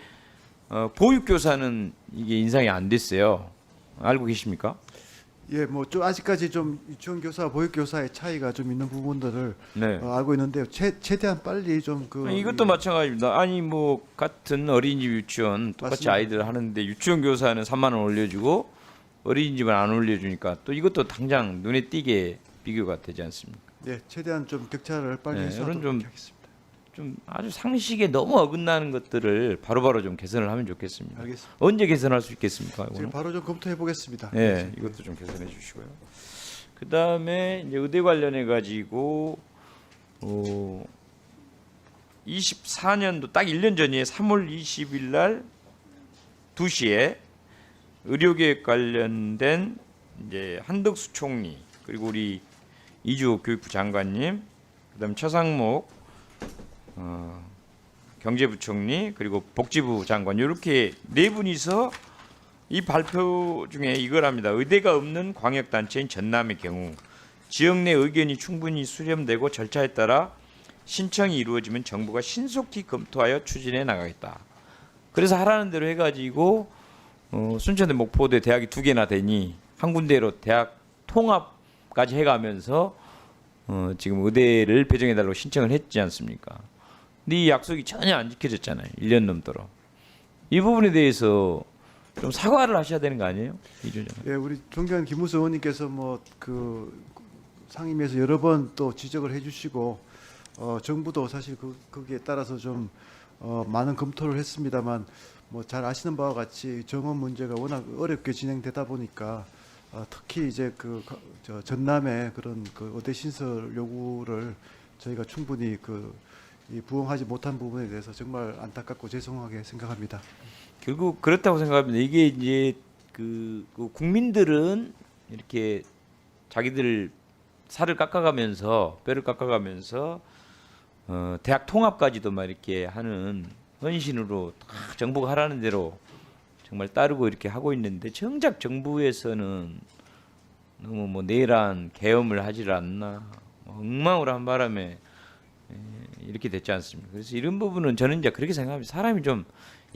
보육교사는 이게 인상이 안 됐어요. 알고 계십니까? 예, 뭐 좀 아직까지 좀 유치원 교사, 보육 교사의 차이가 좀 있는 부분들을 네. 알고 있는데요. 최대한 빨리 좀 그 이것도 마찬가지입니다. 아니 뭐 같은 어린이집 유치원 똑같이 맞습니다. 아이들 하는데 유치원 교사는 3만 원 올려주고 어린이집은 안 올려주니까 또 이것도 당장 눈에 띄게 비교가 되지 않습니까? 예, 최대한 좀 격차를 빨리 네, 해소하도록 이런 하겠습니다. 좀 아주 상식에 너무 어긋나는 것들을 바로바로 좀 개선을 하면 좋겠습니다. 알겠습니다. 언제 개선할 수 있겠습니까? 지금 이거는? 바로 좀 검토해 보겠습니다. 네, 이것도 좀 개선해 주시고요. 그 다음에 이제 의대 관련해 가지고 24년도 딱 1년 전에 3월 20일 날 2시에 의료계획 관련된 이제 한덕수 총리 그리고 우리 이주호 교육부 장관님 그다음 최상목 경제부총리 그리고 복지부 장관 이렇게 네 분이서 이 발표 중에 이걸 합니다. 의대가 없는 광역단체인 전남의 경우 지역 내 의견이 충분히 수렴되고 절차에 따라 신청이 이루어지면 정부가 신속히 검토하여 추진해 나가겠다. 그래서 하라는 대로 해가지고 순천대 목포대 대학이 2개나 되니 한 군데로 대학 통합까지 해가면서 지금 의대를 배정해달라고 신청을 했지 않습니까? 근데 이 약속이 전혀 안 지켜졌잖아요. 1년 넘도록. 이 부분에 대해서 좀 사과를 하셔야 되는 거 아니에요? 이조 장관. 예, 우리 존경하는 김무수 의원님께서 뭐 그 상임위에서 여러 번 또 지적을 해주시고 정부도 사실 거기에 따라서 좀 많은 검토를 했습니다만 뭐 잘 아시는 바와 같이 정원 문제가 워낙 어렵게 진행되다 보니까 특히 이제 저 전남의 그런 그 의대 신설 요구를 저희가 충분히 이 부응하지 못한 부분에 대해서 정말 안타깝고 죄송하게 생각합니다. 결국 그렇다고 생각합니다. 이게 이제 그 국민들은 이렇게 자기들 살을 깎아가면서 뼈를 깎아가면서 대학 통합까지도 막 이렇게 하는 헌신으로 다 정부가 하라는 대로 정말 따르고 이렇게 하고 있는데 정작 정부에서는 너무 뭐 내란 계엄을 하질 않나 엉망으로 한 바람에 이렇게 됐지 않습니까? 그래서 이런 부분은 저는 이제 그렇게 생각합니다. 사람이 좀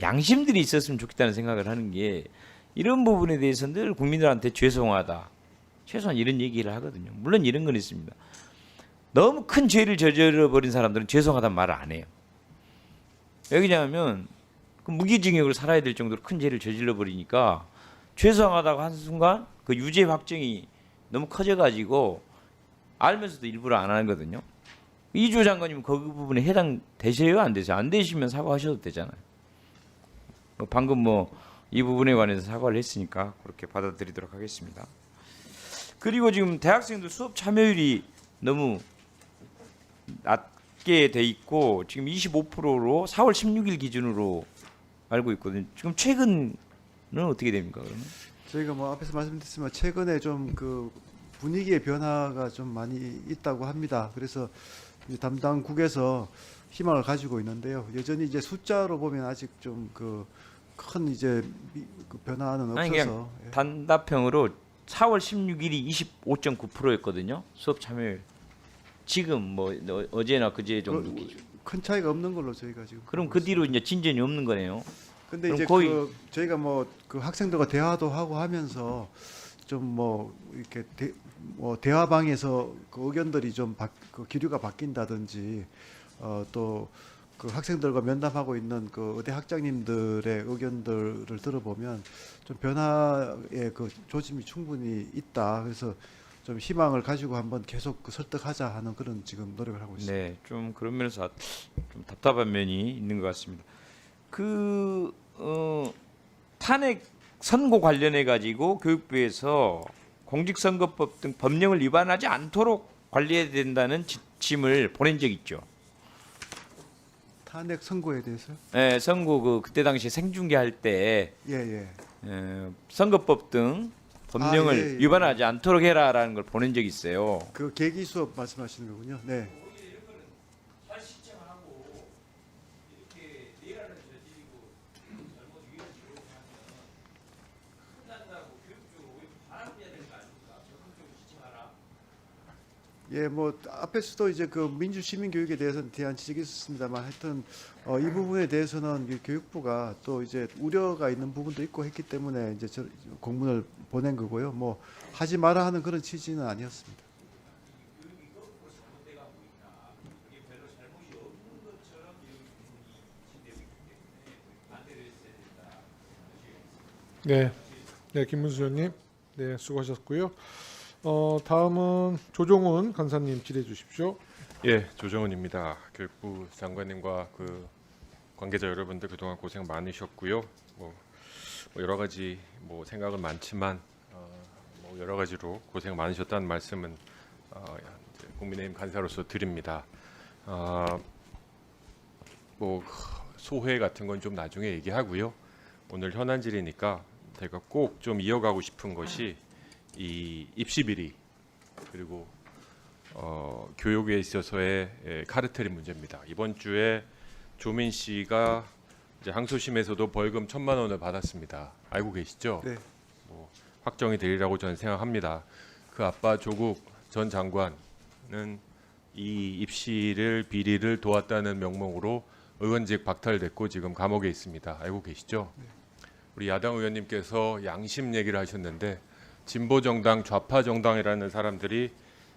양심들이 있었으면 좋겠다는 생각을 하는 게 이런 부분에 대해서 늘 국민들한테 죄송하다. 최소한 이런 얘기를 하거든요. 물론 이런 건 있습니다. 너무 큰 죄를 저질러버린 사람들은 죄송하다는 말을 안 해요. 왜 그러냐면 그 무기징역으로 살아야 될 정도로 큰 죄를 저질러버리니까 죄송하다고 한 순간 그 유죄 확정이 너무 커져가지고 알면서도 일부러 안 하거든요. 이주호 장관님은 그 부분에 해당되세요? 안 되세요? 안 되시면 사과하셔도 되잖아요. 방금 뭐 이 부분에 관해서 사과를 했으니까 그렇게 받아들이도록 하겠습니다. 그리고 지금 대학생들 수업 참여율이 너무 낮게 돼 있고 지금 25%로 4월 16일 기준으로 알고 있거든요. 지금 최근은 어떻게 됩니까? 그러면? 저희가 뭐 앞에서 말씀드렸지만 최근에 좀 그 분위기의 변화가 좀 많이 있다고 합니다. 그래서 담당국에서 희망을 가지고 있는데요. 여전히 이제 숫자로 보면 아직 좀 큰 이제 변화는 없어서. 아니 그냥 단답형으로 4월 16일이 25.9%였거든요. 수업 참여율. 지금 뭐 어제나 그제 정도 기준. 큰 차이가 없는 걸로 저희가 지금. 그럼 그 뒤로 이제 진전이 없는 거네요. 근데 이제 거의 저희가 뭐 그 학생들과 대화도 하고 하면서 좀 뭐 이렇게 대화방에서 그 의견들이 좀 그 기류가 바뀐다든지 또 그 학생들과 면담하고 있는 그 의대 학장님들의 의견들을 들어보면 좀 변화의 그 조짐이 충분히 있다. 그래서 좀 희망을 가지고 한번 계속 설득하자 하는 그런 지금 노력을 하고 있습니다. 네, 좀 그런 면에서 좀 답답한 면이 있는 것 같습니다. 탄핵 선고 관련해 가지고 교육부에서 공직선거법 등 법령을 위반하지 않도록 관리해야 된다는 지침을 보낸 적 있죠. 탄핵 선고에 대해서요? 네, 선고 그때 당시 생중계할 때 선거법 등 법령을 위반하지 않도록 해라라는 걸 보낸 적이 있어요. 그 계기 수업 말씀하시는 거군요. 네. 예, 뭐 앞에서도 이제 그 민주 시민 교육에 대한 지적이 있었습니다만, 하여튼 이 부분에 대해서는 이 교육부가 또 이제 우려가 있는 부분도 있고 했기 때문에 이제 공문을 보낸 거고요. 뭐 하지 마라 하는 그런 취지는 아니었습니다. 네, 네, 김문수 의원님, 네, 수고하셨고요. 다음은 조정훈 간사님 질의해 주십시오. 예, 조정훈입니다. 교육부 장관님과 그 관계자 여러분들 그동안 고생 많으셨고요. 뭐 여러 가지 뭐 생각은 많지만 뭐 여러 가지로 고생 많으셨다는 말씀은 이제 국민의힘 간사로서 드립니다. 뭐 소회 같은 건 좀 나중에 얘기하고요. 오늘 현안 질의니까 제가 꼭 좀 이어가고 싶은 것이 이 입시 비리 그리고 교육에 있어서의 카르텔의 문제입니다. 이번 주에 조민 씨가 이제 항소심에서도 벌금 1,000만 원을 받았습니다. 알고 계시죠? 네. 뭐 확정이 되리라고 저는 생각합니다. 그 아빠 조국 전 장관은 이 입시를 비리를 도왔다는 명목으로 의원직 박탈됐고 지금 감옥에 있습니다. 알고 계시죠? 네. 우리 야당 의원님께서 양심 얘기를 하셨는데 진보 정당, 좌파 정당이라는 사람들이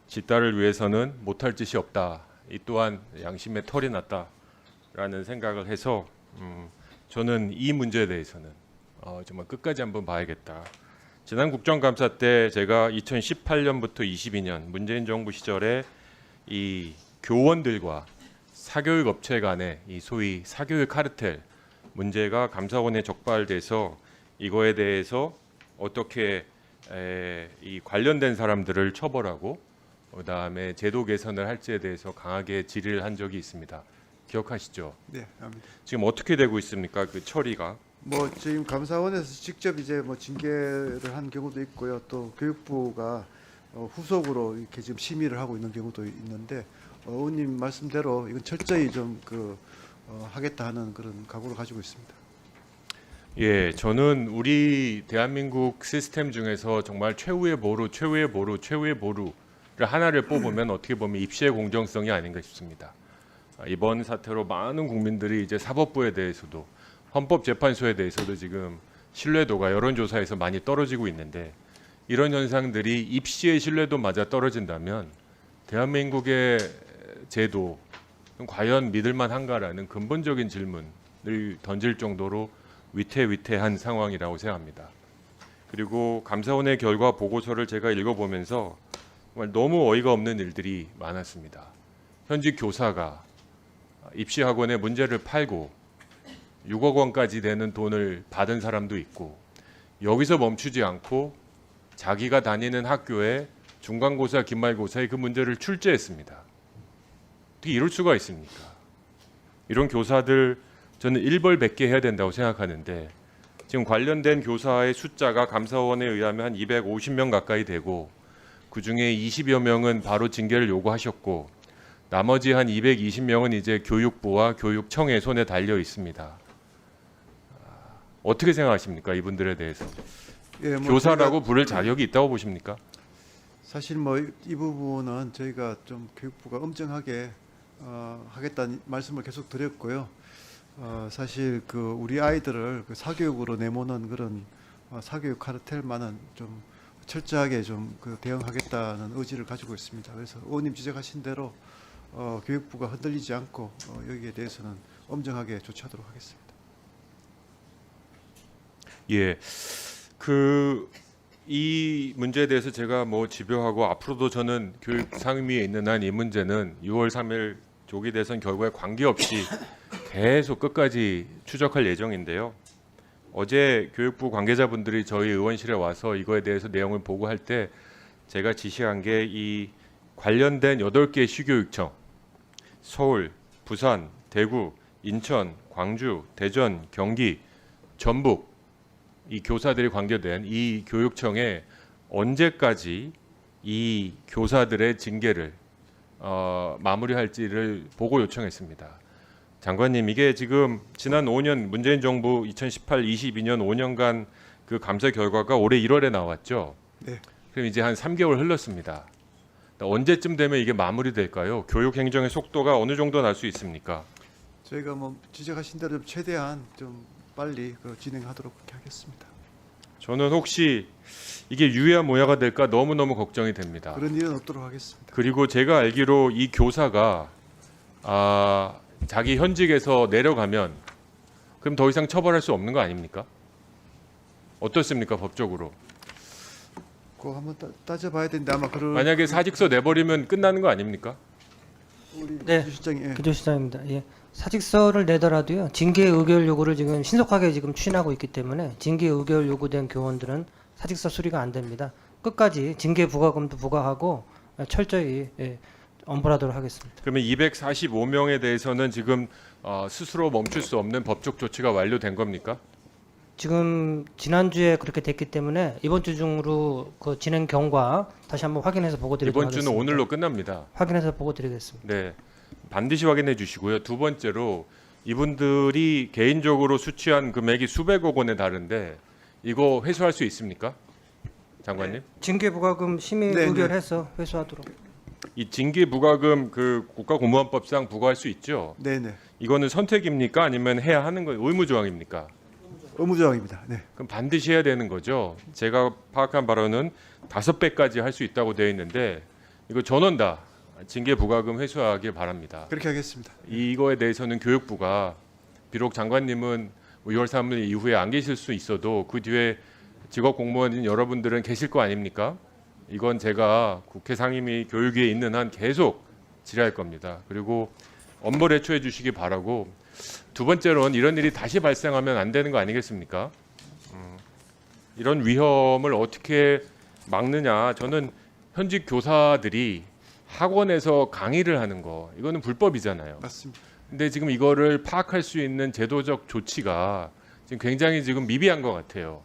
지 딸을 위해서는 못할 짓이 없다. 이 또한 양심의 털이 났다라는 생각을 해서 저는 이 문제에 대해서는 정말 끝까지 한번 봐야겠다. 지난 국정감사 때 제가 2018년부터 22년 문재인 정부 시절에 이 교원들과 사교육 업체 간의 이 소위 사교육 카르텔 문제가 감사원에 적발돼서 이거에 대해서 어떻게 이 관련된 사람들을 처벌하고 그다음에 제도 개선을 할지에 대해서 강하게 질의를 한 적이 있습니다. 기억하시죠? 네, 압니다. 지금 어떻게 되고 있습니까? 그 처리가? 뭐 지금 감사원에서 직접 이제 뭐 징계를 한 경우도 있고요. 또 교육부가 후속으로 이렇게 지금 심의를 하고 있는 경우도 있는데 의원님 말씀대로 이건 철저히 좀 하겠다 하는 그런 각오를 가지고 있습니다. 예, 저는 우리 대한민국 시스템 중에서 정말 최후의 보루, 최후의 보루, 최후의 보루를 하나를 뽑으면 어떻게 보면 입시의 공정성이 아닌가 싶습니다. 이번 사태로 많은 국민들이 이제 사법부에 대해서도 헌법재판소에 대해서도 지금 신뢰도가 여론조사에서 많이 떨어지고 있는데 이런 현상들이 입시의 신뢰도마저 떨어진다면 대한민국의 제도 과연 믿을만한가라는 근본적인 질문을 던질 정도로 위태위태한 상황이라고 생각합니다. 그리고 감사원의 결과 보고서를 제가 읽어보면서 정말 너무 어이가 없는 일들이 많았습니다. 현직 교사가 입시학원의 문제를 팔고 6억 원까지 되는 돈을 받은 사람도 있고 여기서 멈추지 않고 자기가 다니는 학교에 중간고사, 기말고사에 그 문제를 출제했습니다. 어떻게 이럴 수가 있습니까? 이런 교사들 저는 일벌백계 해야 된다고 생각하는데 지금 관련된 교사의 숫자가 감사원에 의하면 한 250명 가까이 되고 그중에 20여 명은 바로 징계를 요구하셨고 나머지 한 220명은 이제 교육부와 교육청의 손에 달려 있습니다. 어떻게 생각하십니까? 이분들에 대해서. 예, 뭐 교사라고 부를 자격이 있다고 보십니까? 사실 뭐 이 부분은 저희가 좀 교육부가 엄정하게 하겠다는 말씀을 계속 드렸고요. 사실 그 우리 아이들을 그 사교육으로 내모는 그런 사교육 카르텔만은 좀 철저하게 좀 대응하겠다는 의지를 가지고 있습니다. 그래서 의원님 지적하신 대로 교육부가 흔들리지 않고 여기에 대해서는 엄정하게 조치하도록 하겠습니다. 예, 이 문제에 대해서 제가 뭐 집요하고 앞으로도 저는 교육 상임위에 있는 한 이 문제는 6월 3일 조기 대선 결과에 관계없이 계속 끝까지 추적할 예정인데요. 어제 교육부 관계자분들이 저희 의원실에 와서 이거에 대해서 내용을 보고할 때 제가 지시한 게 이 관련된 8개 시교육청, 서울, 부산, 대구, 인천, 광주, 대전, 경기, 전북 이 교사들이 관계된 이 교육청에 언제까지 이 교사들의 징계를 마무리할지를 보고 요청했습니다. 장관님, 이게 지금 지난 5년 문재인 정부 2018, 22년 5년간 그 감사 결과가 올해 1월에 나왔죠. 네. 그럼 이제 한 3개월 흘렀습니다. 언제쯤 되면 이게 마무리될까요? 교육 행정의 속도가 어느 정도 날 수 있습니까? 저희가 뭐 지적하신 대로 좀 최대한 좀 빨리 진행하도록 그렇게 하겠습니다. 저는 혹시 이게 유야 무야가 될까 너무너무 걱정이 됩니다. 그런 일은 없도록 하겠습니다. 그리고 제가 알기로 이 교사가 자기 현직에서 내려가면 그럼 더 이상 처벌할 수 없는 거 아닙니까? 어떻습니까 법적으로? 그거 한번 따져봐야 되는데 아마 그런 만약에 사직서 내버리면 끝나는 거 아닙니까? 우리 네, 기조실장이 기조실장입니다. 예. 사직서를 내더라도요 징계 의결 요구를 지금 신속하게 지금 추진하고 있기 때문에 징계 의결 요구된 교원들은 사직서 수리가 안 됩니다. 끝까지 징계 부과금도 부과하고 철저히 엄벌하도록 하겠습니다. 그러면 245명에 대해서는 지금 스스로 멈출 수 없는 법적 조치가 완료된 겁니까? 지금 지난주에 그렇게 됐기 때문에 이번 주 중으로 그 진행 경과 다시 한번 확인해서 보고 드리도록 이번 하겠습니다. 주는 오늘로 끝납니다. 확인해서 보고 드리겠습니다. 네, 반드시 확인해 주시고요. 두 번째로 이분들이 개인적으로 수취한 금액이 수백억 원에 다른데 이거 회수할 수 있습니까, 장관님? 징계 부과금 심의 네, 의결해서 회수하도록. 이 징계 부과금 그 국가공무원법상 부과할 수 있죠. 네네 이거는 선택입니까, 아니면 해야 하는 거 의무 조항입니까? 의무조항입니다. 네. 그럼 반드시 해야 되는 거죠. 제가 파악한 바로는 5배까지 할 수 있다고 되어 있는데 이거 전원 다 징계 부과금 회수하길 바랍니다. 그렇게 하겠습니다. 이거에 대해서는 교육부가 비록 장관님은 6월 3일 이후에 안 계실 수 있어도 그 뒤에 직업 공무원인 여러분들은 계실 거 아닙니까? 이건 제가 국회 상임위 교육위에 있는 한 계속 질의할 겁니다. 그리고 엄벌에 처해 주시기 바라고, 두 번째로는 이런 일이 다시 발생하면 안 되는 거 아니겠습니까? 이런 위험을 어떻게 막느냐. 저는 현직 교사들이 학원에서 강의를 하는 거 이거는 불법이잖아요. 맞습니다. 근데 지금 이거를 파악할 수 있는 제도적 조치가 지금 굉장히 지금 미비한 것 같아요.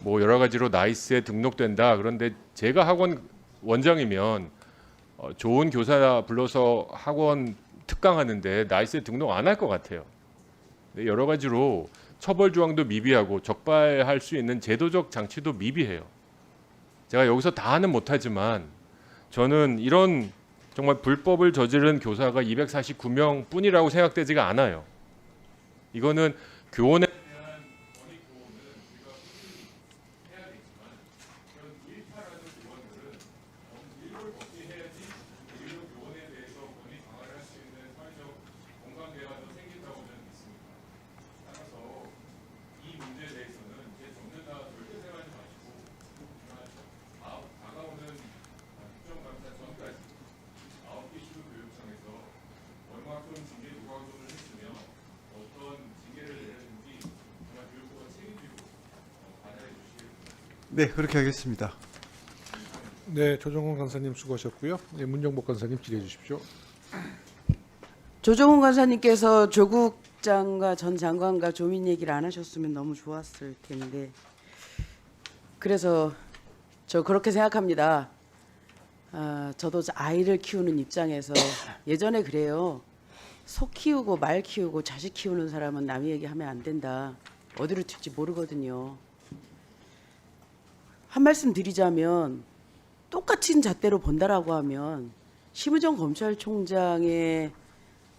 뭐 여러 가지로 나이스에 등록된다. 그런데 제가 학원 원장이면 좋은 교사 불러서 학원 특강하는데 나이스에 등록 안 할 것 같아요. 근데 여러 가지로 처벌 조항도 미비하고 적발할 수 있는 제도적 장치도 미비해요. 제가 여기서 다는 못하지만 저는 이런 정말 불법을 저지른 교사가 249명 뿐이라고 생각되지가 않아요. 이거는 교원에 대한 권익 보호는 우리가 꾸준히 해야 되지만 그런 일파라는 교원들은 일을 없이 해야지 오히려 교원에 대해서 권익 강화를 할 수 있는 사회적 공감 대화도 생긴다고 저는 믿습니다. 따라서 이 문제에 대해서는 제 전부 다 절대 생각하지 마시고 다가오는 국정감사 전까지 9개 시도교육청에서 얼마큼 징계 부과금을 했으며 어떤 징계를 내렸는지 정말 교육부가 책임지고 받아내 주시기 바랍니다. 네, 그렇게 하겠습니다. 네, 조정훈 간사님 수고하셨고요. 네, 문정복 간사님 질의해 주십시오. 조정훈 간사님께서 조국 장과 전 장관과 조민 얘기를 안 하셨으면 너무 좋았을 텐데, 그래서 저 그렇게 생각합니다. 저도 아이를 키우는 입장에서 예전에 그래요. 소 키우고 말 키우고 자식 키우는 사람은 남의 얘기하면 안 된다. 어디로 튈지 모르거든요. 한 말씀 드리자면 똑같은 잣대로 본다라고 하면 심우정 검찰총장의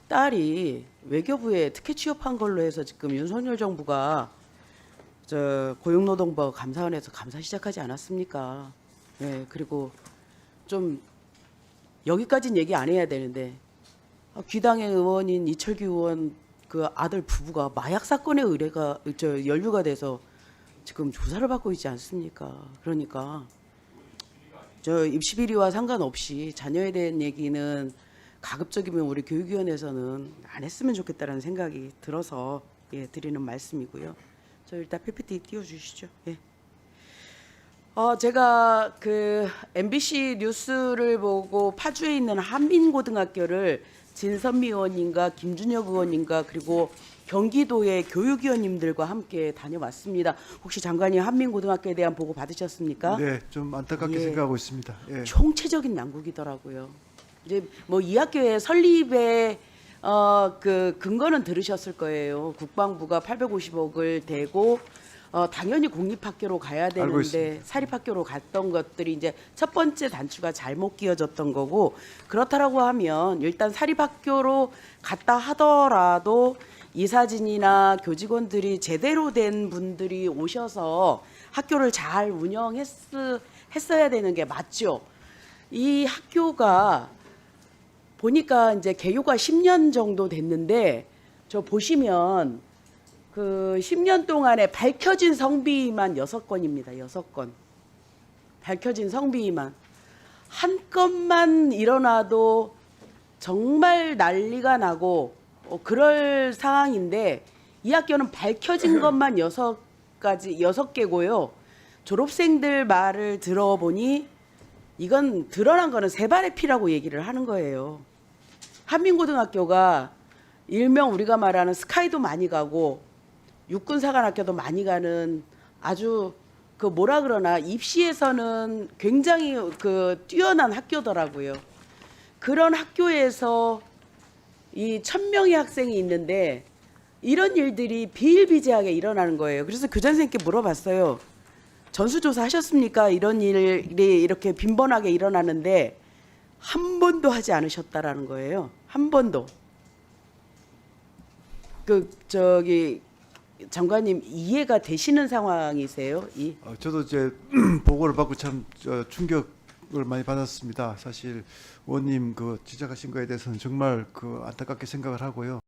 딸이 외교부에 특혜 취업한 걸로 해서 지금 윤석열 정부가 저 고용노동부 감사원에서 감사 시작하지 않았습니까? 네, 그리고 좀 여기까지는 얘기 안 해야 되는데 귀당의 의원인 이철규 의원 그 아들 부부가 마약 사건에 연루가 돼서 지금 조사를 받고 있지 않습니까? 그러니까 저 입시 비리와 상관없이 자녀에 대한 얘기는 가급적이면 우리 교육위원회에서는 안 했으면 좋겠다라는 생각이 들어서 드리는 말씀이고요. 저 일단 PPT 띄워주시죠. 예. 제가 그 MBC 뉴스를 보고 파주에 있는 한민고등학교를 진선미 의원님과 김준혁 의원님과 그리고 경기도의 교육위원님들과 함께 다녀왔습니다. 혹시 장관님 한민고등학교에 대한 보고 받으셨습니까? 네, 좀 안타깝게 생각하고 있습니다. 예. 총체적인 양국이더라고요. 이제 뭐 이 학교의 설립에 그 근거는 들으셨을 거예요. 국방부가 850억을 대고 당연히 공립학교로 가야 알고 되는데 있습니다. 사립학교로 갔던 것들이 이제 첫 번째 단추가 잘못 끼워졌던 거고, 그렇다라고 하면 일단 사립학교로 갔다 하더라도 이사진이나 교직원들이 제대로 된 분들이 오셔서 학교를 잘 운영했어야 되는 게 맞죠. 이 학교가 보니까 이제 개교가 10년 정도 됐는데, 저 보시면 그 10년 동안에 밝혀진 성비만 6건입니다. 6건. 밝혀진 성비만. 한 건만 일어나도 정말 난리가 나고 그럴 상황인데, 이 학교는 밝혀진 것만 6개고요. 졸업생들 말을 들어보니 이건 드러난 거는 세 발의 피라고 얘기를 하는 거예요. 한민고등학교가 일명 우리가 말하는 스카이도 많이 가고 육군사관학교도 많이 가는 아주 그 뭐라 그러나 입시에서는 굉장히 그 뛰어난 학교더라고요. 그런 학교에서 이 1000명의 학생이 있는데 이런 일들이 비일비재하게 일어나는 거예요. 그래서 교장선생님께 물어봤어요. 전수조사 하셨습니까? 이런 일이 이렇게 빈번하게 일어나는데 한 번도 하지 않으셨다라는 거예요. 한 번도. 장관님 이해가 되시는 상황이세요? 저도 이제 보고를 받고 참 충격을 많이 받았습니다. 사실 의원님 그 지적하신 거에 대해서는 정말 그 안타깝게 생각을 하고요.